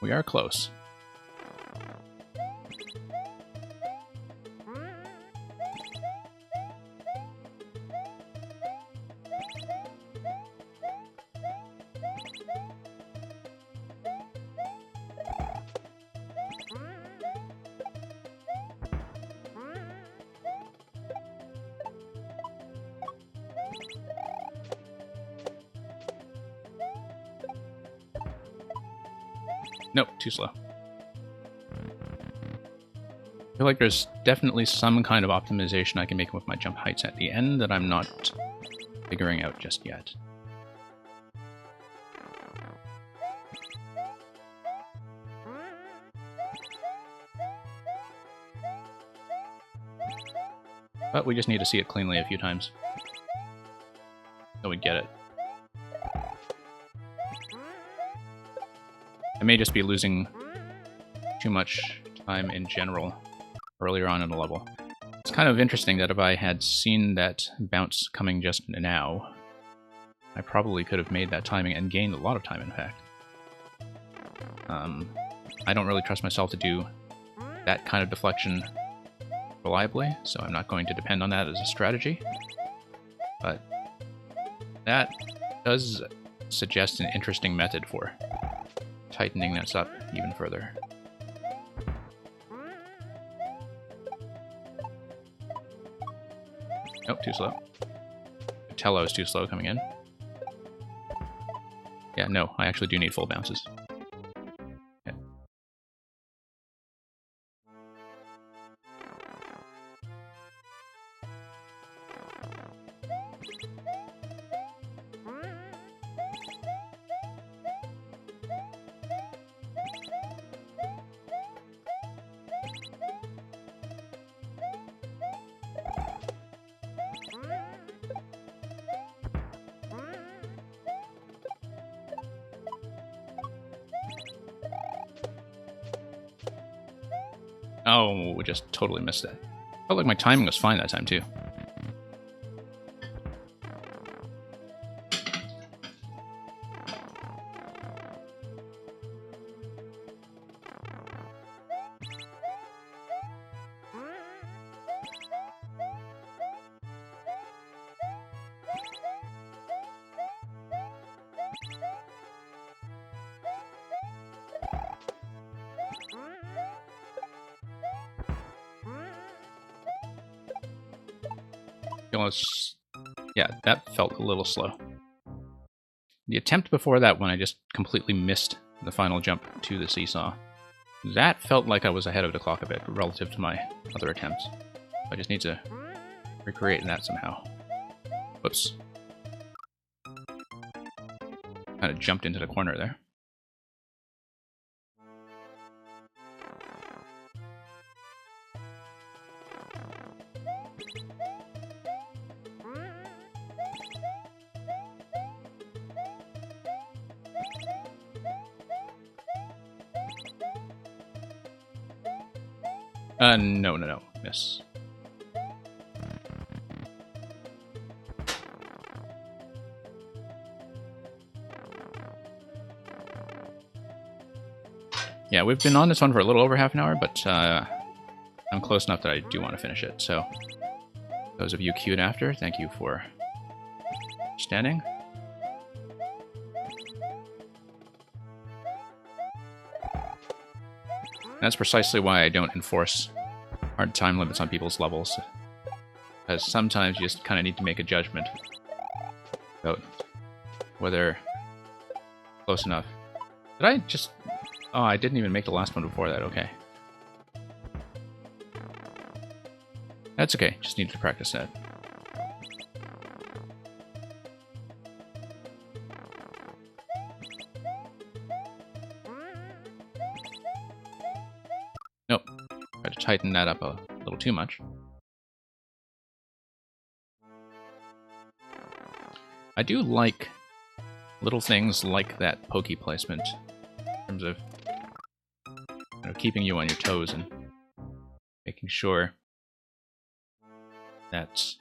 We are close. Nope, too slow. I feel like there's definitely some kind of optimization I can make with my jump heights at the end that I'm not figuring out just yet. But we just need to see it cleanly a few times, so we get it. I may just be losing too much time in general earlier on in the level. It's kind of interesting that if I had seen that bounce coming just now, I probably could have made that timing and gained a lot of time, in fact. I don't really trust myself to do that kind of deflection reliably, so I'm not going to depend on that as a strategy. But that does suggest an interesting method for tightening this up even further. Nope, too slow. I tell I was too slow coming in. Yeah, no, I actually do need full bounces. Okay. Oh, we just totally missed that. Felt like my timing was fine that time, too. Yeah, that felt a little slow. The attempt before that one, I just completely missed the final jump to the seesaw. That felt like I was ahead of the clock a bit relative to my other attempts. I just need to recreate that somehow. Whoops. Kind of jumped into the corner there. No. Miss. Yeah, we've been on this one for a little over half an hour, but I'm close enough that I do want to finish it. So, those of you queued after, thank you for standing. That's precisely why I don't enforce hard time limits on people's levels. Because sometimes you just kind of need to make a judgment about whether close enough. Did I just... Oh, I didn't even make the last one before that, okay. That's okay, just needed to practice that. Nope, tried to tighten that up a little too much. I do like little things like that pokey placement in terms of keeping you on your toes and making sure that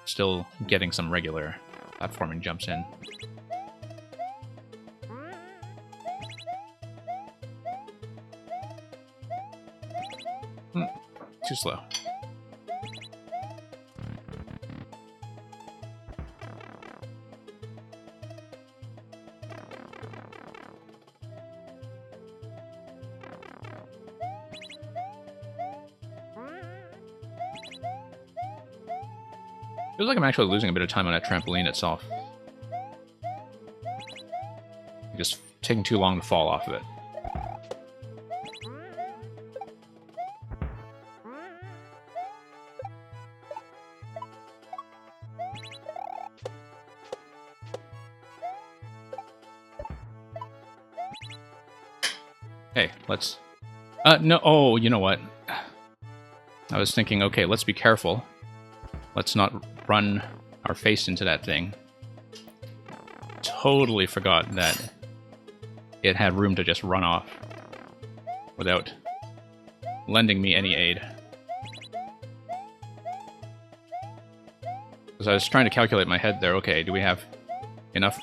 still getting some regular platforming jumps in. Too slow. Feels like I'm actually losing a bit of time on that trampoline itself. Just taking too long to fall off of it. Hey, let's... no, oh, you know what? I was thinking, okay, let's be careful. Let's not run our face into that thing. Totally forgot that it had room to just run off without lending me any aid. Because I was trying to calculate in my head there, okay, do we have enough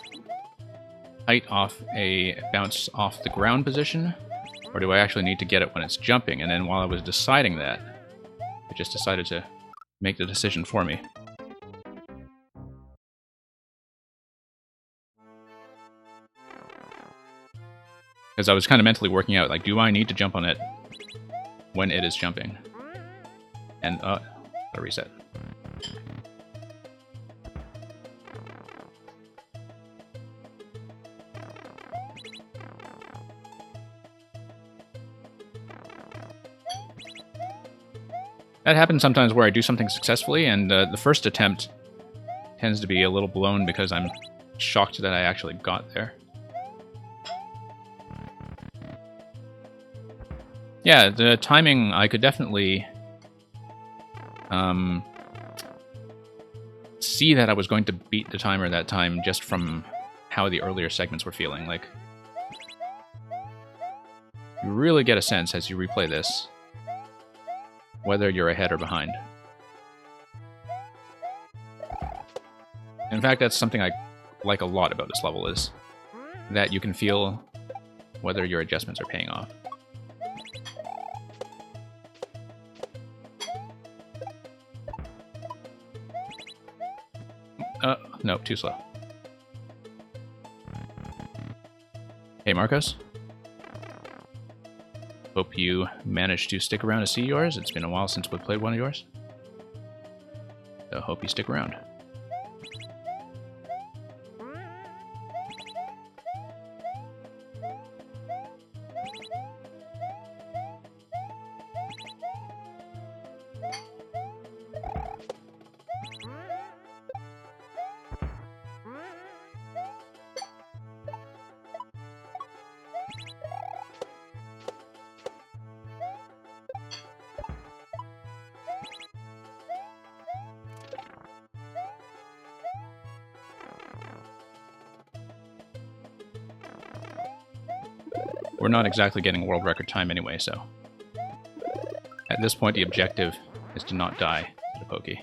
height off a bounce off the ground position? Or do I actually need to get it when it's jumping? And then while I was deciding that, it just decided to make the decision for me. Because I was kind of mentally working out, like, do I need to jump on it when it is jumping? And, gotta reset. That happens sometimes where I do something successfully, and the first attempt tends to be a little blown because I'm shocked that I actually got there. Yeah, the timing, I could definitely see that I was going to beat the timer that time just from how the earlier segments were feeling. Like, you really get a sense as you replay this whether you're ahead or behind. In fact, that's something I like a lot about this level, is that you can feel whether your adjustments are paying off. No, too slow. Hey, Marcos. Hope you managed to stick around to see yours. It's been a while since we played one of yours. So hope you stick around. We're not exactly getting world record time anyway, so At this point, the objective is to not die to the Pokey.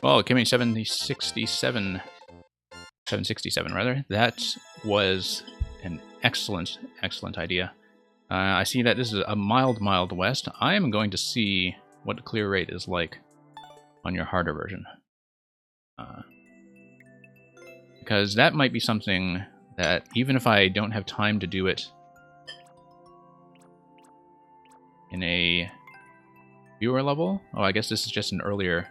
Well, Kimmy 767 rather. That was an excellent idea. I see that this is a mild west. I am going to see what the clear rate is like on your harder version. Because that might be something that, even if I don't have time to do it in a viewer level... Oh, I guess this is just an earlier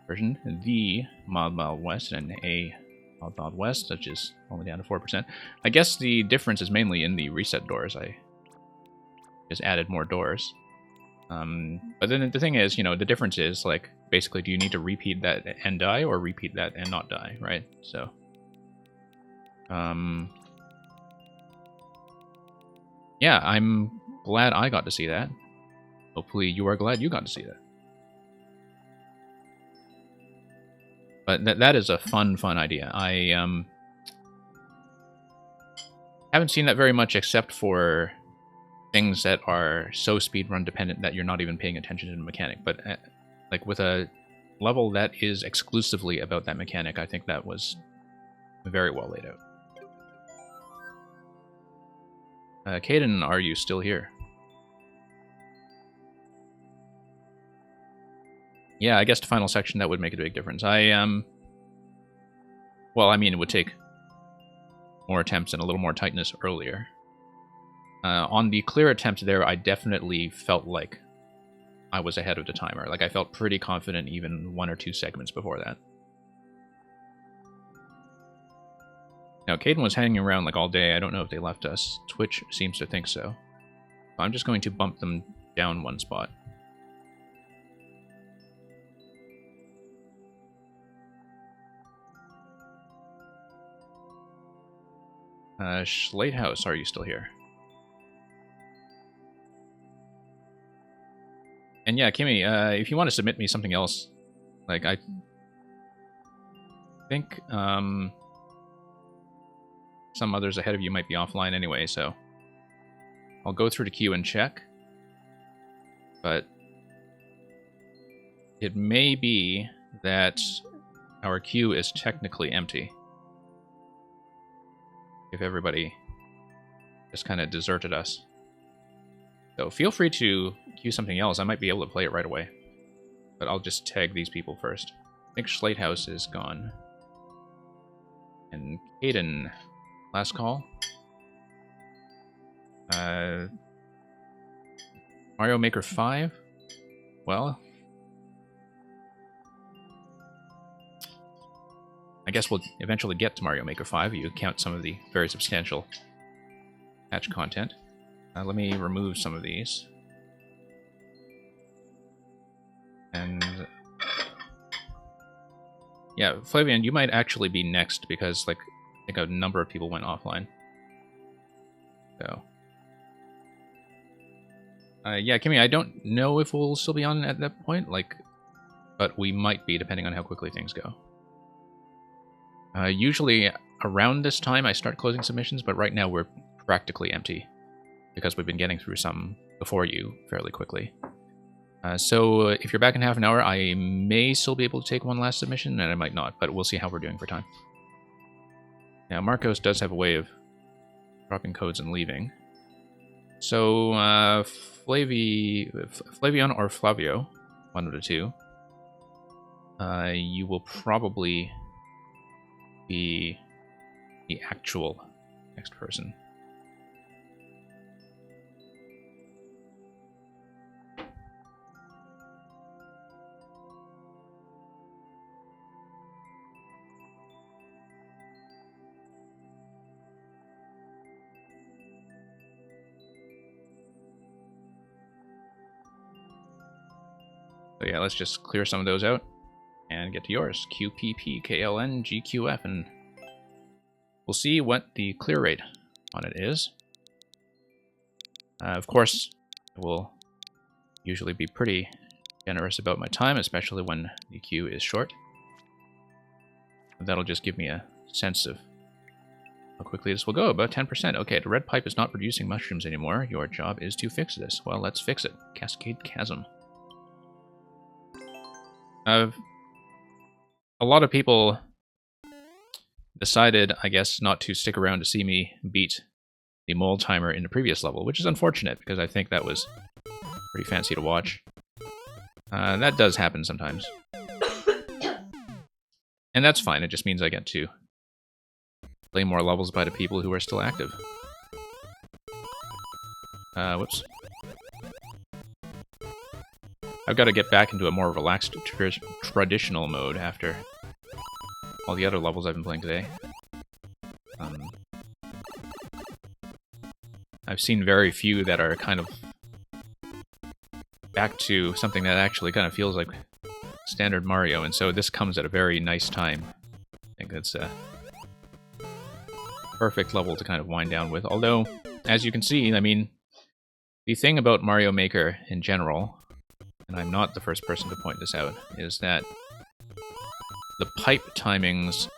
version. The mild west and a mild west, which is only down to 4%. I guess the difference is mainly in the reset doors. I just added more doors. But then the thing is, you know, the difference is, like, basically, do you need to repeat that and die, or repeat that and not die, right? So, yeah, I'm glad I got to see that. Hopefully you are glad you got to see that. But that is a fun idea. I haven't seen that very much, except for things that are so speedrun dependent that you're not even paying attention to the mechanic. But like with a level that is exclusively about that mechanic, I think that was very well laid out. Caden, are you still here? Yeah, I guess the final section, that would make a big difference. Well, I mean, it would take more attempts and a little more tightness earlier. On the clear attempt there, I definitely felt like I was ahead of the timer. Like, I felt pretty confident even 1 or 2 segments before that. Now, Caden was hanging around like all day. I don't know if they left us. Twitch seems to think so. I'm just going to bump them down 1 spot. Schlatehouse, are you still here? And yeah, Kimmy, if you want to submit me something else, like, I think some others ahead of you might be offline anyway, so I'll go through the queue and check. But it may be that our queue is technically empty. If everybody just kind of deserted us. So feel free to queue something else. I might be able to play it right away. But I'll just tag these people first. I think Schlatehouse is gone. And Caden, last call. Mario Maker 5? Well, I guess we'll eventually get to Mario Maker 5. You count some of the very substantial patch content. Let me remove some of these. And yeah, Flavian, you might actually be next because, like, I think a number of people went offline. So, yeah, Kimmy, I don't know if we'll still be on at that point, like, but we might be depending on how quickly things go. Usually around this time I start closing submissions, but right now we're practically empty because we've been getting through some before you fairly quickly. So if you're back in half an hour, I may still be able to take one last submission, and I might not, but we'll see how we're doing for time. Now, Marcos does have a way of dropping codes and leaving. So, Flavian or Flavio, one of the two, you will probably be the actual next person. So yeah, let's just clear some of those out and get to yours. QPP, KLN, GQF, and we'll see what the clear rate on it is. Of course, I will usually be pretty generous about my time, especially when the queue is short. That'll just give me a sense of How quickly this will go? About 10%. Okay, the red pipe is not producing mushrooms anymore. Your job is to fix this. Well, let's fix it. Cascade Chasm. A lot of people decided, I guess, not to stick around to see me beat the mole timer in the previous level, which is unfortunate because I think that was pretty fancy to watch. That does happen sometimes. And that's fine, it just means I get to play more levels by the people who are still active. Whoops. I've got to get back into a more relaxed traditional mode after all the other levels I've been playing today. I've seen very few that are kind of back to something that actually kind of feels like standard Mario, and so this comes at a very nice time. I think it's a perfect level to kind of wind down with. Although, as you can see, I mean, the thing about Mario Maker in general, and I'm not the first person to point this out, is that the pipe timings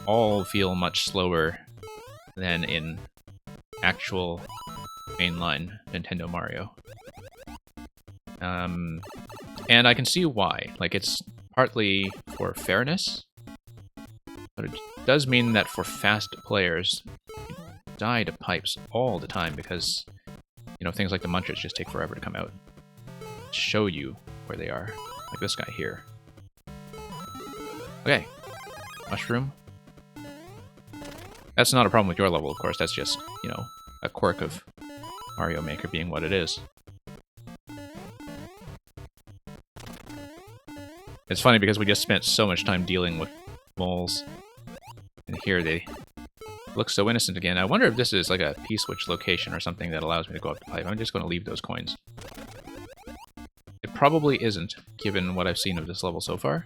all feel much slower than in actual mainline Nintendo Mario. And I can see why. Like, it's partly for fairness, but it does mean that for fast players, you die to pipes all the time because, you know, things like the munchers just take forever to come out. Show you where they are. Like this guy here. Okay. Mushroom. That's not a problem with your level, of course. That's just, you know, a quirk of Mario Maker being what it is. It's funny because we just spent so much time dealing with moles, and here they look so innocent again. I wonder if this is like a P-switch location or something that allows me to go up the pipe. I'm just going to leave those coins. It probably isn't, given what I've seen of this level so far.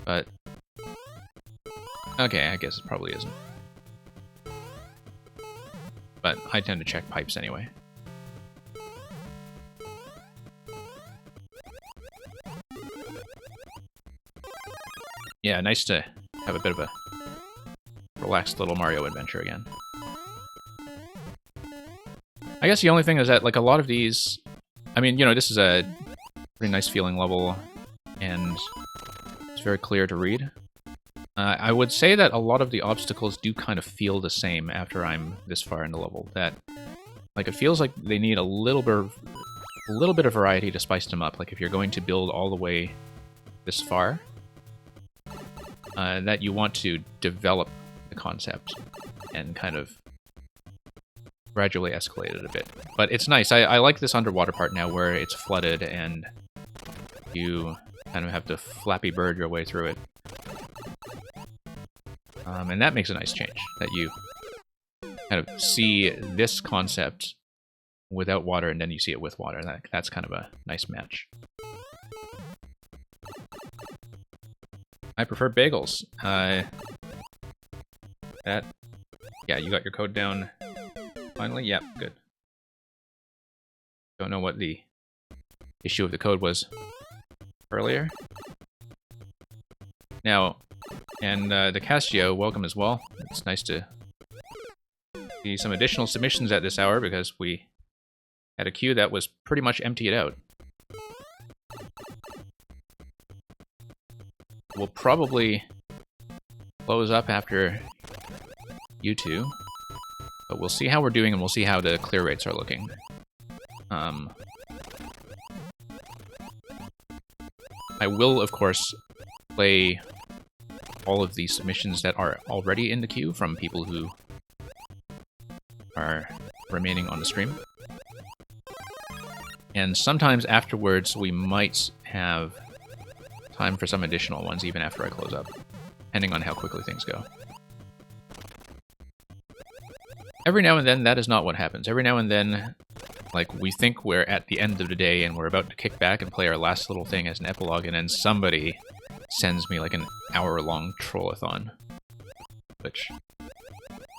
But okay, I guess it probably isn't. But I tend to check pipes anyway. Yeah, nice to have a bit of a relaxed little Mario adventure again. I guess the only thing is that, like, a lot of these... I mean, you know, this is a pretty nice feeling level, and it's very clear to read. I would say that a lot of the obstacles do kind of feel the same after I'm this far in the level. That, like, it feels like they need a little bit of variety to spice them up. Like, if you're going to build all the way this far, that you want to develop the concept and kind of gradually escalate it a bit. But it's nice. I like this underwater part now where it's flooded and you kind of have to Flappy Bird your way through it. And that makes a nice change, that you kind of see this concept without water and then you see it with water. That's kind of a nice match. I prefer bagels. Yeah, you got your code down finally? Yep, good. Don't know what the issue of the code was earlier. Now, and the Casio, welcome as well. It's nice to see some additional submissions at this hour because we had a queue that was pretty much emptied out. We'll probably close up after you two, but we'll see how we're doing and we'll see how the clear rates are looking. I will, of course, play all of the submissions that are already in the queue from people who are remaining on the stream. And sometimes afterwards we might have time for some additional ones even after I close up, depending on how quickly things go. Every now and then, that is not what happens. Every now and then, like, we think we're at the end of the day and we're about to kick back and play our last little thing as an epilogue, and then somebody sends me like an hour-long trollathon, which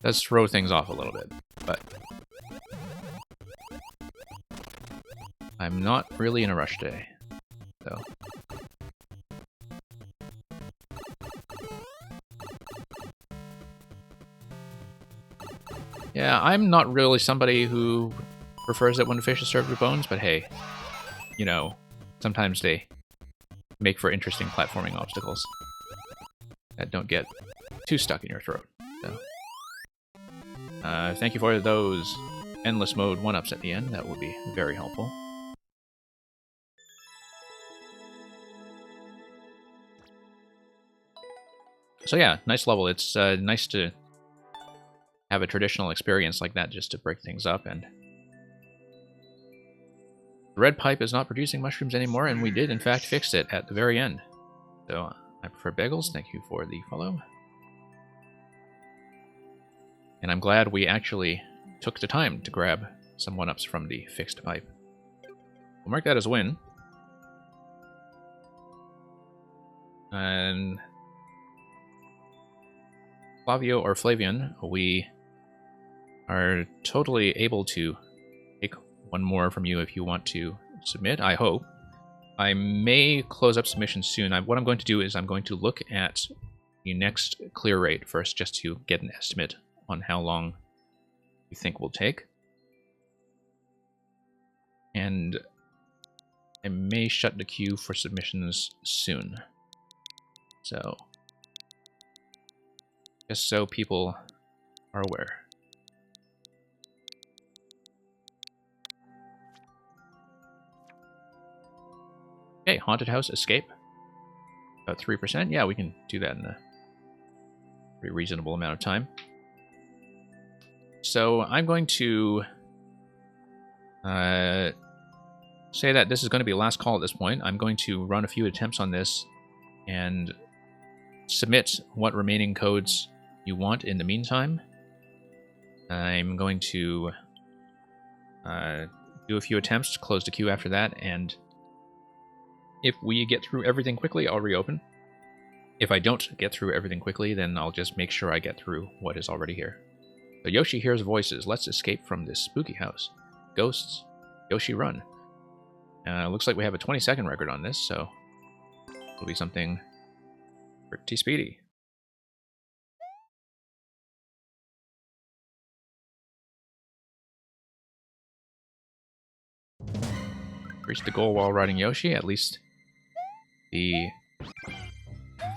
does throw things off a little bit, but I'm not really in a rush today, so. Yeah, I'm not really somebody who prefers it when the fish is served with bones, but hey, you know, sometimes they make for interesting platforming obstacles that don't get too stuck in your throat. So, thank you for those endless mode 1-ups at the end. That would be very helpful. So yeah, nice level. It's nice to have a traditional experience like that just to break things up. And the red pipe is not producing mushrooms anymore, and we did in fact fix it at the very end. So I prefer Bagels. Thank you for the follow. And I'm glad we actually took the time to grab some 1-ups from the fixed pipe. We'll mark that as a win. And Flavio or Flavian, we are totally able to take one more from you if you want to submit, I hope. I may close up submissions soon. What I'm going to do is I'm going to look at the next clear rate first, just to get an estimate on how long you think will take. And I may shut the queue for submissions soon. So, just so people are aware. Okay, Haunted House Escape. About 3%. Yeah, we can do that in a pretty reasonable amount of time. So I'm going to say that this is going to be a last call at this point. I'm going to run a few attempts on this and submit what remaining codes you want in the meantime. I'm going to do a few attempts to close the queue after that, and if we get through everything quickly, I'll reopen. If I don't get through everything quickly, then I'll just make sure I get through what is already here. So Yoshi hears voices. Let's escape from this spooky house. Ghosts. Yoshi, run. Looks like we have a 20-second record on this, so it'll be something pretty speedy. Reach the goal while riding Yoshi. At least the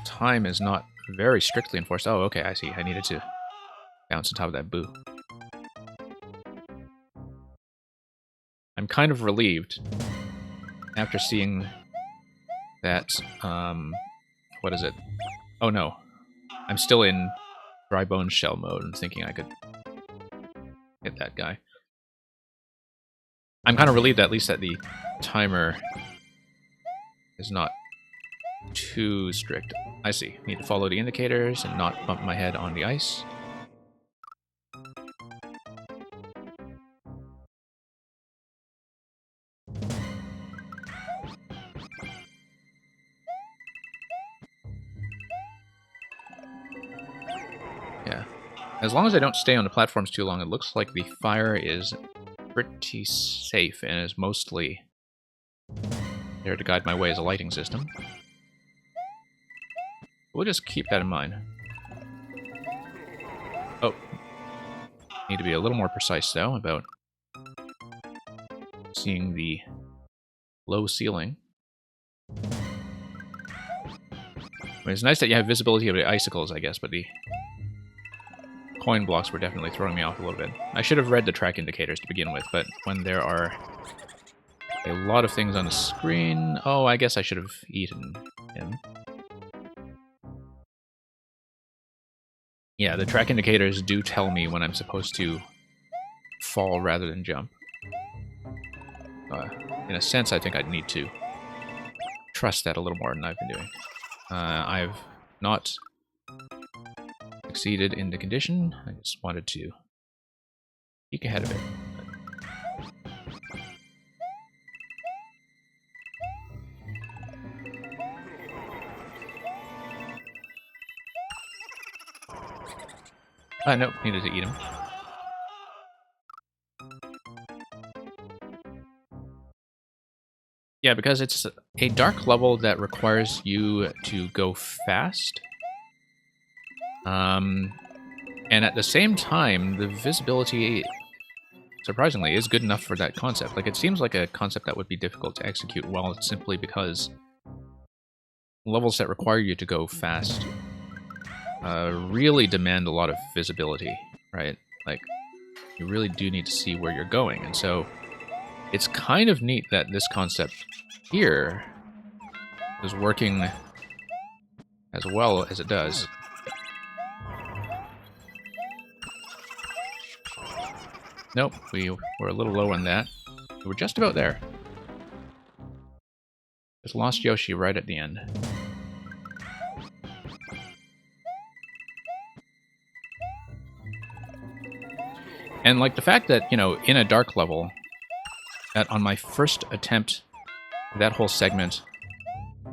time is not very strictly enforced. Oh, okay, I see. I needed to bounce on top of that boo. I'm kind of relieved after seeing that, what is it? Oh no, I'm still in dry bone shell mode and thinking I could hit that guy. I'm kind of relieved at least that the timer is not too strict. I see. Need to follow the indicators and not bump my head on the ice. Yeah. As long as I don't stay on the platforms too long, it looks like the fire is pretty safe and is mostly there to guide my way as a lighting system. We'll just keep that in mind. Oh. Need to be a little more precise, though, about seeing the low ceiling. I mean, it's nice that you have visibility of the icicles, I guess, but the coin blocks were definitely throwing me off a little bit. I should have read the track indicators to begin with, but when there are a lot of things on the screen... Oh, I guess I should have eaten him. Yeah, the track indicators do tell me when I'm supposed to fall rather than jump. In a sense, I think I'd need to trust that a little more than I've been doing. I've not succeeded in the condition. I just wanted to peek ahead of it. Nope, needed to eat him. Yeah, because it's a dark level that requires you to go fast. And at the same time, the visibility, surprisingly, is good enough for that concept. Like, it seems like a concept that would be difficult to execute well, simply because levels that require you to go fast really demand a lot of visibility, right? Like, you really do need to see where you're going. And so it's kind of neat that this concept here is working as well as it does. Nope, we were a little low on that. We're just about there. Just lost Yoshi right at the end. And like the fact that, you know, in a dark level, that on my first attempt, that whole segment,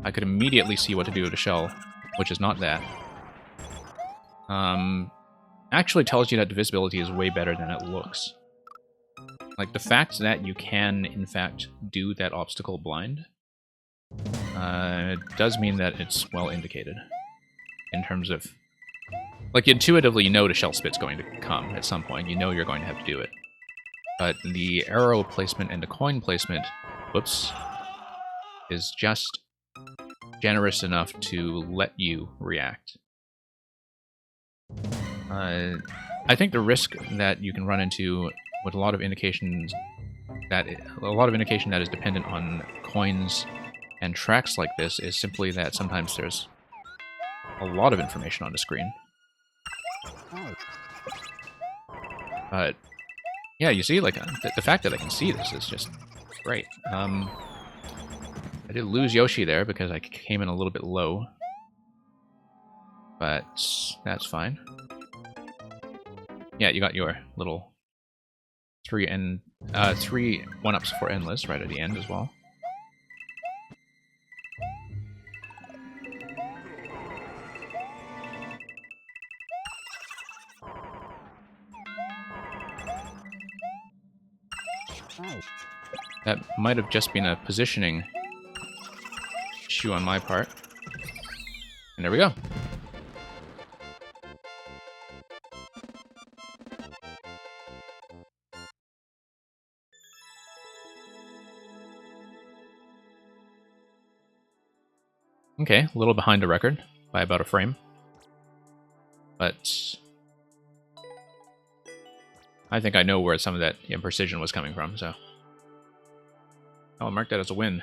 I could immediately see what to do with a shell, which is not that. Actually tells you that the visibility is way better than it looks. Like, the fact that you can, in fact, do that obstacle blind does mean that it's well indicated. In terms of... Like, intuitively, you know the shell spit's going to come at some point. You know you're going to have to do it. But the arrow placement and the coin placement, whoops, is just generous enough to let you react. I think the risk that you can run into with a lot of indications that is dependent on coins and tracks like this is simply that sometimes there's a lot of information on the screen. But yeah, you see, like the fact that I can see this is just great. I did lose Yoshi there because I came in a little bit low, but that's fine. Yeah, you got your little 3 1-ups for Endless right at the end as well. That might have just been a positioning issue on my part. And there we go. Okay, a little behind the record by about a frame. But I think I know where some of that imprecision was coming from, so... I'll mark that as a win.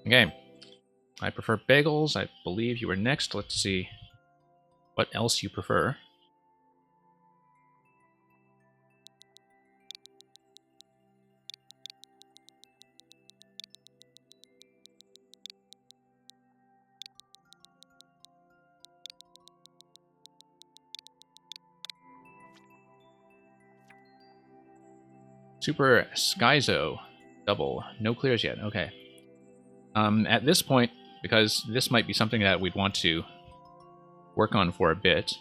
Okay. I prefer bagels. I believe you were next. Let's see what else you prefer. Super Skyzo. Double. No clears yet. Okay. At this point, because this might be something that we'd want to work on for a bit,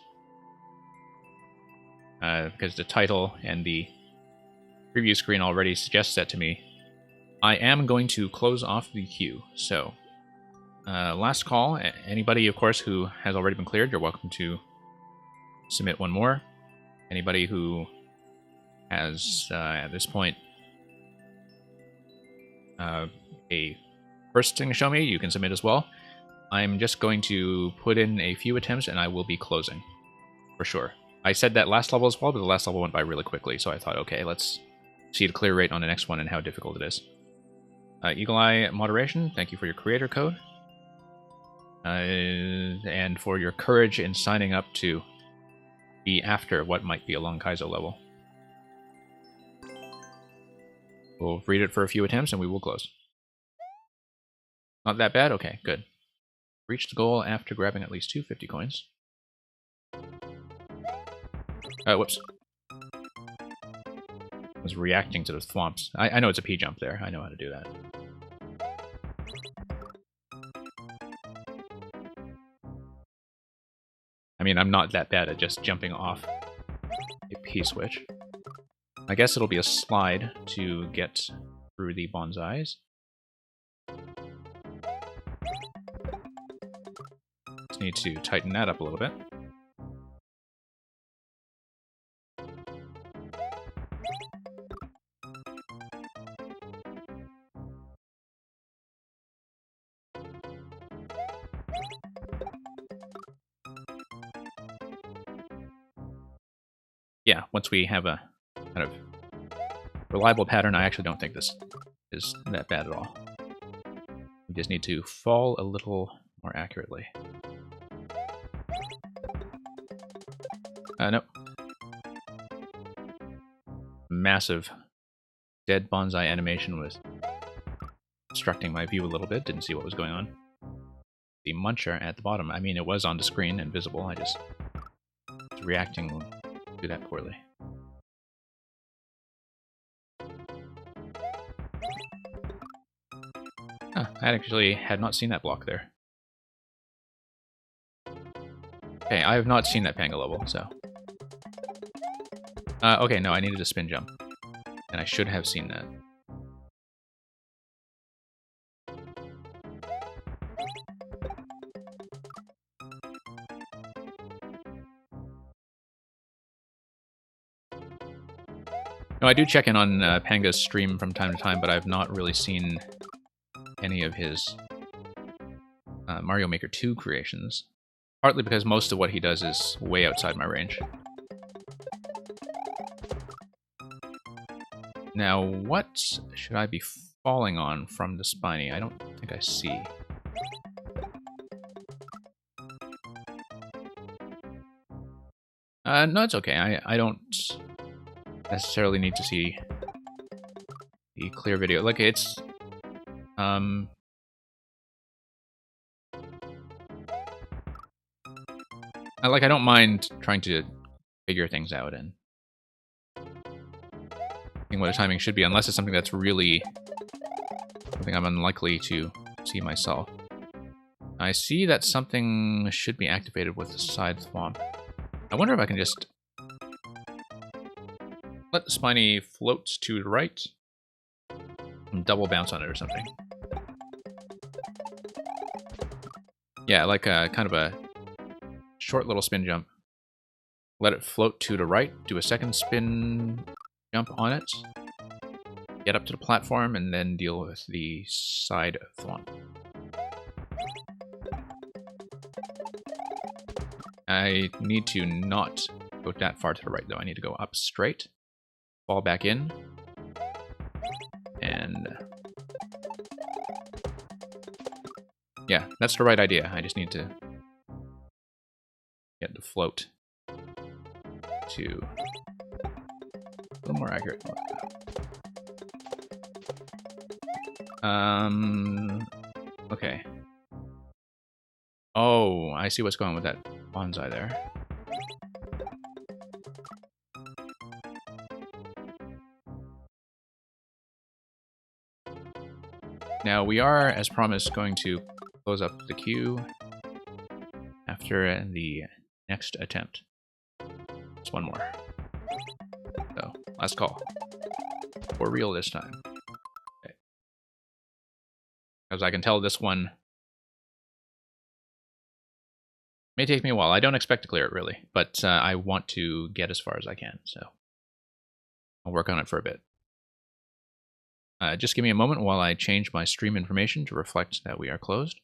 because the title and the preview screen already suggests that to me, I am going to close off the queue. So, last call. Anybody, of course, who has already been cleared, you're welcome to submit one more. Anybody who has, at this point, a first thing to show me, you can submit as well. I'm just going to put in a few attempts and I will be closing. For sure. I said that last level as well, but the last level went by really quickly, so I thought, okay, let's see the clear rate on the next one and how difficult it is. Eagle Eye Moderation, thank you for your creator code. And for your courage in signing up to be after what might be a Long Kaizo level. We'll read it for a few attempts and we will close. Not that bad? Okay, good. Reach the goal after grabbing at least 250 coins. Whoops. I was reacting to the thwomps. I know it's a P-jump there. I know how to do that. I mean, I'm not that bad at just jumping off a P-switch. I guess it'll be a slide to get through the bonsais. Just need to tighten that up a little bit. Yeah, once we have a kind of reliable pattern, I actually don't think this is that bad at all. We just need to fall a little more accurately. Nope. Massive dead bonsai animation was obstructing my view a little bit. Didn't see what was going on. The muncher at the bottom. I mean, it was on the screen and visible. I just was reacting to that poorly. Huh, I actually had not seen that block there. Okay, I have not seen that Panga level, so... okay, no, I needed a spin jump. And I should have seen that. No, I do check in on Panga's stream from time to time, but I've not really seen any of his Mario Maker 2 creations. Partly because most of what he does is way outside my range. Now, what should I be falling on from the Spiny? I don't think I see. No, it's okay. I don't necessarily need to see the clear video. Like, it's... I don't mind trying to figure things out and seeing what the timing should be, unless it's something that's really something I'm unlikely to see myself. I see that something should be activated with the side thwomp. I wonder if I can just let the Spiny float to the right and double bounce on it or something. Yeah, like a kind of a short little spin jump. Let it float to the right, do a second spin jump on it, get up to the platform, and then deal with the side thwomp. I need to not go that far to the right, though. I need to go up straight, fall back in, and... yeah, that's the right idea. I just need to get the float to a little more accurate. Okay. Oh, I see what's going on with that bonsai there. Now, we are, as promised, going to close up the queue after the next attempt. Just one more. So, last call. For real this time. Okay. As I can tell, this one may take me a while. I don't expect to clear it, really, but I want to get as far as I can, so I'll work on it for a bit. Just give me a moment while I change my stream information to reflect that we are closed.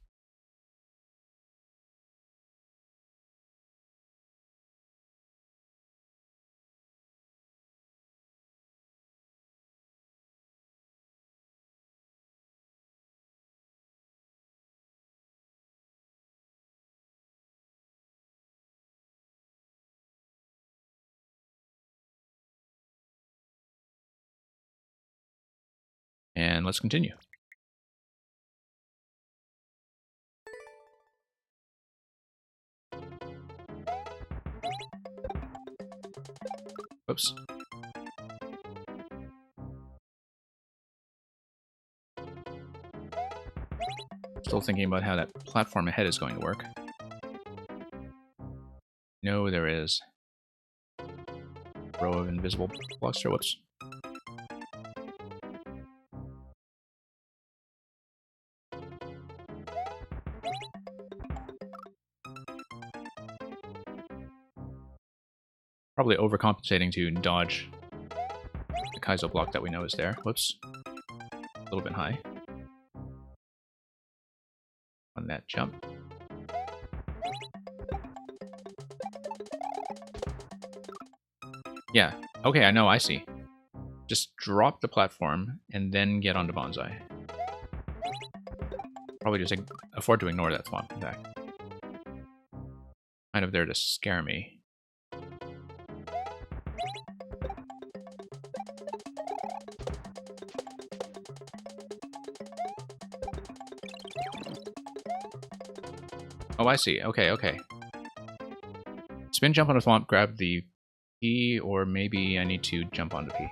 And let's continue. Whoops. Still thinking about how that platform ahead is going to work. No, there is a row of invisible blocks. Whoops. Probably overcompensating to dodge the Kaizo block that we know is there. Whoops. A little bit high. On that jump. Yeah. Okay, I know, I see. Just drop the platform and then get onto Bonsai. Probably just afford to ignore that swamp, in fact. Kind of there to scare me. Oh, I see. Okay, okay. Spin jump on a swamp, grab the P, or maybe I need to jump onto P.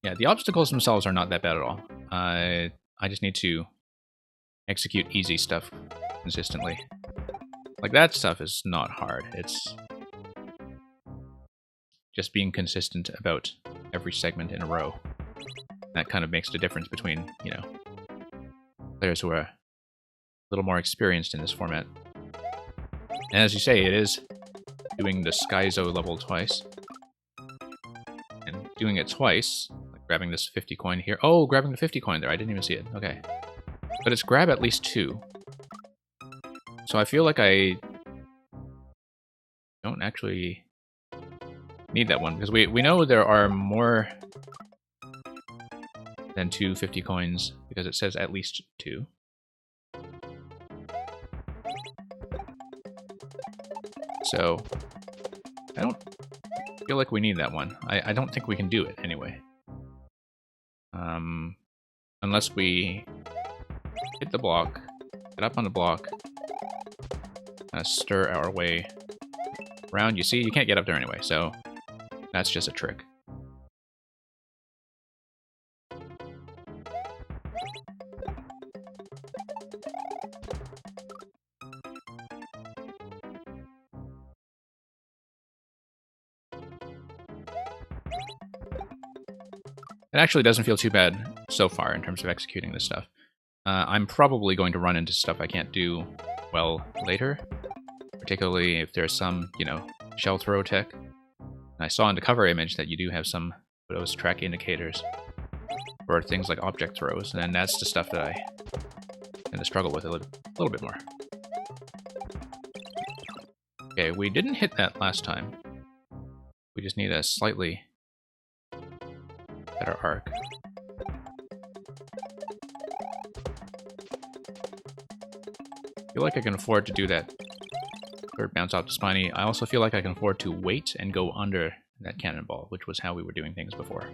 Yeah, the obstacles themselves are not that bad at all. I just need to execute easy stuff consistently. Like, that stuff is not hard. It's just being consistent about every segment in a row. That kind of makes the difference between, you know, players who are a little more experienced in this format. And as you say, it is doing the Skyzo level twice. And doing it twice, like grabbing this 50 coin here. Oh, grabbing the 50 coin there. I didn't even see it. Okay. But it's grab at least 2. So I feel like I don't actually need that one, because we know there are more than 2 50 coins, because it says at least 2. So I don't feel like we need that one. I don't think we can do it anyway. Unless we hit the block, get up on the block, stir our way around. You see, you can't get up there anyway, so that's just a trick. It actually doesn't feel too bad so far in terms of executing this stuff. I'm probably going to run into stuff I can't do well later, particularly if there's some, you know, shell throw tech. And I saw in the cover image that you do have some of those track indicators for things like object throws, and that's the stuff that I tend to struggle with a little bit more. Okay, we didn't hit that last time. We just need a slightly better arc. I feel like I can afford to do that third bounce off the spiny. I also feel like I can afford to wait and go under that cannonball, which was how we were doing things before.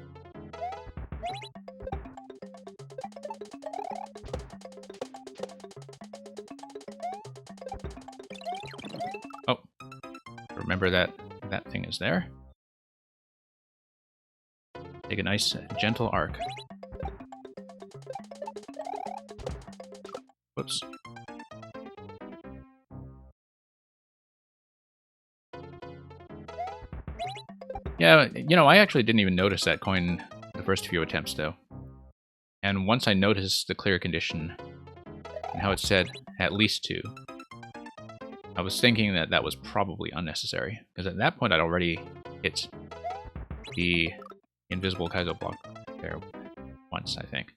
Oh, remember that thing is there. Take a nice, gentle arc. Whoops. Yeah, you know, I actually didn't even notice that coin the first few attempts, though. And once I noticed the clear condition and how it said at least 2, I was thinking that that was probably unnecessary, because at that point I'd already hit the invisible Kaizo block there once, I think.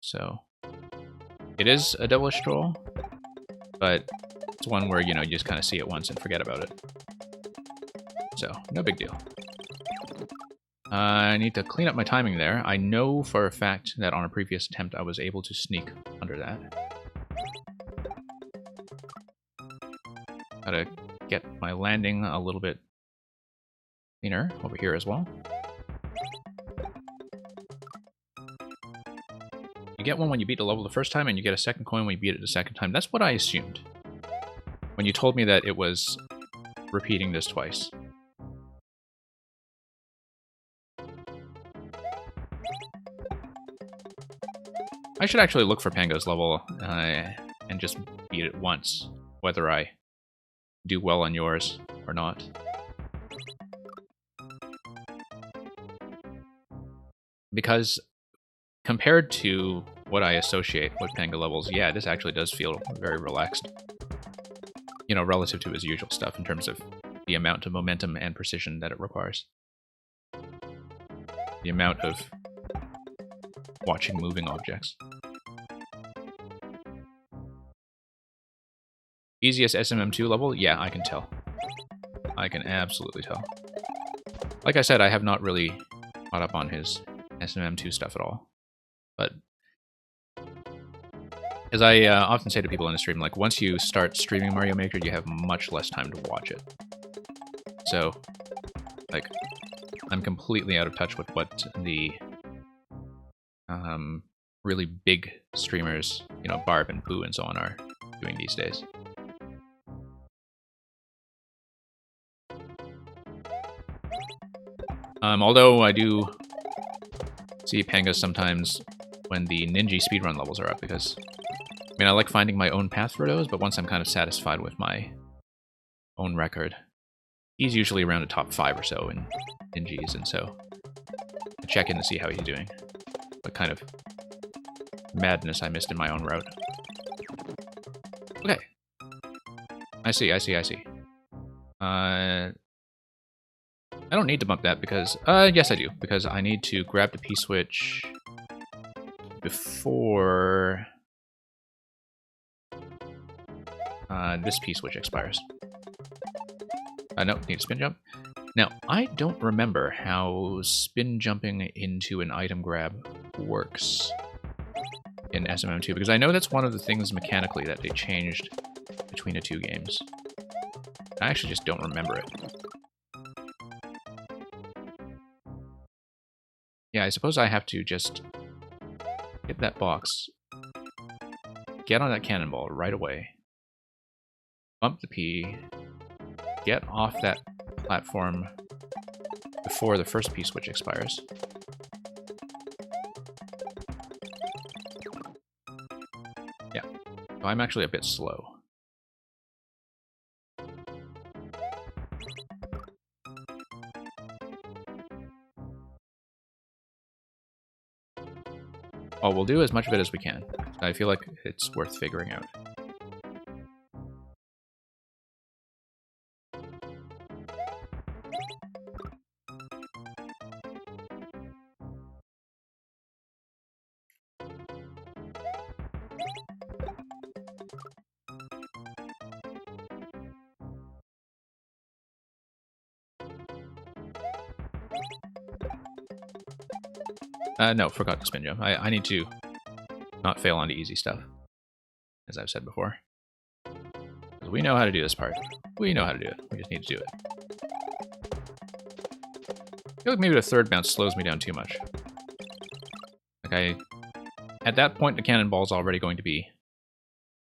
So it is a devilish troll, but it's one where, you know, you just kind of see it once and forget about it. So, no big deal. I need to clean up my timing there. I know for a fact that on a previous attempt I was able to sneak under that. Gotta get my landing a little bit cleaner over here as well. You get one when you beat the level the first time, and you get a second coin when you beat it the second time. That's what I assumed when you told me that it was repeating this twice. I should actually look for Pango's level and just beat it once whether I do well on yours or not. Because compared to what I associate with Panga levels, yeah, this actually does feel very relaxed. You know, relative to his usual stuff in terms of the amount of momentum and precision that it requires. The amount of watching moving objects. Easiest SMM2 level? Yeah, I can tell. I can absolutely tell. Like I said, I have not really caught up on his SMM2 stuff at all. But as I often say to people in the stream, like, once you start streaming Mario Maker, you have much less time to watch it. So, like, I'm completely out of touch with what the really big streamers, you know, Barb and Boo and so on, are doing these days. Although I do see Panga sometimes when the Ninja speedrun levels are up, because, I mean, I like finding my own path for those, but once I'm kind of satisfied with my own record, he's usually around the top 5 or so in Ninjas, and so I check in to see how he's doing. What kind of madness I missed in my own route. Okay. I see. I don't need to bump that because, yes I do, because I need to grab the P-switch before this P-switch expires. No, need a spin jump. Now, I don't remember how spin jumping into an item grab works in SMM2, because I know that's one of the things mechanically that they changed between the two games. I actually just don't remember it. Yeah, I suppose I have to just hit that box, get on that cannonball right away, bump the P, get off that platform before the first P-switch expires. Yeah, so I'm actually a bit slow. Well, we'll do as much of it as we can. I feel like it's worth figuring out. No, forgot to spin jump. I need to not fail onto easy stuff, as I've said before. We know how to do this part. We know how to do it. We just need to do it. I feel like maybe the third bounce slows me down too much. Like at that point, the cannonball's already going to be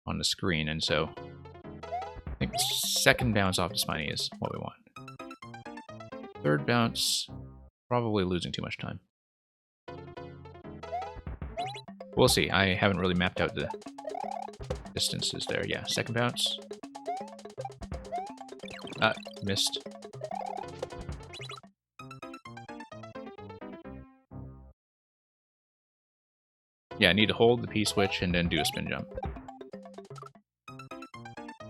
on the screen, and so I think second bounce off the spiny is what we want. Third bounce, probably losing too much time. We'll see. I haven't really mapped out the distances there. Yeah, second bounce. Missed. Yeah, I need to hold the P-switch and then do a spin jump.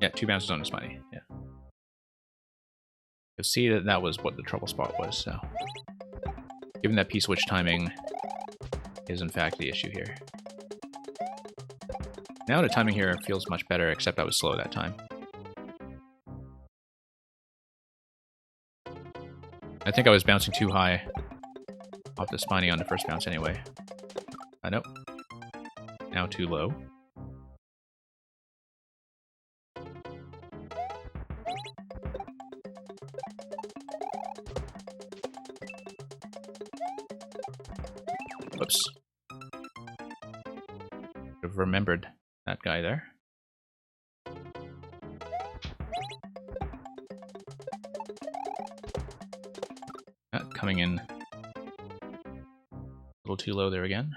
Yeah, 2 bounces on the spiny. Yeah. You'll see that that was what the trouble spot was, so... Given that P-switch timing is in fact the issue here. Now the timing here feels much better, except I was slow that time. I think I was bouncing too high off the spiny on the first bounce anyway. Nope. Now too low. Whoops. Should have remembered that guy there. Coming in a little too low there again.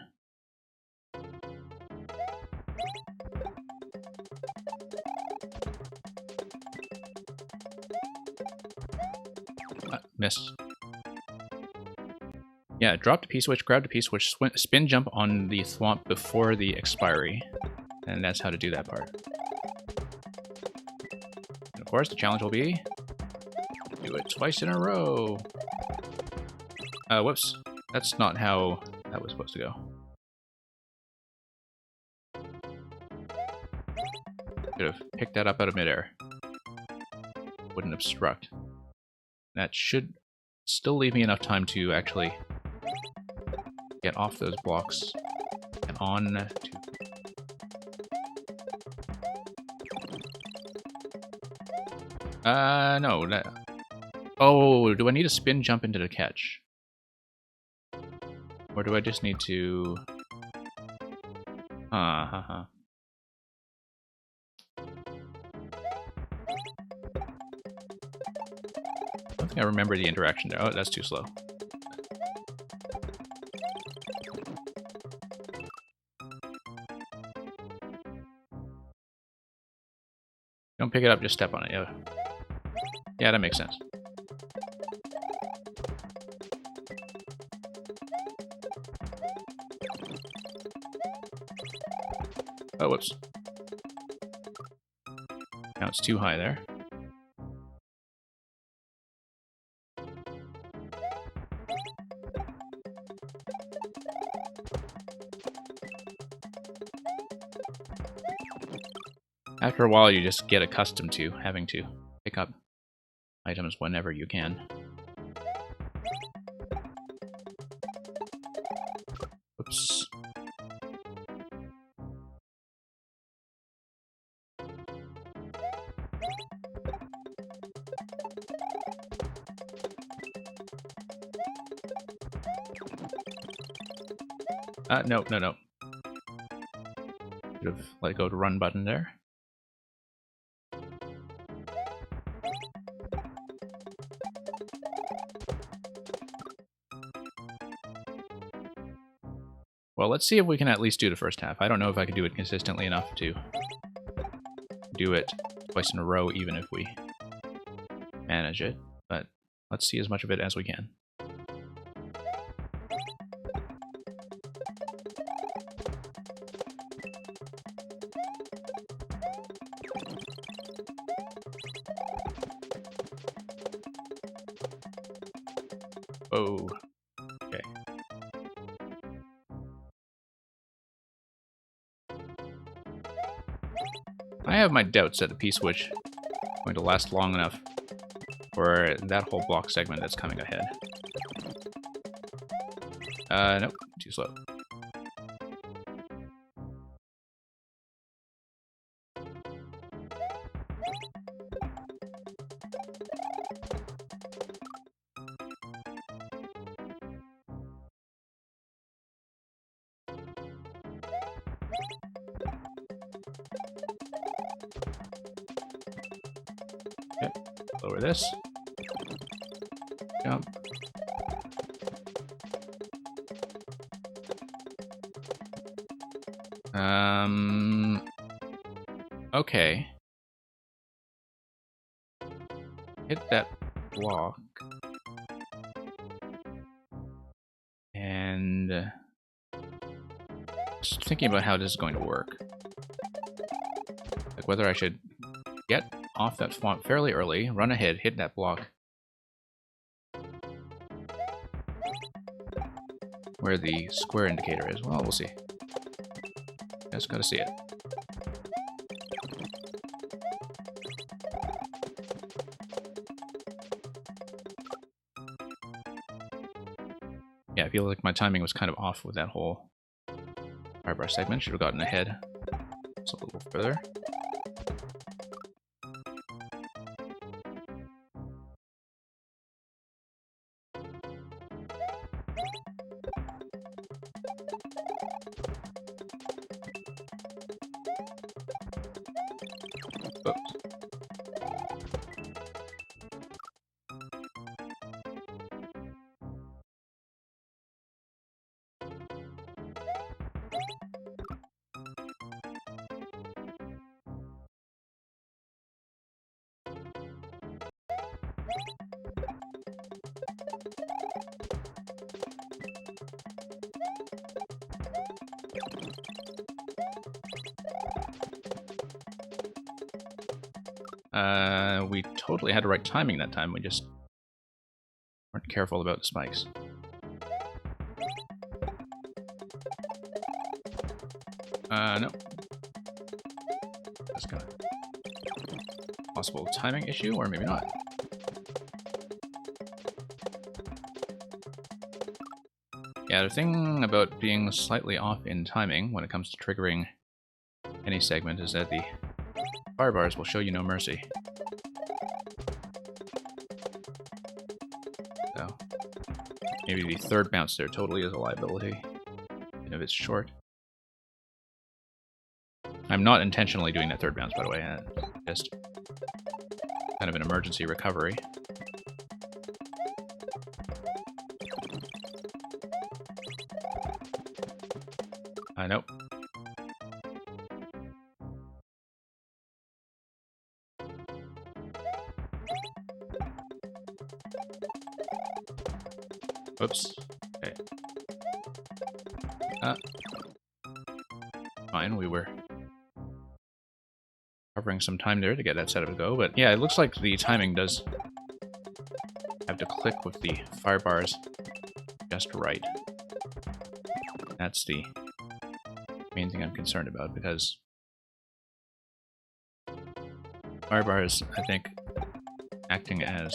missed. Yeah, drop the P-switch, grab the P-switch, spin jump on the thwomp before the expiry. And that's how to do that part. And of course, the challenge will be do it twice in a row. Whoops. That's not how that was supposed to go. Should have picked that up out of midair. Wouldn't obstruct. That should still leave me enough time to actually get off those blocks and on to... no. That... Oh, do I need a spin jump into the catch? Or do I just need to... I don't think I remember the interaction there. Oh, that's too slow. Don't pick it up, just step on it. Yeah, yeah, that makes sense. Oh, whoops. Now it's too high there. After a while, you just get accustomed to having to pick up items whenever you can. Oops. No. Should have let go of the run button there. Well, let's see if we can at least do the first half. I don't know if I can do it consistently enough to do it twice in a row, even if we manage it, but let's see as much of it as we can. Oh, okay. I have my doubts that the P-switch is going to last long enough for that whole block segment that's coming ahead. Nope, too slow. Okay, lower this. Jump. Okay. Hit that block. And just thinking about how this is going to work. Like whether I should get off that swamp fairly early, run ahead, hit that block. Where the square indicator is. Well, we'll see. Just gotta see it. Yeah, I feel like my timing was kind of off with that whole firebar segment. Should have gotten ahead just a little further. Oops. We totally had the right timing that time. We just weren't careful about the spikes. No. That's gonna... Possible timing issue, or maybe not. Yeah, the thing about being slightly off in timing when it comes to triggering any segment is that the fire bars will show you no mercy. So, maybe the third bounce there totally is a liability, even if it's short. I'm not intentionally doing that third bounce, by the way. Just kind of an emergency recovery. Nope. Oops. Okay. Fine, we were covering some time there to get that set up to go, but yeah, it looks like the timing does have to click with the fire bars just right. That's the main thing I'm concerned about, because fire bars, I think, acting as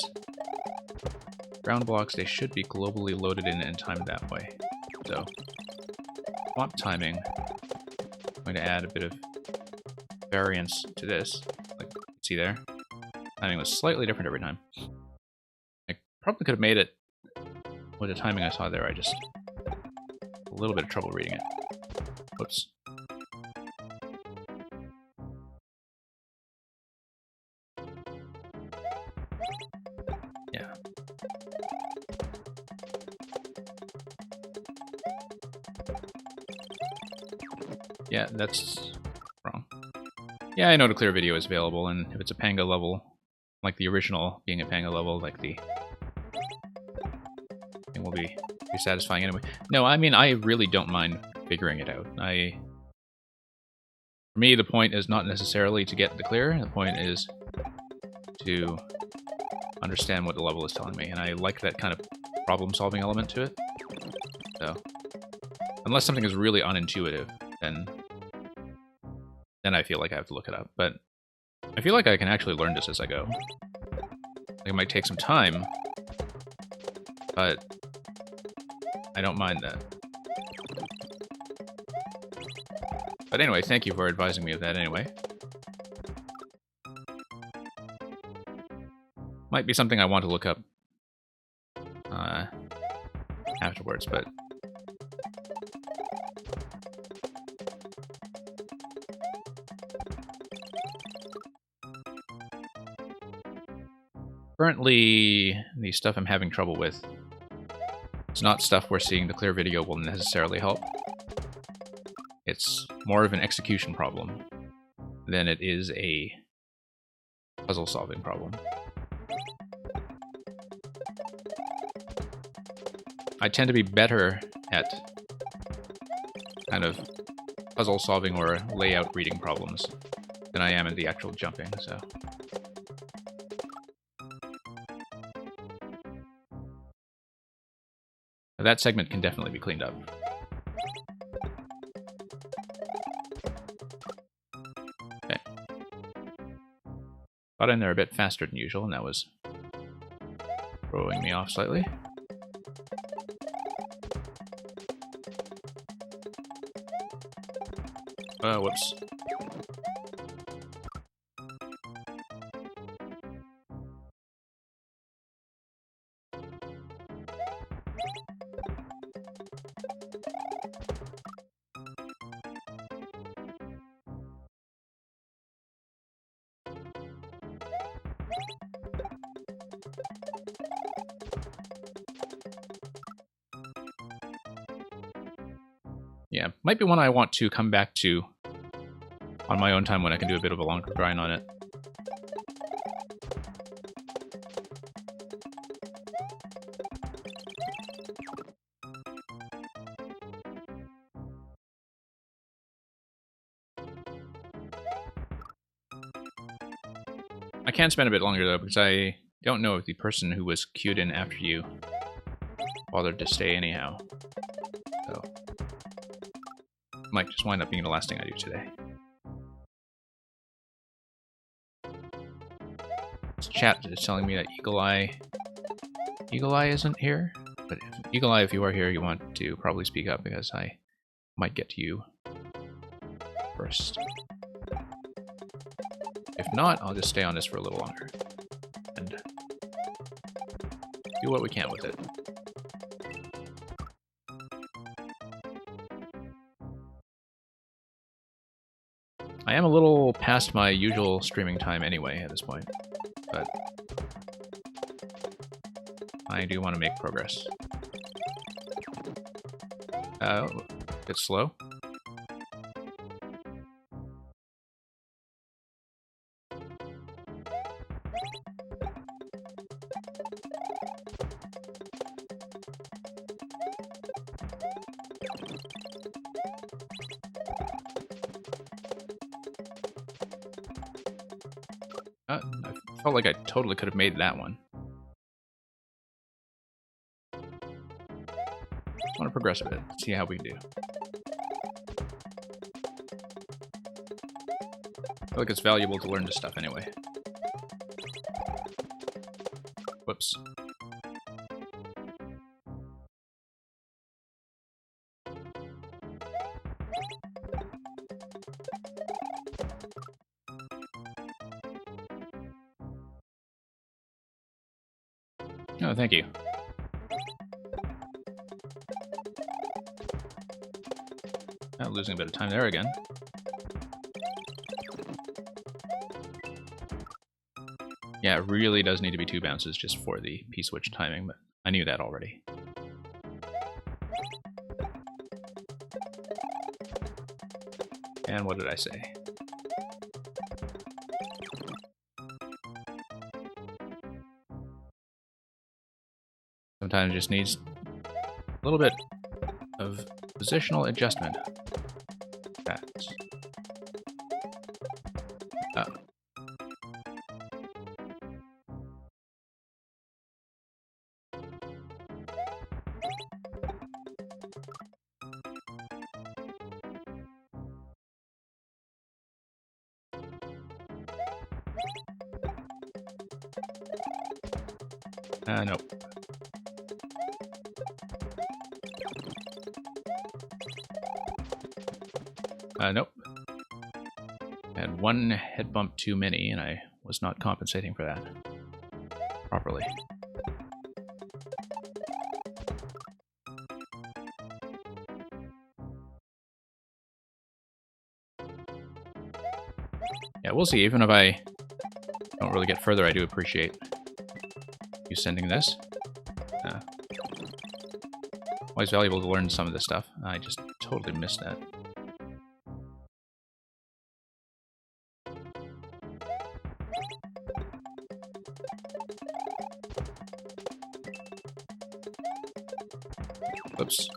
ground blocks, they should be globally loaded in and timed that way. So, swap timing, I'm going to add a bit of variance to this. Like, see there? Timing was slightly different every time. I probably could have made it with the timing I saw there. I just a little bit of trouble reading it. Whoops. Yeah. Yeah, that's wrong. Yeah, I know the clear video is available, and if it's a Panga level, like the original being a Panga level, like the thing will be satisfying anyway. No, I mean, I really don't mind figuring it out. For me, the point is not necessarily to get the clear, the point is to understand what the level is telling me, and I like that kind of problem-solving element to it. So, unless something is really unintuitive, then I feel like I have to look it up. But I feel like I can actually learn this as I go. Like, it might take some time, but I don't mind that. But anyway, thank you for advising me of that anyway. Might be something I want to look up afterwards, but currently the stuff I'm having trouble with, it's not stuff where seeing the clear video will necessarily help. It's more of an execution problem than it is a puzzle-solving problem. I tend to be better at kind of puzzle-solving or layout reading problems than I am at the actual jumping, so... That segment can definitely be cleaned up. Okay. Got in there a bit faster than usual, and that was throwing me off slightly. Whoops. Yeah, might be one I want to come back to on my own time when I can do a bit of a longer grind on it. I can spend a bit longer though, because I don't know if the person who was queued in after you bothered to stay anyhow. So might just wind up being the last thing I do today. This chat is telling me that Eagle Eye isn't here, but Eagle Eye, if you are here, you want to probably speak up because I might get to you first. If not, I'll just stay on this for a little longer and do what we can with it. I am a little past my usual streaming time anyway at this point, but I do want to make progress. Bit slow. I felt like I totally could have made that one. Just want to progress a bit, see how we do. I feel like it's valuable to learn this stuff anyway. Whoops. Oh, thank you. Losing a bit of time there again. Yeah, it really does need to be 2 bounces just for the P-switch timing, but I knew that already. And what did I say? Sometimes it just needs a little bit of positional adjustment. That's... nope. Nope. I had one head bump too many, and I was not compensating for that properly. Yeah, we'll see. Even if I don't really get further, I do appreciate you sending this. Always valuable to learn some of this stuff. I just totally missed that. Oops.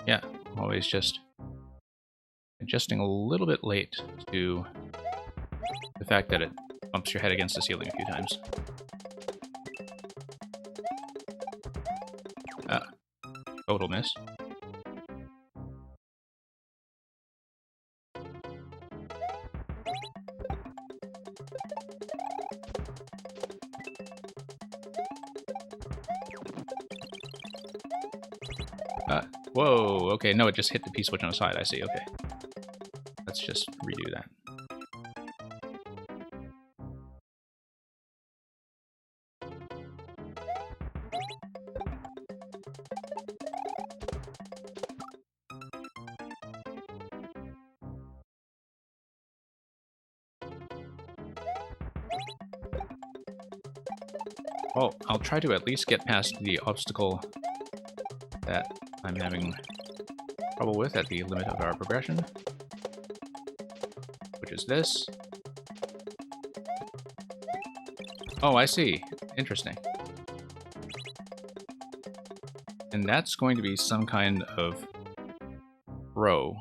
Yeah, always just adjusting a little bit late to the fact that it bumps your head against the ceiling a few times. Total miss. Whoa, okay, no, it just hit the P-switch on the side, I see, okay. Let's just redo that. Well, I'll try to at least get past the obstacle that I'm having trouble with at the limit of our progression, which is this. Oh, I see. Interesting. And that's going to be some kind of throw.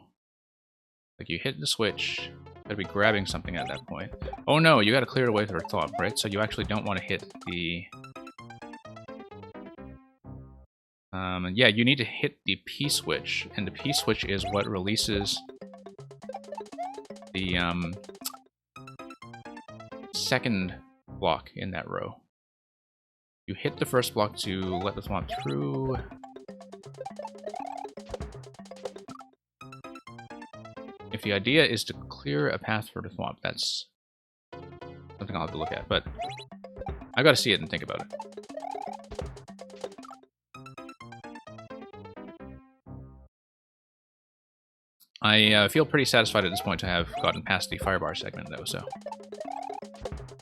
Like you hit the switch, gotta be grabbing something at that point. Oh no, you gotta clear it away with your thumb, right? So you actually don't want to hit the... yeah, you need to hit the P-switch, and the P-switch is what releases the second block in that row. You hit the first block to let the thwomp through. If the idea is to clear a path for the thwomp, that's something I'll have to look at, but I've got to see it and think about it. I feel pretty satisfied at this point to have gotten past the firebar segment, though, so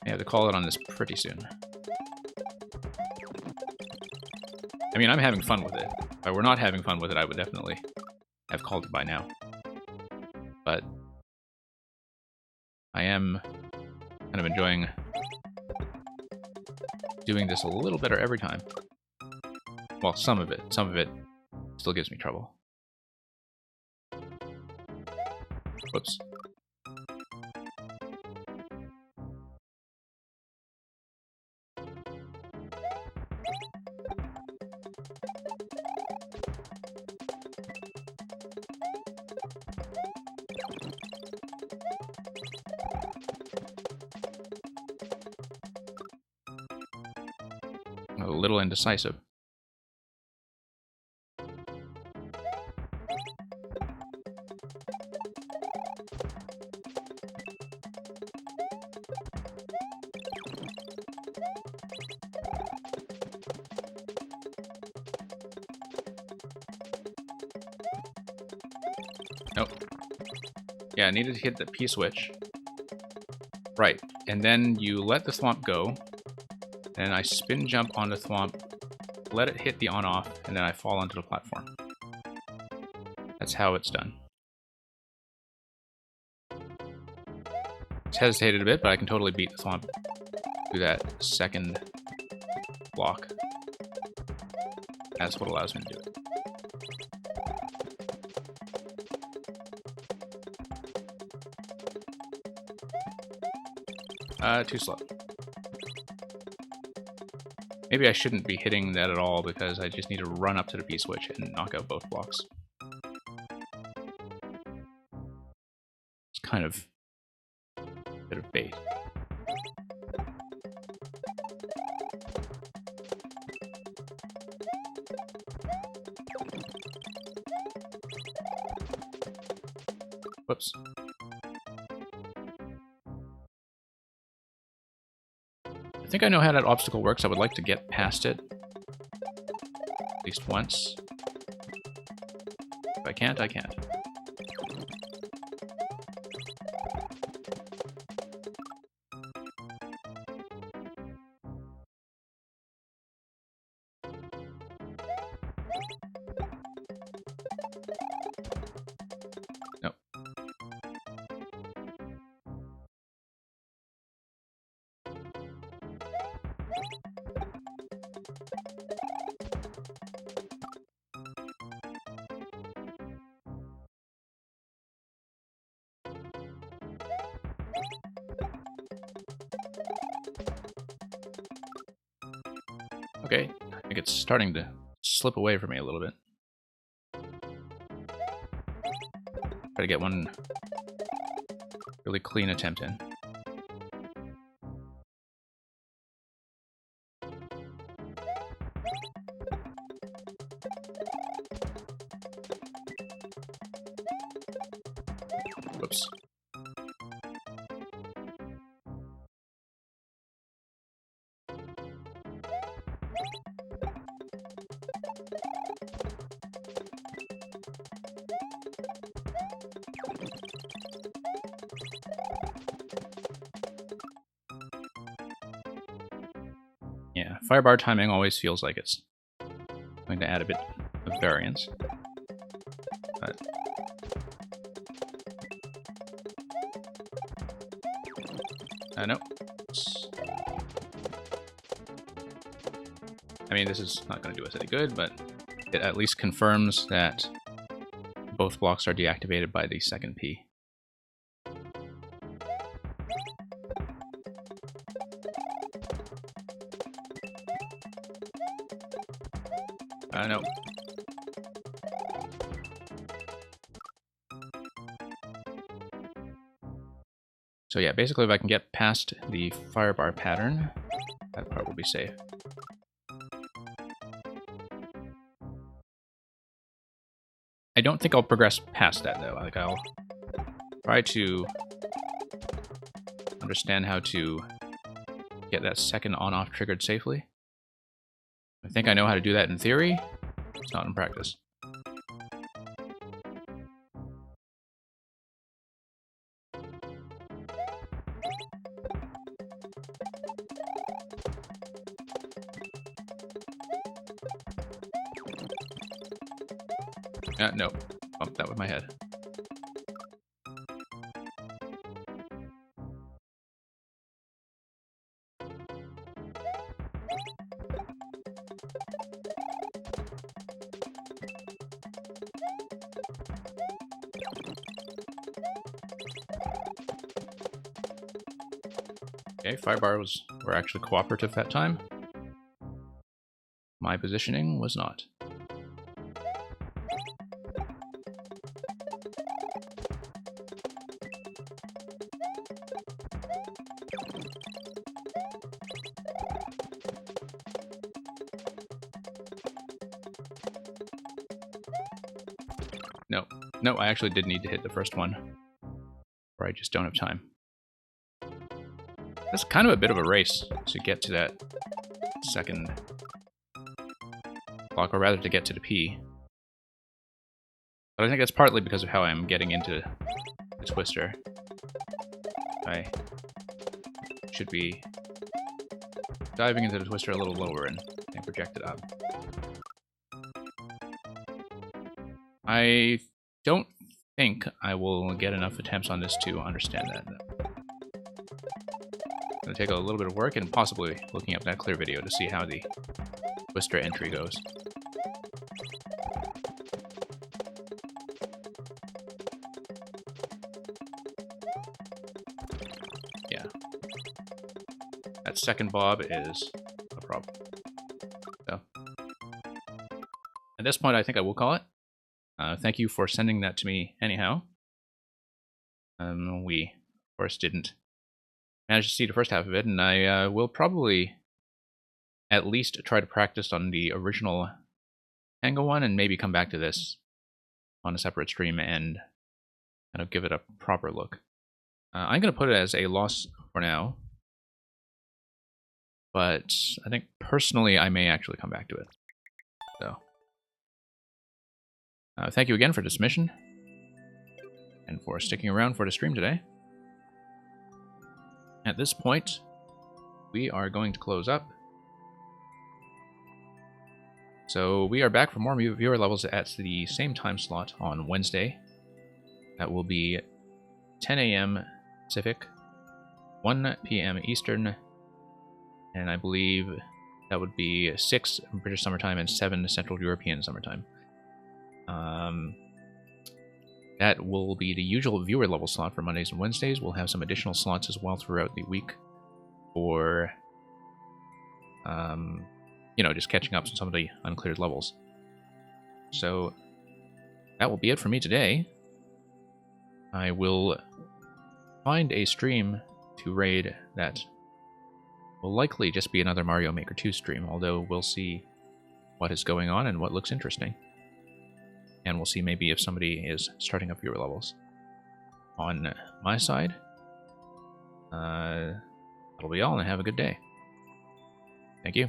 I have to call it on this pretty soon. I mean, I'm having fun with it. If I were not having fun with it, I would definitely have called it by now. But I am kind of enjoying doing this a little better every time. Well, some of it. Some of it still gives me trouble. Whoops. A little indecisive. Nope. Yeah, I needed to hit the P-switch. Right, and then you let the thwomp go, and I spin jump on the thwomp, let it hit the on-off, and then I fall onto the platform. That's how it's done. It's hesitated a bit, but I can totally beat the thwomp through that second block. That's what allows me to do it. Too slow. Maybe I shouldn't be hitting that at all because I just need to run up to the P-switch and knock out both blocks. It's kind of a bit of bait. Whoops. I think I know how that obstacle works. I would like to get past it. At least once. If I can't, I can't. Nope. Okay, I think it's starting to slip away from me a little bit. Try to get one really clean attempt in. Whoops. Firebar timing always feels like it's going to add a bit of variance. But no. I mean, this is not going to do us any good, but it at least confirms that both blocks are deactivated by the second P. No. So yeah, basically if I can get past the firebar pattern, that part will be safe. I don't think I'll progress past that though. Like, I'll try to understand how to get that second on-off triggered safely. I think I know how to do that in theory, it's not in practice. No. Bumped that with my head. Okay, firebar were actually cooperative that time. My positioning was not. No, I actually did need to hit the first one, or I just don't have time. That's kind of a bit of a race to get to that second block, or rather to get to the P. But I think that's partly because of how I'm getting into the twister. I should be diving into the twister a little lower and project it up. I don't think I will get enough attempts on this to understand that. It's going to take a little bit of work and possibly looking up that clear video to see how the twister entry goes. Yeah. That second bob is a problem. So, at this point, I think I will call it. Thank you for sending that to me anyhow. We, of course, didn't manage to see the first half of it, and I will probably at least try to practice on the original Tango one, and maybe come back to this on a separate stream and kind of give it a proper look. I'm going to put it as a loss for now, but I think personally I may actually come back to it. So, thank you again for the submission, and for sticking around for the stream today. At this point, we are going to close up. So we are back for more viewer levels at the same time slot on Wednesday. That will be 10 a.m. Pacific, 1 p.m. Eastern, and I believe that would be 6 British Summertime and 7 Central European Summertime. That will be the usual viewer level slot for Mondays and Wednesdays. We'll have some additional slots as well throughout the week for, just catching up on some of the uncleared levels. So that will be it for me today. I will find a stream to raid that will likely just be another Mario Maker 2 stream, although we'll see what is going on and what looks interesting. And we'll see maybe if somebody is starting up viewer levels. On my side, that'll be all, and have a good day. Thank you.